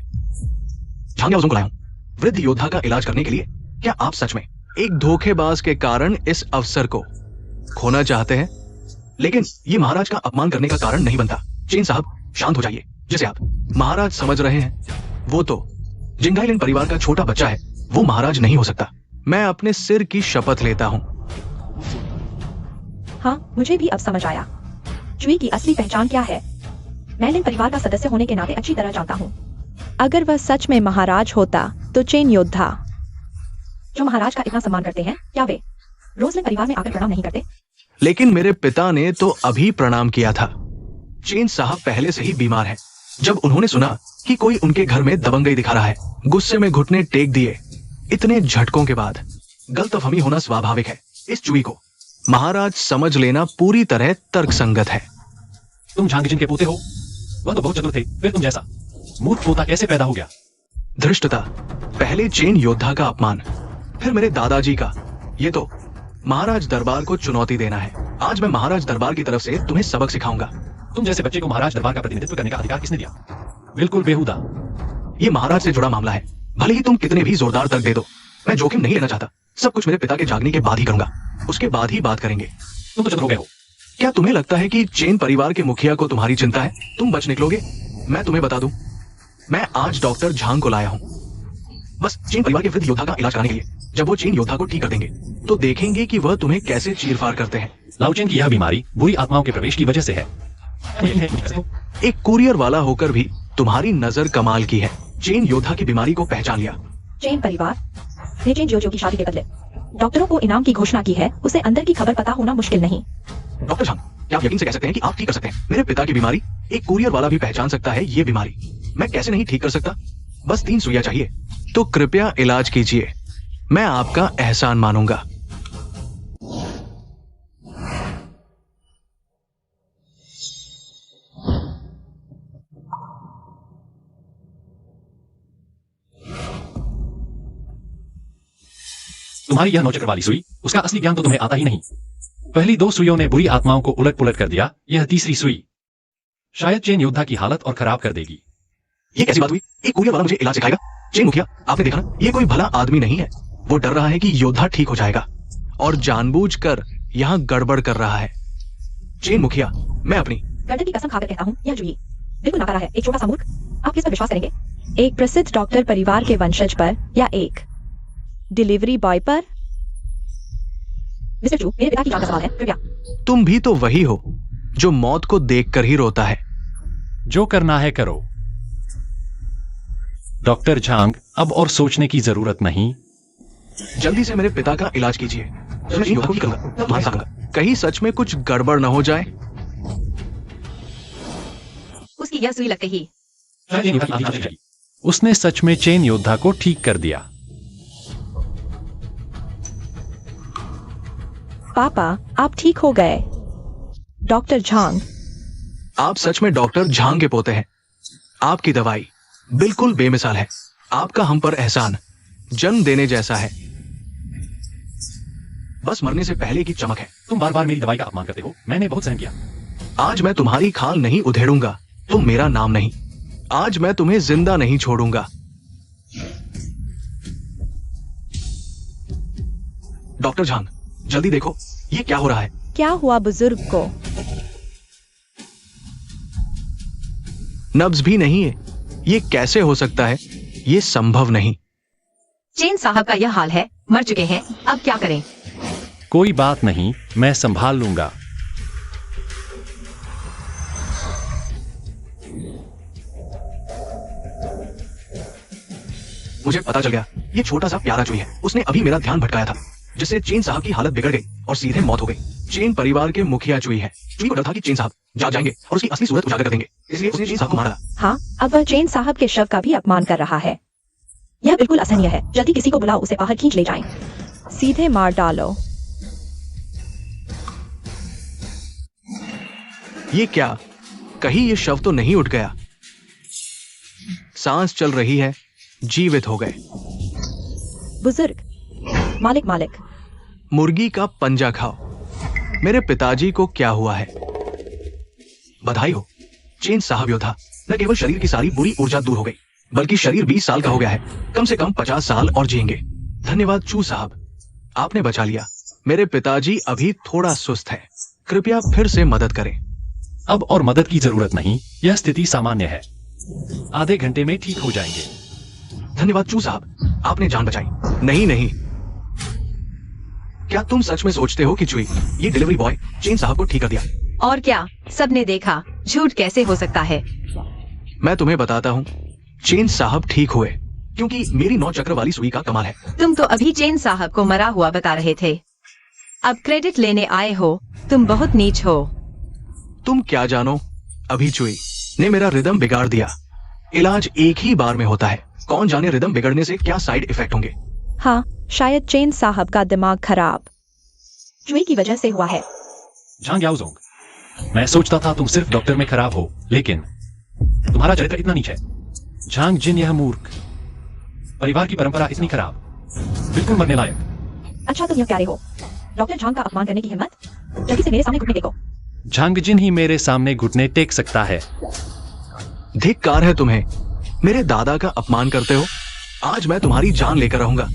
झांग याओजुंग को लाया हूं वृद्ध योद्धा का इलाज करने के लिए। क्या आप सच में एक धोखेबाज के कारण इस अवसर को खोना चाहते हैं? लेकिन ये महाराज का अपमान करने का कारण नहीं बनता। चेन साहब, शांत हो जाइए। जिसे आप महाराज समझ रहे हैं, वो तो जिंगाइलिन परिवार का छोटा बच्चा है। वो महाराज नहीं हो सकता। मैं अपने सिर की शपथ लेता हूं। हाँ, मुझे भी अब समझ आया। जुई की असली पहचान क्या है। मैं लिन परिवार का सदस्य होने के नाते अच्छी तरह जानता हूँ। अगर वह सच में महाराज होता तो चेन योद्धा जो महाराज का इतना सम्मान करते हैं, क्या वे रोज लिन परिवार में आकर प्रणाम नहीं करते? लेकिन मेरे पिता ने तो अभी प्रणाम किया था। चेन साहब पहले से ही बीमार हैं। जब उन्होंने सुना कि कोई उनके घर में दबंगई दिखा रहा है, गुस्से में घुटने टेक दिए। इतने झटकों के बाद गलतफहमी होना स्वाभाविक है। इस चुई को महाराज समझ लेना पूरी तरह तर्कसंगत है। तुम झांगजिन के पोते हो? वह तो बहुत चतुर थे, फिर तुम जैसा मूर्ख पोता कैसे पैदा हो गया? धृष्टता, पहले चेन योद्धा का अपमान, फिर मेरे दादाजी का। ये तो महाराज दरबार को चुनौती देना है। आज मैं महाराज दरबार की तरफ से तुम्हें सबक सिखाऊंगा। तुम जैसे बच्चे को महाराज दरबार का प्रतिनिधित्व करने का अधिकार किसने दिया? बिल्कुल बेहुदा। ये महाराज से जुड़ा मामला है। भले ही तुम कितने भी जोरदार तर्क दे दो, मैं जोखिम नहीं लेना चाहता। सब कुछ मेरे पिता के जागने के बाद ही करूंगा। उसके बाद ही बात करेंगे। तुम तो चतुर हो गए हो। क्या तुम्हें लगता है कि चेन परिवार के मुखिया को तुम्हारी चिंता है? तुम बच निकलोगे? मैं तुम्हें बता दूं, मैं आज डॉक्टर झांग को लाया हूं, बस चेन परिवार के वृद्ध योद्धा का इलाज कराने के लिए। जब वो चेन योद्धा को ठीक कर देंगे तो देखेंगे कि वह तुम्हें कैसे चीरफाड़ करते हैं। लाओचेन की यह बीमारी बुरी आत्माओं के प्रवेश की वजह से है। एक कुरियर वाला होकर भी तुम्हारी नजर कमाल की है। चेन योद्धा की बीमारी को पहचान लिया। चेन परिवार ने चेन जोजो की शादी के बदले डॉक्टरों को इनाम की घोषणा की है। उसे अंदर की खबर पता होना मुश्किल नहीं। डॉक्टर झांग, क्या आप यकीन से कह सकते हैं कि आप ठीक कर सकते हैं? मेरे पिता की बीमारी एक कुरियर वाला भी पहचान सकता है। ये बीमारी मैं कैसे नहीं ठीक कर सकता? बस 3 सुइयां चाहिए। तो कृपया इलाज कीजिए, मैं आपका एहसान मानूंगा। तुम्हारी यह 9 चक्र वाली सुई, उसका असली ज्ञान तो तुम्हें आता ही नहीं। पहली 2 सुइयों ने बुरी आत्माओं को उलट पुलट कर दिया। यह तीसरी सुई शायद चेन योद्धा की हालत और खराब कर देगी। ये कैसी बात हुई? एक कुरियर वाला मुझे इलाज सिखाएगा? चेन मुखिया, आपने देखा ना, ये कोई भला आदमी नहीं है। वो डर रहा है कि योद्धा ठीक हो जाएगा और जानबूझकर यहाँ गड़बड़ कर रहा है। चेन मुखिया, मैं अपनी गर्दन की कसम खाकर कहता हूँ, यह जुई बिल्कुल नकारा है। एक छोटा सा मूर्ख। आप किस पर विश्वास करेंगे? एक प्रसिद्ध डॉक्टर परिवार के वंशज पर या एक डिलीवरी बॉय पर? मिस्टर चू, मेरे पिता की जान का सवाल है, कृपया। तुम भी तो वही हो जो मौत को देखकर ही रोता है। जो करना है करो। डॉक्टर झांग, अब और सोचने की जरूरत नहीं। जल्दी से मेरे पिता का इलाज कीजिए। मैं इन योद्धा की करूंगा, तुम्हारे साथ करूंगा। कहीं सच में कुछ गड़बड़ न हो जाए। उसकी यह सुई लगते ही उसने सच में चेन योद्धा को ठीक कर दिया। पापा, आप ठीक हो गए। डॉक्टर झांग, आप सच में डॉक्टर झांग के पोते हैं। आपकी दवाई बिल्कुल बेमिसाल है। आपका हम पर एहसान जन्म देने जैसा है। बस मरने से पहले की चमक है। तुम बार बार मेरी दवाई का अपमान करते हो। मैंने बहुत सहन किया। आज मैं तुम्हारी खाल नहीं उधेड़ूंगा। तुम मेरा नाम नहीं। आज मैं तुम्हें जिंदा नहीं छोड़ूंगा। डॉक्टर झांग, जल्दी देखो, ये क्या हो रहा है? क्या हुआ बुजुर्ग को? नब्ज भी नहीं है। ये कैसे हो सकता है? ये संभव नहीं। चेन साहब का यह हाल है, मर चुके हैं, अब क्या करें? कोई बात नहीं, मैं संभाल लूंगा। मुझे पता चल गया, ये छोटा सा प्यारा चुई है। उसने अभी मेरा ध्यान भटकाया था, जिससे चेन साहब की हालत बिगड़ गई और सीधे मौत हो गई। चेन परिवार के मुखिया चुई है। चुई को डर था कि चेन साहब जाग जाएंगे और उसकी असली सूरत उजागर कर देंगे, इसलिए उसने चेन साहब को मारा। हाँ, अब वह चेन साहब के शव का भी अपमान कर रहा है। यह बिल्कुल असहनीय है। जल्दी किसी को बुलाओ, उसे बाहर खींच ले जाएं। सीधे मार डालो। ये क्या? कहीं ये शव तो नहीं उठ गया? सांस चल रही है, जीवित हो गए। बुजुर्ग, मालिक मालिक। मुर्गी का पंजा खाओ। मेरे पिताजी को क्या हुआ है? बधाई हो, चेन साहब योद्धा। न केवल शरीर की सारी बुरी ऊर्जा दूर हो गई, बल्कि शरीर 20 साल का हो गया है। कम से कम 50 साल और जिएंगे। धन्यवाद चू साहब, आपने बचा लिया। मेरे पिताजी अभी थोड़ा सुस्त है, कृपया फिर से मदद करें। अब और मदद की जरूरत नहीं, यह स्थिति सामान्य है। आधे घंटे में ठीक हो जाएंगे। धन्यवाद चू साहब, आपने जान बचाई। नहीं नहीं, क्या तुम सच में सोचते हो कि चुई, ये डिलीवरी बॉय चेन साहब को ठीक कर दिया? और क्या, सबने देखा, झूठ कैसे हो सकता है? मैं तुम्हें बताता हूँ, चेन साहब ठीक हुए, क्योंकि मेरी 9 चक्र वाली सुई का कमाल है। तुम तो अभी चेन साहब को मरा हुआ बता रहे थे, अब क्रेडिट लेने आए हो। तुम बहुत नीच हो। तुम क्या जानो, अभी चुई ने मेरा रिदम बिगाड़ दिया। इलाज एक ही बार में होता है, कौन जाने रिदम बिगड़ने से क्या साइड इफेक्ट होंगे। हाँ, शायद चेन साहब का दिमाग खराब चुई की वजह से हुआ है। झांग याओजोंग, मैं सोचता था तुम सिर्फ डॉक्टर में खराब हो, लेकिन तुम्हारा चरित्र इतना नीच है। झांग जिन, यह मूर्ख, परिवार की परंपरा इतनी खराब, बिल्कुल मरने लायक। अच्छा, तुम यह प्यारे हो। डॉक्टर झांग का अपमान करने की हिम्मत? जल्दी से मेरे सामने घुटने टेको। झांग जिन ही मेरे सामने घुटने टेक सकता है। धिक्कार है तुम्हें, मेरे दादा का अपमान करते हो। आज मैं तुम्हारी जान लेकर रहूंगा।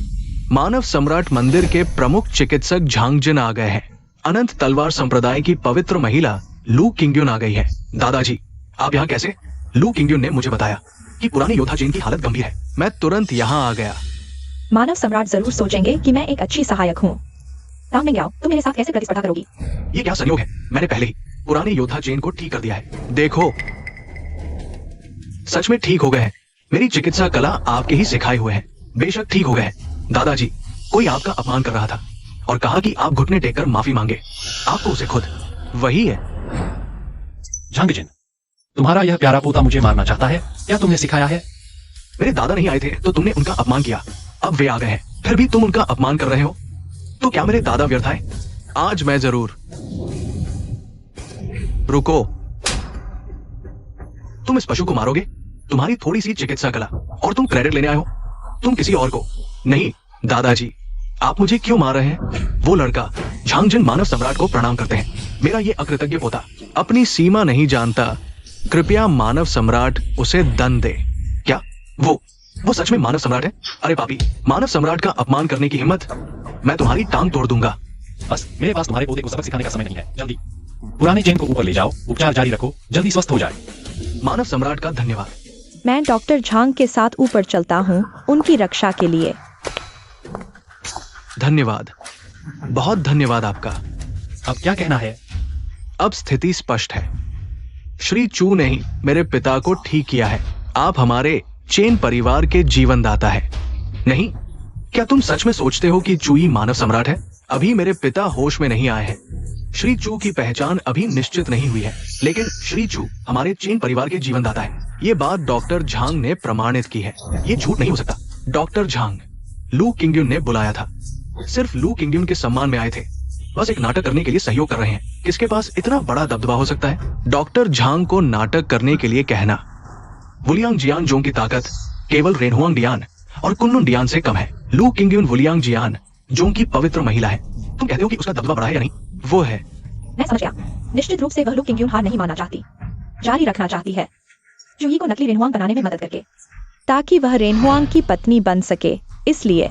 मानव सम्राट मंदिर के प्रमुख चिकित्सक झांगजिन आ गए हैं। अनंत तलवार संप्रदाय की पवित्र महिला लू किंग्युन आ गई है। दादाजी, आप यहाँ कैसे? लू किंग्युन ने मुझे बताया कि पुरानी योद्धा चेन की हालत गंभीर है। मैं तुरंत यहाँ आ गया। मानव सम्राट जरूर सोचेंगे कि मैं एक अच्छी सहायक हूँ। टांग में आओ, तुम मेरे साथ कैसे प्रतिस्पर्धा करोगी? ये क्या संयोग है, मैंने पहले ही पुरानी योद्धा चेन को ठीक कर दिया है। देखो, सच में ठीक हो गए हैं। मेरी चिकित्सा कला आपके ही सिखाए हुए हैं। बेशक ठीक हो गए हैं। दादाजी, कोई आपका अपमान कर रहा था और कहा कि आप घुटने टेककर माफी मांगे। आपको उसे खुद वही है। झांगजिन, तुम्हारा यह प्यारा पोता मुझे मारना चाहता है, क्या तुमने सिखाया है? मेरे दादा नहीं आए थे तो तुमने उनका अपमान किया, अब वे आ गए हैं, फिर भी तुम उनका अपमान कर रहे हो। तो क्या मेरे दादा व्यर्थ आए? आज मैं जरूर। रुको, तुम इस पशु को मारोगे? तुम्हारी थोड़ी सी चिकित्सा कला और तुम क्रेडिट लेने आए हो? तुम किसी और को नहीं। दादाजी, आप मुझे क्यों मार रहे हैं? वो लड़का झांगजिन मानव सम्राट को प्रणाम करते हैं। मेरा ये अकृतज्ञ पोता अपनी सीमा नहीं जानता। कृपया मानव सम्राट उसे दंड दे। क्या वो सच में मानव सम्राट है? अरे पापी, मानव सम्राट का अपमान करने की हिम्मत? मैं तुम्हारी टांग तोड़ दूंगा। बस, मेरे पास तुम्हारे पोते को सबक सिखाने का समय नहीं है। जल्दी पुरानी चेन को ऊपर ले जाओ, उपचार जारी रखो, जल्दी स्वस्थ हो जाए। मानव सम्राट का धन्यवाद। मैं डॉक्टर झांग के साथ ऊपर चलता हूँ उनकी रक्षा के लिए। धन्यवाद, बहुत धन्यवाद आपका। अब क्या कहना है? अब स्थिति स्पष्ट है। श्री चू ने ही मेरे पिता को ठीक किया है। आप हमारे चेन परिवार के जीवनदाता है। नहीं, क्या तुम सच में सोचते हो कि चूई मानव सम्राट है? अभी मेरे पिता होश में नहीं आए हैं। श्री चू की पहचान अभी निश्चित नहीं हुई है, लेकिन श्री चू हमारे चेन परिवार के जीवनदाता है। ये बात डॉक्टर झांग ने प्रमाणित की है। ये झूठ नहीं हो सकता। डॉक्टर झांग लू किंग्युन ने बुलाया था। सिर्फ लू किंग्युन के सम्मान में आए थे। बस एक नाटक करने के लिए सहयोग कर रहे हैं। किसके पास इतना बड़ा दबदबा हो सकता है? डॉक्टर झांग को नाटक करने के लिए कहना। वुलियांग जियान जोंग की ताकत केवल रेनहुआंग डियान और कुन्नुन डियान से कम है। लू किंग्युन वुलियांग जियान जोंग की पवित्र महिला है। तुम कहते हो कि उसका दबदबा बड़ा है या नहीं? वो है। मैं समझ गया। निश्चित रूप से वह लू किंग्युन हार नहीं मानना चाहती, जारी रखना चाहती है, चूही को नकली रेनहुआंग बनाने में मदद करके, ताकि वह रेनहुआंग की पत्नी बन सके। इसलिए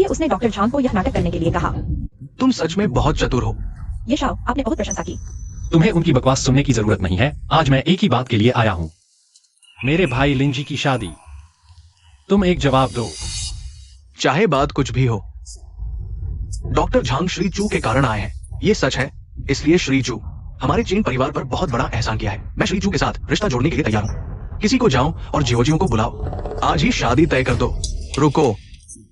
उसने डॉक्टर झांग को यह नाटक करने के लिए कहा। तुम सच में बहुत चतुर हो। ये शाओ, आपने बहुत प्रशंसा की। तुम्हें उनकी बकवास सुनने की जरूरत नहीं है। आज मैं एक ही बात के लिए आया हूँ, मेरे भाई लिंजी की शादी। तुम एक जवाब दो। चाहे बात कुछ भी हो। डॉक्टर झांग श्री चू के कारण आए हैं, ये सच है। इसलिए श्री चू हमारे चीन परिवार पर बहुत बड़ा एहसान किया है। मैं श्री चू के साथ रिश्ता जोड़ने के लिए तैयार हूँ। किसी को जाओ और जियोजियों को बुलाओ, आज ही शादी तय कर दो। रुको,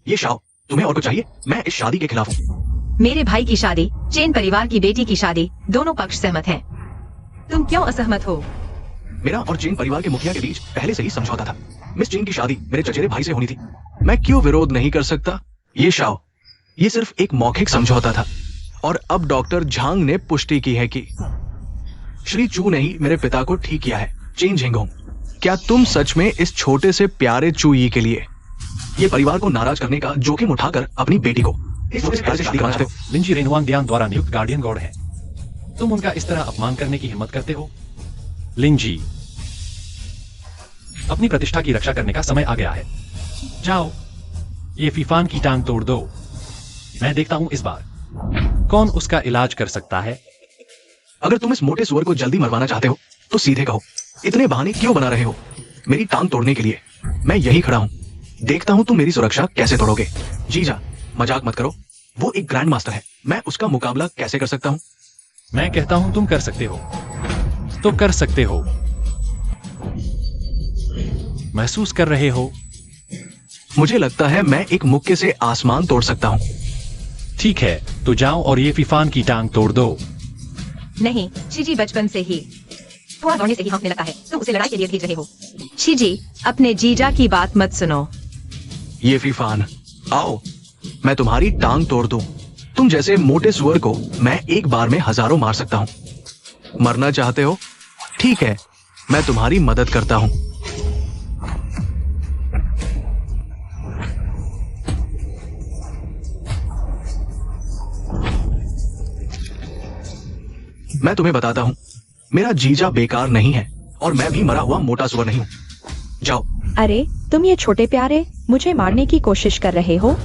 ये शाओ, तुम्हें और कुछ चाहिए? मैं इस शादी के खिलाफ हूँ। मेरे भाई की शादी, चेन परिवार की बेटी की शादी, दोनों पक्ष सहमत हैं। तुम क्यों असहमत हो? मेरा और चीन परिवार के मुखिया के बीच पहले से ही समझौता था। मिस चीन की शादी मेरे चचेरे भाई से होनी थी। मैं क्यों विरोध नहीं कर सकता? ये शाओ, ये सिर्फ एक मौखिक समझौता था और अब डॉक्टर झांग ने पुष्टि की है कि श्री चू ने ही मेरे पिता को ठीक किया है। चीन झिंगोंग, क्या तुम सच में इस छोटे से प्यारे चू यी के लिए ये परिवार को नाराज करने का जोखिम उठाकर अपनी बेटी को इस छोटे से प्यारे से शादी करना चाहते हो? लिंजी रेनुआंग दियान द्वारा नियुक्त गार्डियन गॉड है। तुम उनका इस तरह अपमान करने की हिम्मत करते हो? लिंजी, अपनी प्रतिष्ठा की रक्षा करने का समय आ गया है। जाओ, ये फीफान की टांग तोड़ दो। मैं देखता हूं इस बार कौन उसका इलाज कर सकता है। अगर तुम इस मोटे सुअर को जल्दी मरवाना चाहते हो तो सीधे कहो। इतने बहाने क्यों बना रहे हो मेरी टांग तोड़ने के लिए? मैं यही खड़ा हूं, देखता हूं तुम मेरी सुरक्षा कैसे तोड़ोगे। जीजा, मजाक मत करो। वो एक ग्रैंड मास्टर है, मैं उसका मुकाबला कैसे कर सकता हूं? मैं कहता हूं तुम कर सकते हो तो कर सकते हो। महसूस कर रहे हो? मुझे लगता है मैं एक मुक्के से आसमान तोड़ सकता हूं। ठीक है, तो जाओ और ये फीफान की टांग तोड़ दो। नहीं, शिजी बचपन से ही थोड़ा दौड़ने से ही हाँफने लगता है। तुम उसे लड़ाई के लिए भेज रहे हो। शिजी, अपने जीजा की बात मत सुनो। ये फीफान, आओ, मैं तुम्हारी टांग तोड़ दूं। तुम जैसे मोटे सुअर को मैं एक बार में हजारों मार सकता हूं। मरना चाहते हो? ठीक है, मैं तुम्हारी मदद करता हूं। मैं तुम्हें बताता हूं, मेरा जीजा बेकार नहीं है और मैं भी मरा हुआ मोटा सुअर नहीं हूं। जाओ। अरे, तुम ये छोटे प्यारे मुझे मारने की कोशिश कर रहे हो?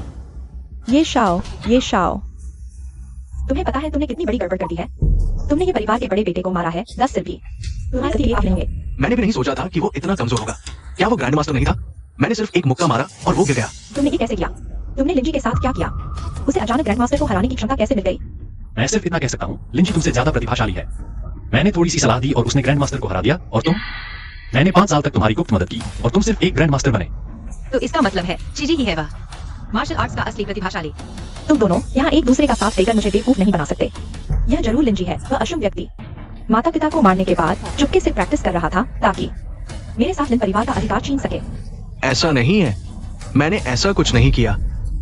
ये शाओ, ये शाओ, तुम्हें पता है तुमने कितनी बड़ी गड़बड़ कर दी है? तुमने ये परिवार के बड़े बेटे को मारा है, 10 सिर भी तुम्हारे लिए आप होंगे। मैंने भी नहीं सोचा था कि वो इतना कमजोर होगा। क्या वो ग्रैंड मास्टर नहीं था? मैंने सिर्फ एक मुक्का मारा और वो गिर गया। तुमने ये कैसे किया? तुमने लिंजी के साथ क्या किया? उसे अचानक ग्रैंड मास्टर को हराने की क्षमता कैसे मिल गई? मैं सिर्फ इतना कह सकता हूं, लिंजी तुमसे ज्यादा प्रतिभाशाली है। मैंने थोड़ी सी सलाह दी और उसने ग्रैंड मास्टर को हरा दिया। और तुम? मैंने 5 साल तक तुम्हारी गुप्त मदद की और तुम सिर्फ एक ग्रैंड मास्टर बने। तो इसका मतलब है शिजी ही है वह मार्शल आर्ट्स का असली प्रतिभाशाली। तुम दोनों यहाँ एक दूसरे का साथ देकर मुझे बेवकूफ नहीं बना सकते। यह जरूर लिंजी है, वह अशुभ व्यक्ति माता पिता को मारने के बाद चुपके से प्रैक्टिस कर रहा था ताकि मेरे साथ लिन परिवार का अधिकार छीन सके। ऐसा नहीं है, मैंने ऐसा कुछ नहीं किया।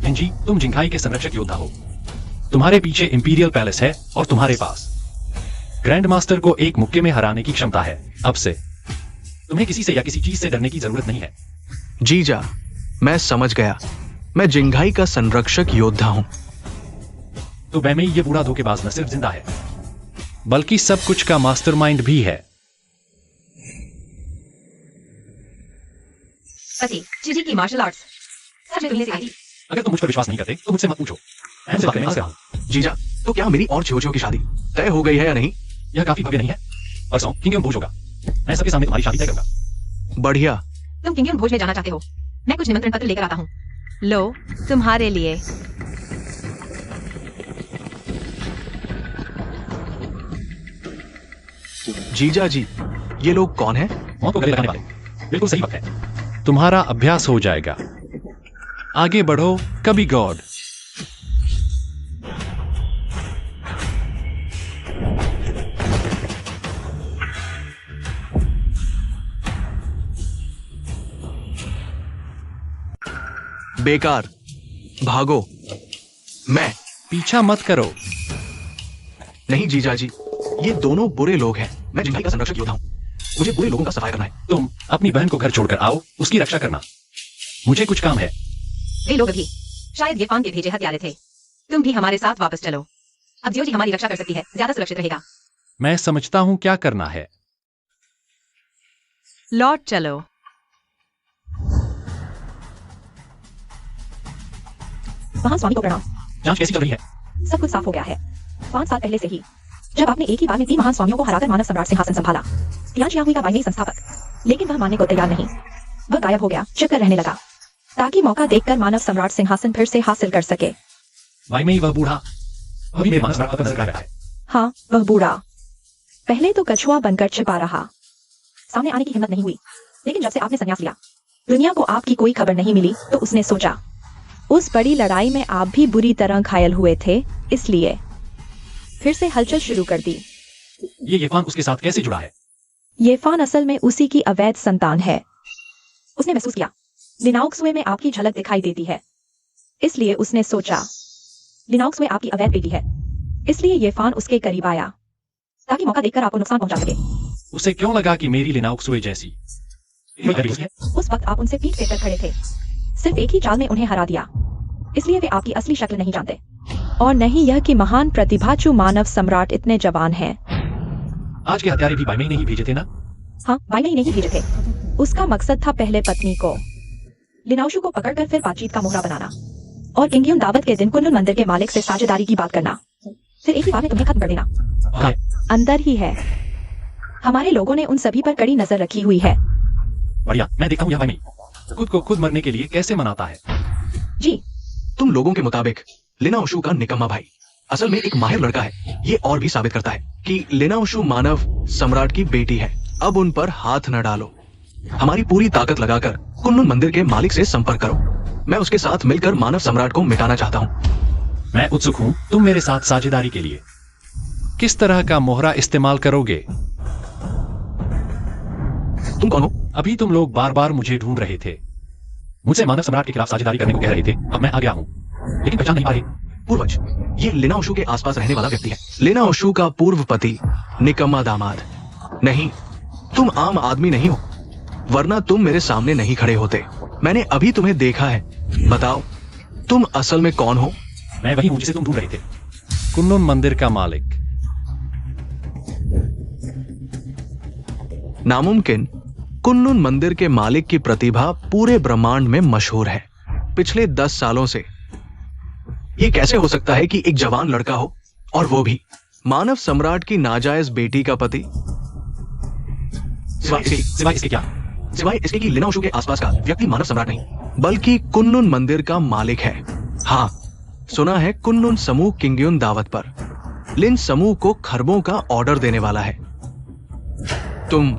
लिंजी, तुम जिंघाई के संरक्षक योद्धा हो। तुम्हारे पीछे इंपीरियल पैलेस है और तुम्हारे पास ग्रैंड मास्टर को एक मुक्के में हराने की क्षमता है। अब से तुम्हें किसी से या किसी चीज से डरने की जरूरत नहीं है। जीजा, मैं समझ गया। मैं जिंघाई का संरक्षक योद्धा हूं। तो बैमेई ये बूढ़ा धोखेबाज न सिर्फ जिंदा है बल्कि सब कुछ का मास्टरमाइंड भी है। पति शिजी की मार्शल आर्ट्स सच में तुम्हें सिखाई? अगर तुम मुझ पर विश्वास नहीं करते तो मुझसे मत पूछो। मैं तुमसे बातें नहीं कर रहा हूं। जीजा, तो क्या मेरी और छियोजियों की शादी तय हो गई है या नहीं? यह काफी भव्य नहीं है। परसों किंगडम भोज होगा। मैं सबके सामने तुम्हारी शादी तय करूंगा। बढ़िया। तुम किंगडम भोज में जाना चाहते हो? मैं कुछ निमंत्रण पत्र लेकर आता हूँ। लो, तुम्हारे लिए। जीजा जी, ये लोग कौन हैं? मौत को गले लगाने वाले। बिल्कुल सही वक्त है। तुम्हारा अभ्यास हो जाएगा। आगे बढ़ो कभी गॉड। बेकार, भागो। मैं पीछा मत करो। नहीं जीजा जी, ये दोनों बुरे लोग हैं। मैं जिंघाई का संरक्षक योद्धा हूं। मुझे बुरे लोगों का सफाया करना है। तुम अपनी बहन को घर छोड़कर आओ, उसकी रक्षा करना। मुझे कुछ काम है। वे लोग भी शायद ये फांग के भेजे हत्यारे थे। तुम भी हमारे साथ वापस चलो। अब जियो जी हमारी रक्षा कर सकती है, ज्यादा सुरक्षित रहेगा। मैं समझता हूं क्या करना है। लौट चलो। वहाँ स्वामी को प्रणाम। जांच कैसी चल रही है? सब कुछ साफ हो गया है। 5 साल पहले से ही, जब आपने एक ही बार में 3 महान स्वामियों को हराकर मानव सम्राट सिंहासन संभाला। तियान शियाहुई का बाइनई संस्थापक, लेकिन वह मानने को तैयार नहीं। वह गायब हो गया, चक्कर रहने लगा। ताकि मौका देखकर मानव सम्राट सिंहासन फिर से हासिल कर सके। भाई में वह बूढ़ा अभी मेरे मानव सम्राट पर नजर कर रहा है। हाँ, वह बूढ़ा पहले तो कछुआ बनकर छिपा रहा, सामने आने की हिम्मत नहीं हुई, लेकिन जब से आपने संन्यास लिया, दुनिया को आपकी कोई खबर नहीं मिली, तो उसने सोचा उस बड़ी लड़ाई में आप भी बुरी तरह घायल हुए थे, इसलिए फिर से हलचल शुरू कर दी। ये फान उसके साथ कैसे जुड़ा है? ये फान असल में उसी की अवैध संतान है। उसने महसूस किया लिनाओक्सुए में आपकी झलक दिखाई देती है, इसलिए उसने सोचा लिनाओक्सुए आपकी अवैध बेटी है, इसलिए ये फान उसके करीब आया ताकि मौका देखकर आपको नुकसान पहुंचा सके। उसे क्यों लगा कि मेरी लिनाओक्सुए जैसी उस वक्त आप उनसे पीठ फेर कर खड़े थे, सिर्फ एक ही चाल में उन्हें हरा दिया, इसलिए वे आपकी असली शक्ल नहीं जानते, और नहीं यह कि महान प्रतिभाचु मानव सम्राट इतने जवान हैं। आज के हत्यारे भी बाई में नहीं भेजे थे ना? हाँ, बाई में नहीं भेजे थे। उसका मकसद था पहले पत्नी को लिनाओशु को पकड़कर फिर बातचीत का मोहरा बनाना, और किंगयुन दावत के दिन कुनलुन मंदिर के मालिक से साझेदारी की बात करना, फिर एक ही बार में तुम्हें खत्म कर देना। हाँ। अंदर ही है। हमारे लोगों ने उन सभी पर कड़ी नजर रखी हुई है। बढ़िया, मैं देखता हूँ यह बाई खुद को खुद मरने के लिए कैसे मनाता है। जी, तुम लोगों के मुताबिक लिनाओशु का निकम्मा भाई असल में एक माहिर लड़का है। ये और भी साबित करता है कि लिनाओशु मानव सम्राट की बेटी है। अब उन पर हाथ न डालो, हमारी पूरी ताकत लगाकर कुनलुन मंदिर के मालिक से संपर्क करो। मैं उसके साथ मिलकर मानव सम्राट को मिटाना चाहता हूँ। मैं उत्सुक हूँ तुम मेरे साथ साझेदारी के लिए किस तरह का मोहरा इस्तेमाल करोगे? तुम कौन हो? अभी तुम लोग बार बार मुझे ढूंढ रहे थे, मुझसे मानव सम्राट के खिलाफ साझेदारी करने को कह रहे थे। अब मैं आ गया हूँ, लेकिन पहचान नहीं पा रहे। पूर्वज, ये लिनाओशु के आसपास रहने वाला व्यक्ति है। लिनाओशु का पूर्व पति, निकम्मा दामाद। नहीं, तुम आम आदमी नहीं हो, वरना तुम मेरे सामने नहीं खड़े होते। मैंने अभी तुम्हें देखा है। बताओ, तुम असल में कौन हो? मैं वही हूँ जिसे तुम ढूंढ रहे थे, कुनलुन मंदिर का मालिक। नामुमकिन, कुनलुन मंदिर के मालिक की प्रतिभा पूरे ब्रह्मांड में मशहूर है। पिछले 10 सालों से ये कैसे हो सकता है कि एक जवान लड़का हो, और वो भी मानव सम्राट की नाजायज बेटी का पति? सिवाय इसके क्या? सिवाय इसके कि लिनाओशु के आसपास का व्यक्ति मानव सम्राट नहीं, बल्कि कुनलुन मंदिर का मालिक है। हाँ, सुना है कुनलुन समूह किंगयुन दावत पर लिन समूह को खरबों का ऑर्डर देने वाला है। तुम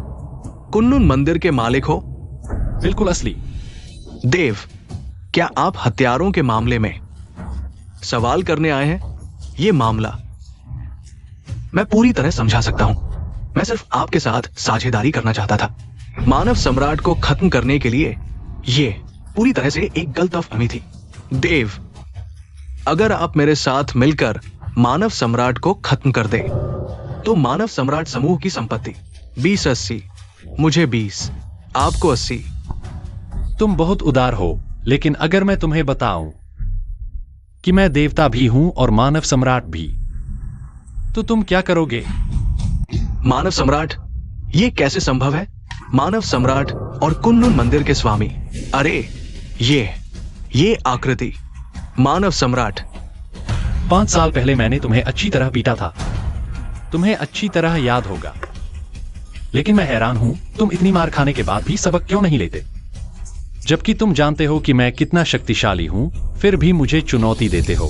कुनलुन मंदिर के मालिक हो? बिल्कुल असली। देव, क्या आप हथियारों के मामले में सवाल करने आए हैं? ये मामला मैं पूरी तरह समझा सकता हूं। मैं सिर्फ आपके साथ साझेदारी करना चाहता था। मानव सम्राट को खत्म करने के लिए ये पूरी तरह से एक गलतफहमी थी। देव, अगर आप मेरे साथ मिलकर मानव सम्राट को खत्म कर दे, तो मानव सम्राट समूह की संपत्ति 20-80, मुझे 20, आपको 80। तुम बहुत उदार हो, लेकिन अगर मैं तुम्हें बताऊं कि मैं देवता भी हूं और मानव सम्राट भी, तो तुम क्या करोगे? मानव सम्राट? ये कैसे संभव है? मानव सम्राट और कुनलुन मंदिर के स्वामी। अरे ये आकृति मानव सम्राट। 5 साल पहले मैंने तुम्हें अच्छी तरह पीटा था, तुम्हें अच्छी तरह याद होगा। लेकिन मैं हैरान हूं, तुम इतनी मार खाने के बाद भी सबक क्यों नहीं लेते? जबकि तुम जानते हो कि मैं कितना शक्तिशाली हूं, फिर भी मुझे चुनौती देते हो।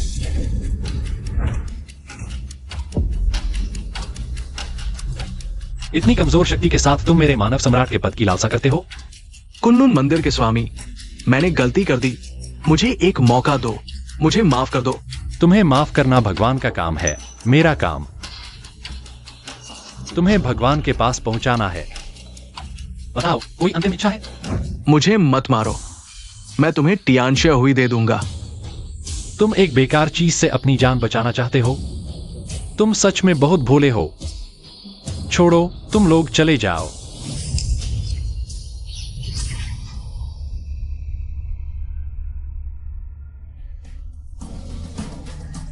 इतनी कमजोर शक्ति के साथ तुम मेरे मानव सम्राट के पद की लालसा करते हो? कुनलुन मंदिर के स्वामी, मैंने गलती कर दी, मुझे एक मौका दो, मुझे माफ कर दो। तुम्हें माफ करना भगवान का काम है, मेरा काम तुम्हें भगवान के पास पहुंचाना है। बताओ, कोई अंतिम इच्छा है? मुझे मत मारो, मैं तुम्हें टियानशिया हुई दे दूंगा। तुम एक बेकार चीज से अपनी जान बचाना चाहते हो? तुम सच में बहुत भोले हो। छोड़ो, तुम लोग चले जाओ।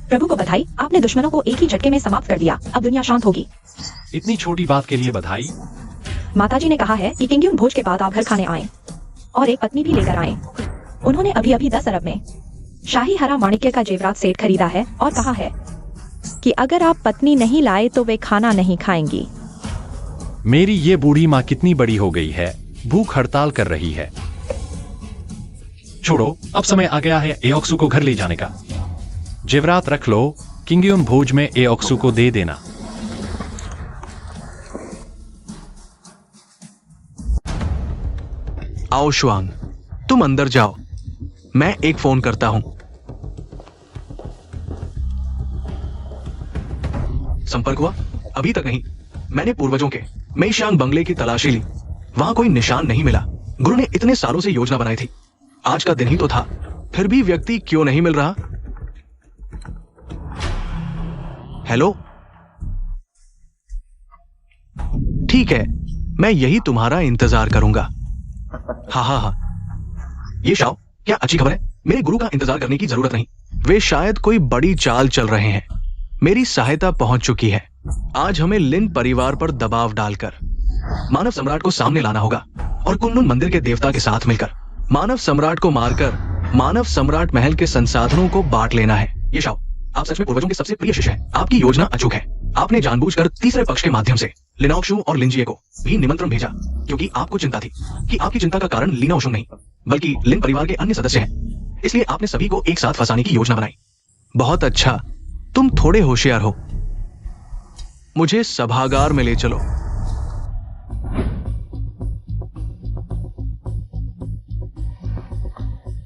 प्रभु को बधाई, आपने दुश्मनों को एक ही झटके में समाप्त कर दिया। अब दुनिया शांत होगी। इतनी छोटी बात के लिए बधाई? माताजी ने कहा है कि किंगयुन भोज के बाद आप घर खाने आए और एक पत्नी भी लेकर आए। उन्होंने अभी 10 अरब में शाही हरा माणिक्य का जेवरात सेट खरीदा है और कहा है कि अगर आप पत्नी नहीं लाए तो वे खाना नहीं खाएंगी। मेरी ये बूढ़ी माँ कितनी बड़ी हो गई है, भूख हड़ताल कर रही है। छोड़ो, अब समय आ गया है एओक्सू को घर ले जाने का। जेवरात रख लो, किंगयुन भोज में एओक्सू को दे देना। आओ शुआंग, तुम अंदर जाओ, मैं एक फोन करता हूं। संपर्क हुआ? अभी तक नहीं। मैंने पूर्वजों के मेईशांग बंगले की तलाशी ली, वहां कोई निशान नहीं मिला। गुरु ने इतने सालों से योजना बनाई थी, आज का दिन ही तो था, फिर भी व्यक्ति क्यों नहीं मिल रहा? हेलो, ठीक है, मैं यही तुम्हारा इंतजार करूंगा। हाँ, ये शाओ, क्या अच्छी खबर है? मेरे गुरु का इंतजार करने की जरूरत नहीं, वे शायद कोई बड़ी चाल चल रहे हैं। मेरी सहायता पहुंच चुकी है। आज हमें लिन परिवार पर दबाव डालकर मानव सम्राट को सामने लाना होगा और कुनलुन मंदिर के देवता के साथ मिलकर मानव सम्राट को मारकर मानव सम्राट महल के संसाधनों को बांट लेना है। ये शाओ, आप सच में पूर्वजों के सबसे प्रिय शिष्य हैं। आपकी योजना अचूक है। आपने जानबूझकर तीसरे पक्ष के माध्यम से लिनाओशू और लिनजिए को भी निमंत्रण भेजा, क्योंकि आपको चिंता थी कि आपकी चिंता का कारण लिनाओशू नहीं बल्कि लिन परिवार के अन्य सदस्य हैं। इसलिए आपने सभी को एक साथ फंसाने की योजना बनाई। बहुत अच्छा, तुम थोड़े होशियार हो। मुझे सभागार में ले चलो।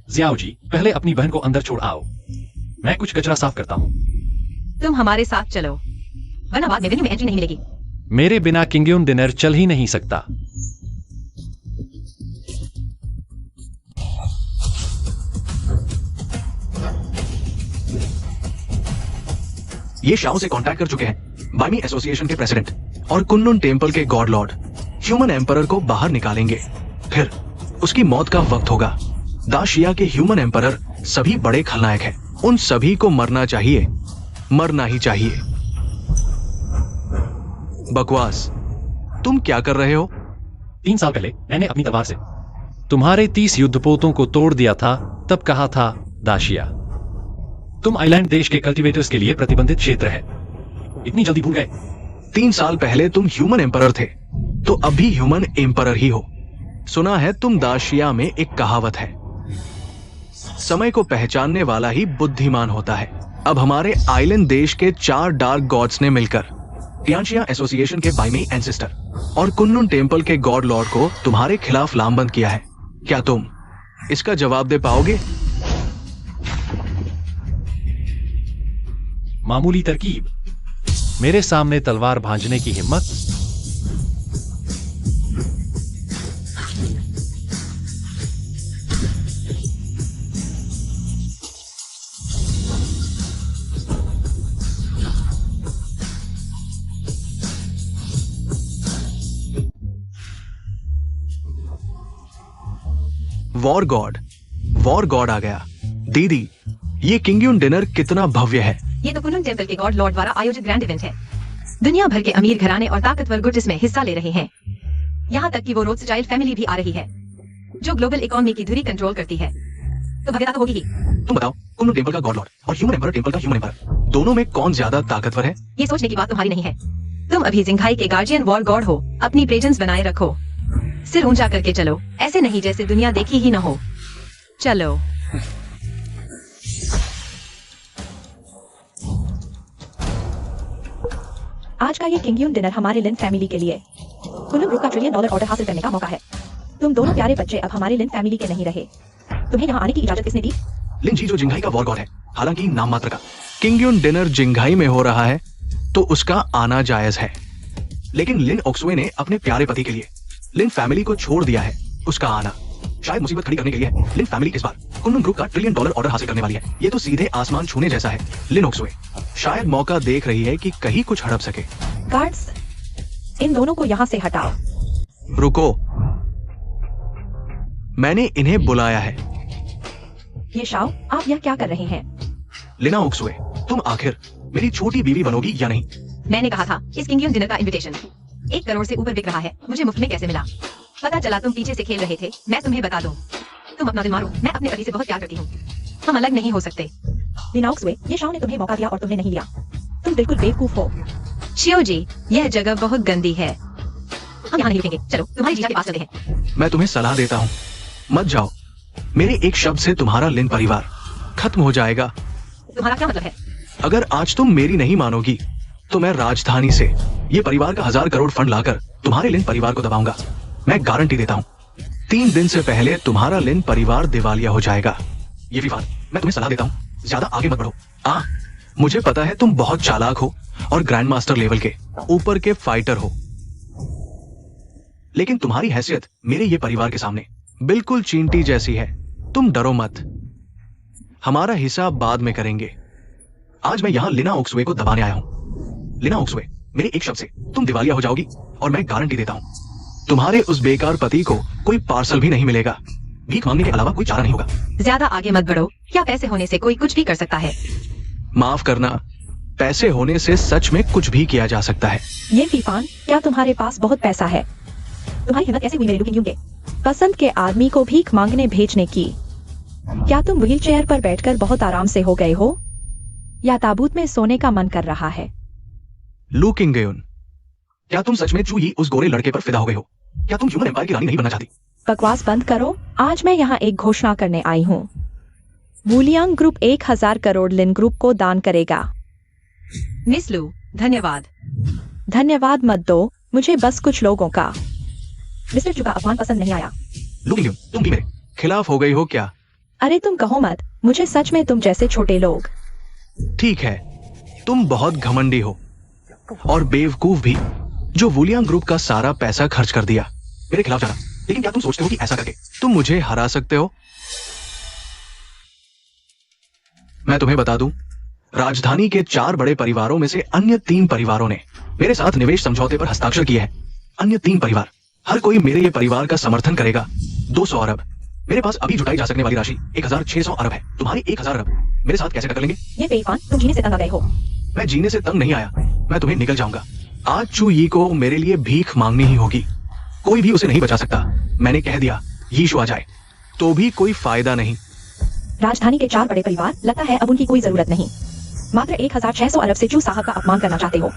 जियाओ जी, पहले अपनी बहन को अंदर छोड़ आओ, मैं कुछ कचरा साफ करता हूं। तुम हमारे साथ चलो, वरना बाद में वेन्यू में एंट्री नहीं मिलेगी। मेरे बिना किंगयुन डिनर चल ही नहीं सकता। ये शाओ से कांटेक्ट कर चुके हैं। बाइमी एसोसिएशन के प्रेसिडेंट और कुनलुन टेंपल के गॉड लॉर्ड ह्यूमन एम्परर को बाहर निकालेंगे, फिर उसकी मौत का वक्त होगा। दाशिया के ह्यूमन एम्परर सभी बड़े खलनायक हैं, उन सभी को मरना चाहिए, मरना ही चाहिए। बकवास, तुम क्या कर रहे हो? 3 साल पहले मैंने अपनी तलवार से तुम्हारे 30 युद्धपोतों को तोड़ दिया था, तब कहा था दाशिया तुम आइलैंड देश के कल्टीवेटर्स के लिए प्रतिबंधित क्षेत्र है। इतनी जल्दी भूल गए? 3 साल पहले तुम ह्यूमन एम्परर थे, तो अब भी ह्यूमन एम्परर ही हो। सुना है तुम दाशिया में एक कहावत है, समय को पहचानने वाला ही बुद्धिमान होता है। अब हमारे आइलैंड देश के 4 डार्क गॉड्स ने मिलकर टियानशिया एसोसिएशन के बाइमी एंसेस्टर और कुनलुन टेंपल के गॉड लॉर्ड को तुम्हारे खिलाफ लामबंद किया है। क्या तुम इसका जवाब दे पाओगे? मामूली तरकीब, मेरे सामने तलवार भांजने की हिम्मत? वॉर गॉड आ गया। दीदी, ये किंगयुन डिनर कितना भव्य है। ये तो कुनलुन टेंपल के गॉड लॉर्ड द्वारा आयोजित ग्रैंड इवेंट है। दुनिया भर के अमीर घराने और ताकतवर गुट इसमें हिस्सा ले रहे हैं। यहाँ तक कि वो रोथस्चाइल्ड फैमिली भी आ रही है, जो ग्लोबल इकोनॉमी की धुरी कंट्रोल करती है। तो भव्यता तो होगी ही। तुम बताओ, कुनलुन टेंपल का गॉड लॉर्ड और ह्यूमन एम्परर टेंपल का ह्यूमन एम्परर, दोनों में कौन ज्यादा ताकतवर है? ये सोचने की बात तुम्हारी नहीं है। तुम अभी जिंघाई के गार्जियन वॉर गॉड हो। अपनी प्रेजेंस बनाए रखो, सिर ऊंचा करके चलो, ऐसे नहीं जैसे दुनिया देखी ही न हो। चलो। आज का ये किंगयुन डिनर हमारे लिन फैमिली के लिए कुनलुन ग्रुप का $1 ट्रिलियन ऑर्डर हासिल करने का मौका है। तुम दोनों प्यारे बच्चे अब हमारे लिन फैमिली के नहीं रहे। तुम्हें यहाँ आने की इजाजत किसने दी? लिन जी, जो जिंघाई का वॉर गॉड है, हालांकि नाम मात्र का। किंगयुन डिनर जिंघाई में हो रहा है तो उसका आना जायज है, लेकिन लिन ओक्सुए ने अपने प्यारे पति के लिए लिन फैमिली को छोड़ दिया है। उसका आना शायद मुसीबत खड़ी करने के लिए है। लिन फैमिली इस बार कुनलुन ग्रुप का $1 ट्रिलियन ऑर्डर हासिल करने वाली है। ये तो सीधे आसमान छूने जैसा है। लिन ओक्सुए शायद मौका देख रही है कि कहीं कुछ हड़प सके। गार्ड्स, इन दोनों को यहाँ से हटाओ। रुको, मैंने इन्हें बुलाया है। ये शाओ, आप यहाँ क्या कर रहे हैं? लिना ओक्सुए, तुम आखिर मेरी छोटी बीवी बनोगी या नहीं? मैंने कहा था, इस किंगयुन डिनर का इनविटेशन 1 करोड़ से ऊपर बिक रहा है। मुझे मुफ्त में कैसे मिला? पता चला तुम पीछे से खेल रहे थे। मैं तुम्हें बता दूं, तुम अपना दिल मारो। मैं अपने पति से बहुत प्यार करती हूँ, हम अलग नहीं हो सकते। लिना ओक्सुए, ये शाओ ने तुम्हें मौका दिया और तुमने नहीं लिया। तुम बिल्कुल बेवकूफ हो। शियो जी, यह जगह बहुत गंदी है, हम यहाँ नहीं रुकेंगे। चलो, तुम्हारी जीजा के पास चलते हैं। मैं तुम्हें सलाह देता हूँ, मत जाओ। मेरे एक शब्द से तुम्हारा लिन परिवार खत्म हो जाएगा। तुम्हारा क्या मतलब है? अगर आज तुम मेरी नहीं मानोगी तो मैं राजधानी से ये परिवार का 1000 करोड़ फंड लाकर तुम्हारे लिन परिवार को दबाऊंगा। मैं गारंटी देता हूँ 3 दिन से पहले तुम्हारा लिन परिवार दिवालिया हो जाएगा। ये विवाद, मैं तुम्हें सलाह देता हूँ, ज्यादा आगे मत बढ़ो। मुझे पता है तुम बहुत चालाक हो और ग्रैंड मास्टर लेवल के ऊपर के फाइटर हो, लेकिन तुम्हारी हैसियत मेरे ये परिवार के सामने बिल्कुल चींटी जैसी है। तुम डरो मत, हमारा हिसाब बाद में करेंगे। आज मैं यहां लिना ओक्सवे को दबाने आया हूं। लिना ओक्सवे, मेरे एक शब्द से तुम दिवालिया हो जाओगी और मैं गारंटी देता हूं तुम्हारे उस बेकार पति को कोई पार्सल भी नहीं मिलेगा। भीख मांगने के अलावा कोई चारा नहीं होगा। ज्यादा आगे मत बढ़ो। क्या पैसे होने से कोई कुछ भी कर सकता है? माफ करना, पैसे होने से सच में कुछ भी किया जा सकता है। ये फीफान, क्या तुम्हारे पास बहुत पैसा है? तुम्हारी हिम्मत कैसे हुई मेरे लुकिंग के पसंद के आदमी को भीख मांगने भेजने की? क्या तुम व्हील चेयर पर बैठकर बहुत आराम से हो गए हो या ताबूत में सोने का मन कर रहा है? लू किंगगेउन, क्या तुम सच में चू यी उस गोरे लड़के पर फिदा हो गए हो? क्या तुम ह्यूमन एम्पायर की रानी नहीं बनना चाहती? बकवास बंद करो। आज मैं यहाँ एक घोषणा करने आई हूँ। वुलियांग ग्रुप 1000 करोड़ लिन ग्रुप को दान करेगा। मिस लू, धन्यवाद। धन्यवाद मत दो, मुझे बस कुछ लोगों का मिस्टर चू का अपमान पसंद नहीं आया। लू किंगगेउन, तुम भी मेरे खिलाफ हो गई हो क्या? अरे तुम कहो मत, मुझे सच में तुम जैसे छोटे लोग। ठीक है, तुम बहुत घमंडी हो और बेवकूफ भी, जो वुलियांग ग्रुप का सारा पैसा खर्च कर दिया मेरे खिलाफ जाना। लेकिन क्या तुम सोचते हो कि ऐसा करके तुम मुझे हरा सकते हो? मैं तुम्हें बता दूं, राजधानी के 4 बड़े परिवारों में से अन्य 3 परिवारों ने मेरे साथ निवेश समझौते पर हस्ताक्षर किए हैं। अन्य 3 परिवार, हर कोई मेरे ये परिवार का समर्थन करेगा। 200 अरब मेरे पास अभी जुटाई जा सकने वाली राशि 1600 अरब है। तुम्हारी 1000 अरब मेरे साथ कैसे टक्कर लेंगे? ये बेईमान, तुम जीने से तंग आ गए हो। मैं जीने से तंग नहीं आया, मैं तुम्हें निकल जाऊंगा। आज चू यी को मेरे लिए भीख मांगनी ही होगी। कोई भी उसे नहीं बचा सकता। मैंने कह दिया यीशु आ जाए तो भी कोई फायदा नहीं। राजधानी के 4 बड़े परिवार, लगता है अब उनकी कोई जरूरत नहीं। मात्र 1600 अरब से चू साहब का अपमान करना चाहते हो।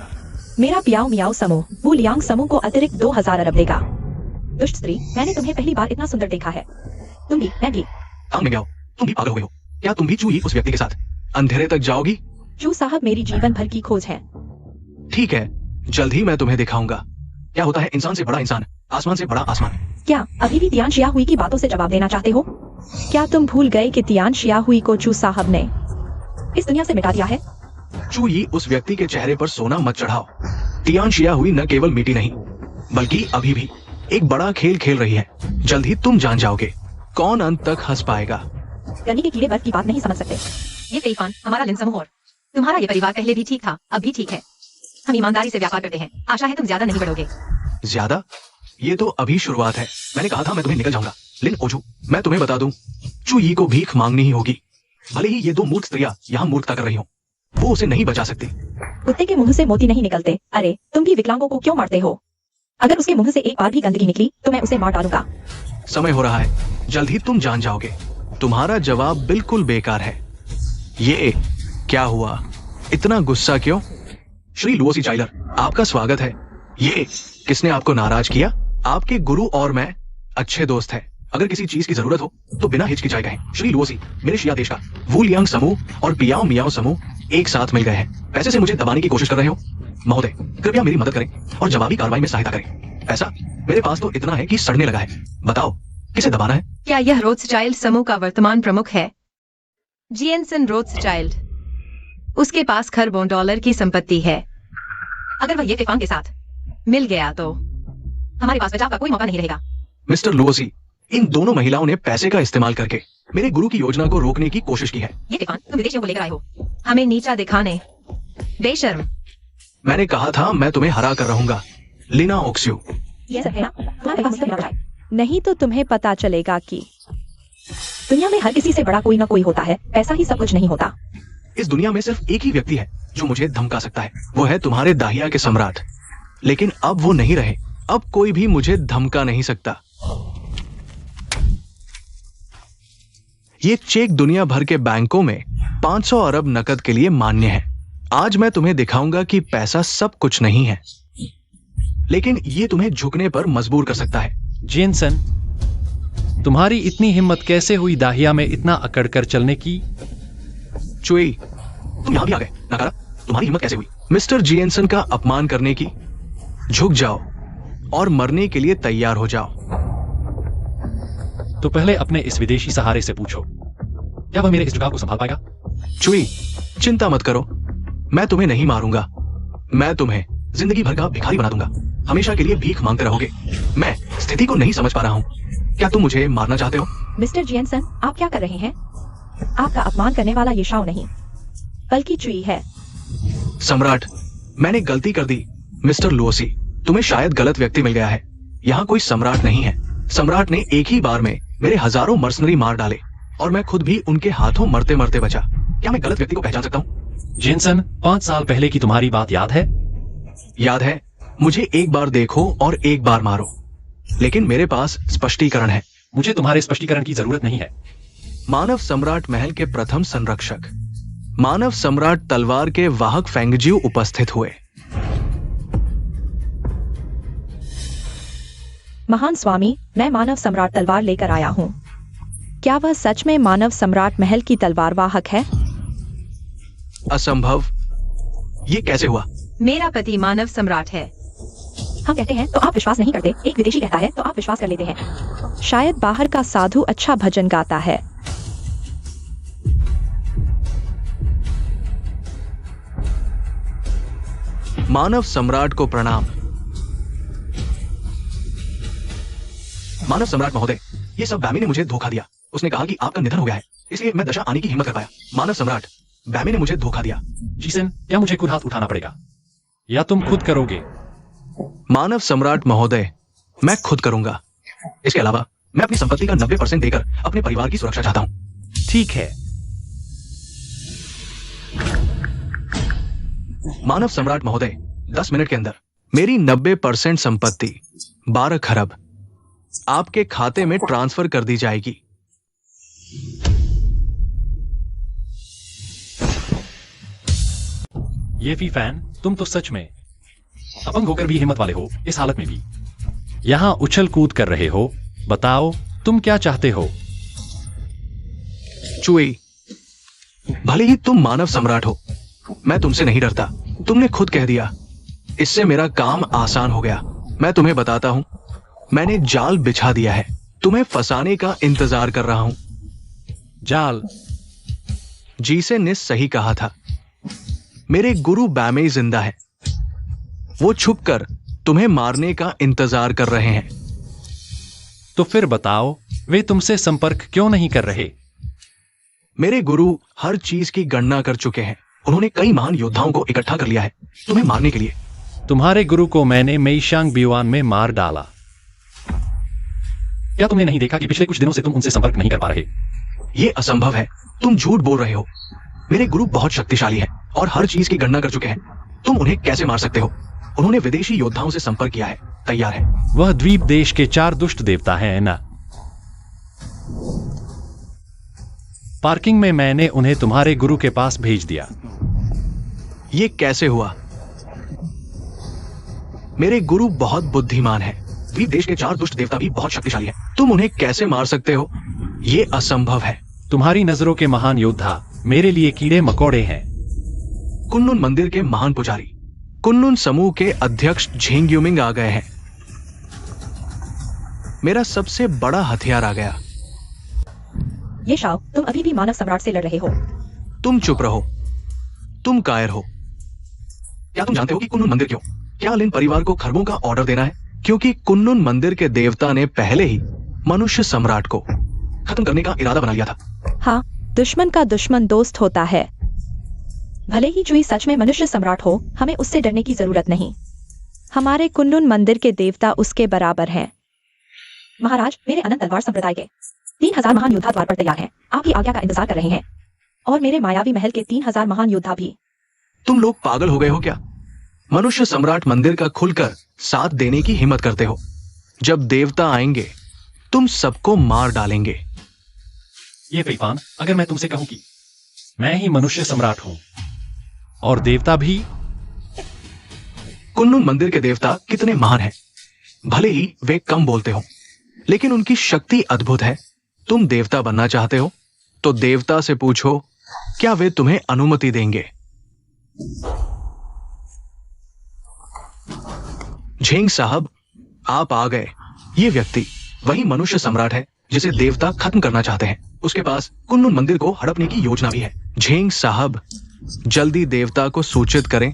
मेरा पियाओ मियाओ समूह वुलियांग समूह को अतिरिक्त 2000 अरब देगा। दुष्ट स्त्री, मैंने तुम्हें पहली बार इतना सुंदर देखा है। तुम भी, मैं भी। तुम भी पागल हो गए हो क्या? तुम भी चू यी उस व्यक्ति के साथ अंधेरे तक जाओगी? चू साहब मेरी जीवन भर की खोज है। ठीक है, जल्द ही मैं तुम्हें दिखाऊंगा क्या होता है इंसान से बड़ा इंसान, आसमान से बड़ा आसमान। क्या अभी भी तियान शिया हुई की बातों से जवाब देना चाहते हो? क्या तुम भूल गए कि तियान शिया हुई को चू साहब ने इस दुनिया से मिटा दिया है? चू यी उस व्यक्ति के चेहरे पर सोना मत चढ़ाओ। तियान शिया हुई न केवल मिटी नहीं, बल्कि अभी भी एक बड़ा खेल खेल रही है। जल्द ही तुम जान जाओगे कौन अंत तक हंस पाएगा। गर्मी के कीड़े बर्फ की बात नहीं समझ सकते। ये फीफान, हमारा लिन समूह और तुम्हारा ये परिवार पहले भी ठीक था, अब भी ठीक है। हम ईमानदारी से व्यापार करते हैं। आशा है तुम ज्यादा नहीं बढ़ोगे। ज्यादा? ये तो अभी शुरुआत है। मैंने कहा था मैं तुम्हें निकल जाऊंगा। लिन ओजू, मैं तुम्हें बता दूं, चू यी को भीख मांगनी ही होगी। भले ही ये 2 मूर्ख स्त्रियां यहाँ मूर्खता कर रही हो, वो उसे नहीं बचा सकती। कुत्ते के मुंह से मोती नहीं निकलते। अरे तुम भी विकलांगों को क्यों मारते हो? अगर उसके मुंह से एक बार भी गंदगी निकली तो मैं उसे मार डालूंगा। समय हो रहा है, जल्द ही तुम जान जाओगे। तुम्हारा जवाब बिल्कुल बेकार है। ये क्या हुआ? इतना गुस्सा क्यों? श्री लुओसी चाइलर, आपका स्वागत है। ये किसने आपको नाराज किया? आपके गुरु और मैं अच्छे दोस्त हैं। अगर किसी चीज की जरूरत हो तो बिना हिचकिचाए कहें। श्री लुओसी, मेरे शिया देश का वुलियांग समूह और पियाओ मियाओ समूह एक साथ मिल गए हैं। पैसे से मुझे दबाने की कोशिश कर रहे हो? महोदय, कृपया मेरी मदद करें और जवाबी कार्रवाई में सहायता करें। पैसा मेरे पास तो इतना है कि सड़ने लगा है। बताओ किसे दबाना है? क्या यह रोथस्चाइल्ड समूह का वर्तमान प्रमुख है? जिएनसन रोथस्चाइल्ड। उसके पास खरबों डॉलर की संपत्ति है। अगर वह ये फीफान के साथ मिल गया तो हमारे पास बचाव का कोई मौका नहीं रहेगा। मिस्टर लुओसी, इन दोनों महिलाओं ने पैसे का इस्तेमाल करके मेरे गुरु की योजना को रोकने की कोशिश की है। ये फीफान, तुम विदेशियों को लेकर आए हो हमें नीचा दिखाने। बेशर्म। मैंने कहा था मैं तुम्हें हरा कर रहूंगा। लिना ओक्स्यू। ये सब है ना? तुम्हारे पास तो है। नहीं तो तुम्हें पता चलेगा कि दुनिया में हर किसी से बड़ा कोई ना कोई होता है। पैसा ही सब कुछ नहीं होता। इस दुनिया में सिर्फ एक ही व्यक्ति है जो मुझे धमका सकता है। वो है तुम्हारे दाहिया के सम्राट। लेकिन अब वो नहीं रहे। अब कोई भी मुझे धमका नहीं सकता। ये चेक दुनिया भर के बैंकों में 500 अरब नकद के लिए मान्य है। आज मैं तुम्हें दिखाऊंगा कि पैसा सब कुछ नहीं है, लेकिन ये तुम्हें झुकने पर मजबूर कर सकता है। जेनसन, तुम्हारी इतनी हिम्मत कैसे हुई दाहिया में इतना अकड़ कर चलने की? चुई, तुम यहां भी आ गए। नकारा, तुम्हारी हिम्मत कैसे हुई मिस्टर जिएनसन का अपमान करने की? झुक जाओ और मरने के लिए तैयार हो जाओ। तो पहले अपने इस विदेशी सहारे से पूछो, क्या वह मेरे इस जुगाड़ को संभाल पाएगा? चुई, चिंता मत करो, मैं तुम्हें नहीं मारूंगा। मैं तुम्हें जिंदगी भर का भिखारी बना दूंगा। हमेशा के लिए भीख मांगते रहोगे। मैं स्थिति को नहीं समझ पा रहा हूँ। क्या तुम मुझे मारना चाहते हो? मिस्टर जिएनसन, आप क्या कर रहे हैं? आपका अपमान करने वाला ये शाओ नहीं, बल्कि चुई है। सम्राट, मैंने गलती कर दी। मिस्टर लुओसी, तुम्हें शायद गलत व्यक्ति मिल गया है। यहाँ कोई सम्राट नहीं है। सम्राट ने एक ही बार में मेरे हजारों मर्सनरी मार डाले और मैं खुद भी उनके हाथों मरते मरते बचा। क्या मैं गलत व्यक्ति को पहचान सकता हूँ? जिनसन, 5 साल पहले की तुम्हारी बात याद है? याद है। मुझे एक बार देखो और एक बार मारो, लेकिन मेरे पास स्पष्टीकरण है। मुझे तुम्हारे स्पष्टीकरण की जरूरत नहीं है। मानव सम्राट महल के प्रथम संरक्षक, मानव सम्राट तलवार के वाहक फेंगजियो उपस्थित हुए। महान स्वामी, मैं मानव सम्राट तलवार लेकर आया हूँ। क्या वह सच में मानव सम्राट महल की तलवार वाहक है? असंभव। ये कैसे हुआ? मेरा पति मानव सम्राट है। हम कहते हैं तो आप विश्वास नहीं करते, एक विदेशी कहता है तो आप विश्वास कर लेते हैं। शायद बाहर का साधु अच्छा भजन गाता है। मानव सम्राट को प्रणाम। मानव सम्राट महोदय, ये सब बैमी ने मुझे धोखा दिया। उसने कहा कि आपका निधन हो गया है, इसलिए मैं दशा आने की हिम्मत कर पाया। मानव सम्राट, बैमी ने मुझे धोखा दिया। जीसन, क्या मुझे खुद हाथ उठाना पड़ेगा या तुम खुद करोगे? मानव सम्राट महोदय, मैं खुद करूंगा। इसके अलावा मैं अपनी संपत्ति का 90% देकर अपने परिवार की सुरक्षा चाहता हूं। ठीक है। मानव सम्राट महोदय, 10 मिनट के अंदर मेरी 90% संपत्ति 12 खरब आपके खाते में ट्रांसफर कर दी जाएगी। ये फी फैन, तुम तो सच में अपंग होकर भी हिम्मत वाले हो। इस हालत में भी यहां उछल कूद कर रहे हो। बताओ, तुम क्या चाहते हो? चुई, भले ही तुम मानव सम्राट हो, मैं तुमसे नहीं डरता। तुमने खुद कह दिया, इससे मेरा काम आसान हो गया। मैं तुम्हें बताता हूं, मैंने जाल बिछा दिया है। तुम्हें फंसाने का इंतजार कर रहा हूं। जाल? जी से ने सही कहा था। मेरे गुरु बैमे जिंदा है। वो छुपकर तुम्हें मारने का इंतजार कर रहे हैं। तो फिर बताओ, वे तुमसे संपर्क क्यों नहीं कर रहे? मेरे गुरु हर चीज की गणना कर चुके हैं। उन्होंने कई महान योद्धाओं को इकट्ठा कर लिया है तुम्हें मारने के लिए। तुम्हारे गुरु को मैंने मेईशांग बियुआन में मार डाला। क्या तुमने नहीं देखा कि पिछले कुछ दिनों से तुम उनसे संपर्क नहीं कर पा रहे? यह असंभव है। तुम झूठ बोल रहे हो। मेरे गुरु बहुत शक्तिशाली हैं और हर चीज की गणना कर चुके हैं। तुम उन्हें कैसे मार सकते हो? उन्होंने विदेशी योद्धाओं से संपर्क किया है, तैयार है। वह द्वीप देश के 4 दुष्ट देवता हैं ना? पार्किंग में मैंने उन्हें तुम्हारे गुरु के पास भेज दिया। यह कैसे हुआ? मेरे गुरु बहुत बुद्धिमान है। द्वीप देश के 4 दुष्ट देवता भी बहुत शक्तिशाली हैं। तुम उन्हें कैसे मार सकते हो? यह असंभव है। तुम्हारी नजरों के महान योद्धा मेरे लिए कीड़े मकोड़े हैं। कुन्नुन मंदिर के महान पुजारी, कुन्नुन समूह के अध्यक्ष झेंग युमिंग आ गए हैं। मेरा सबसे बड़ा हथियार आ गया। ये शाओ, तुम अभी भी मानव सम्राट से लड़ रहे हो। तुम चुप रहो। तुम कायर हो। क्या तुम जानते हो कि कुन्नुन मंदिर क्यों? क्या लिन परिवार को खरबों का ऑर्डर देना है? क्योंकि कुन्नुन मंदिर के देवता ने पहले ही मनुष्य सम्राट को खत्म करने का इरादा बना लिया था। हाँ, दुश्मन का दुश्मन दोस्त होता है। भले ही चुई सच में मनुष्य सम्राट हो, हमें उससे डरने की जरूरत नहीं। हमारे कुन्नुन मंदिर के देवता उसके बराबर हैं। महाराज, मेरे अनंत तलवार संप्रदाय के 3000 महान योद्धा द्वार पर तैयार हैं। आप ही आज्ञा का इंतजार कर रहे हैं। और मेरे मायावी महल के 3000 महान योद्धा भी। तुम लोग पागल हो गए हो क्या? मनुष्य सम्राट मंदिर का खुलकर साथ देने की हिम्मत करते हो। जब देवता आएंगे तुम सबको मार डालेंगे। ये फैफान, अगर मैं तुमसे कहूं कि मैं ही मनुष्य सम्राट हूं और देवता भी। कुन्नुन मंदिर के देवता कितने महान हैं, भले ही वे कम बोलते हो। लेकिन उनकी शक्ति अद्भुत है। तुम देवता बनना चाहते हो तो देवता से पूछो, क्या वे तुम्हें अनुमति देंगे? झेंग साहब, आप आ गए। ये व्यक्ति वही मनुष्य सम्राट है जिसे देवता खत्म करना चाहते हैं। उसके पास कुनलुन मंदिर को हड़पने की योजना भी है। झेंग साहब, जल्दी देवता को सूचित करें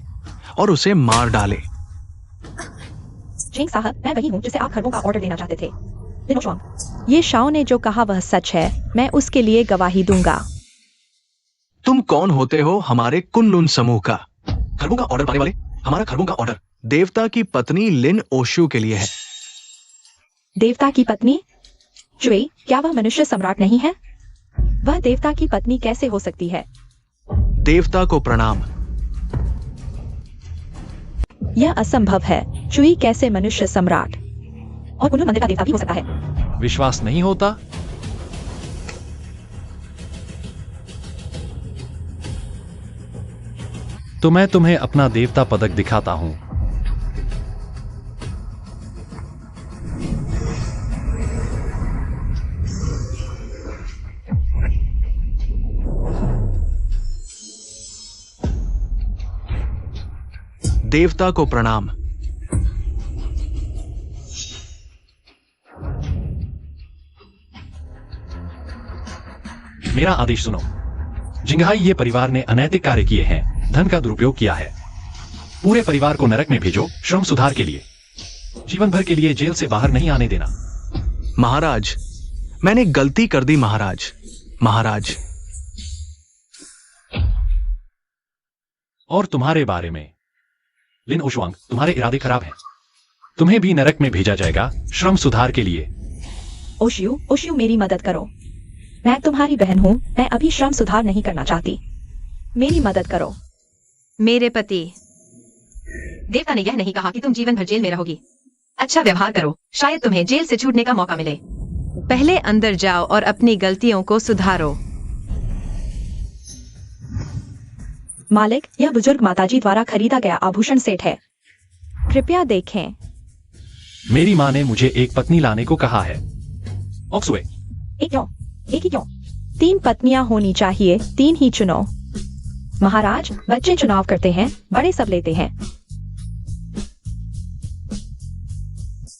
और उसे मार डालें। झेंग साहब, मैं वही हूँ जिसे आप खरबों का ऑर्डर देना चाहते थे। लिन ओशुआंग, ये शाओ ने जो कहा वह सच है। मैं उसके लिए गवाही दूंगा। तुम कौन होते हो हमारे कुनलुन समूह का? खरबों का ऑर्डर पाने वाले। हमारा खरबों का ऑर्डर देवता की पत्नी लिन ओशु के लिए है। देवता की पत्नी? चुई, क्या वह मनुष्य सम्राट नहीं है? वह देवता की पत्नी कैसे हो सकती है? देवता को प्रणाम। यह असंभव है। चुई कैसे मनुष्य सम्राट और कुनलुन मंदिर का देवता भी हो सकता है? विश्वास नहीं होता? तो मैं तुम्हें अपना देवता पदक दिखाता हूं। देवता को प्रणाम। मेरा आदेश सुनो। जिंगहाई ये परिवार ने अनैतिक कार्य किए हैं, धन का दुरुपयोग किया है। पूरे परिवार को नरक में भेजो, श्रम सुधार के लिए। जीवन भर के लिए जेल से बाहर नहीं आने देना। महाराज, मैंने गलती कर दी महाराज। महाराज, और तुम्हारे बारे में लिन ओशुआंग, तुम्हारे इरादे खराब हैं। तुम्हें भी नरक में भेजा जाएगा, श्रम सुधार के लिए। ओशियो, मेरी मदद करो। मैं तुम्हारी बहन हूँ। मैं अभी श्रम सुधार नहीं करना चाहती। मेरी मदद करो। मेरे पति, देवता ने यह नहीं कहा कि तुम जीवन भर जेल में रहोगी। अच्छा व्यवहार करो, शायद तुम्हें जेल से छूटने का मौका मिले। पहले अंदर जाओ और अपनी गलतियों को सुधारो। मालिक, यह बुजुर्ग माताजी द्वारा खरीदा गया आभूषण सेट है। कृपया देखें। मेरी माँ ने मुझे एक पत्नी लाने को कहा है। ऑक्सवे, एक ही क्यों? 3 पत्नियां होनी चाहिए, 3 ही चुनो। महाराज, बच्चे चुनाव करते हैं, बड़े सब लेते हैं।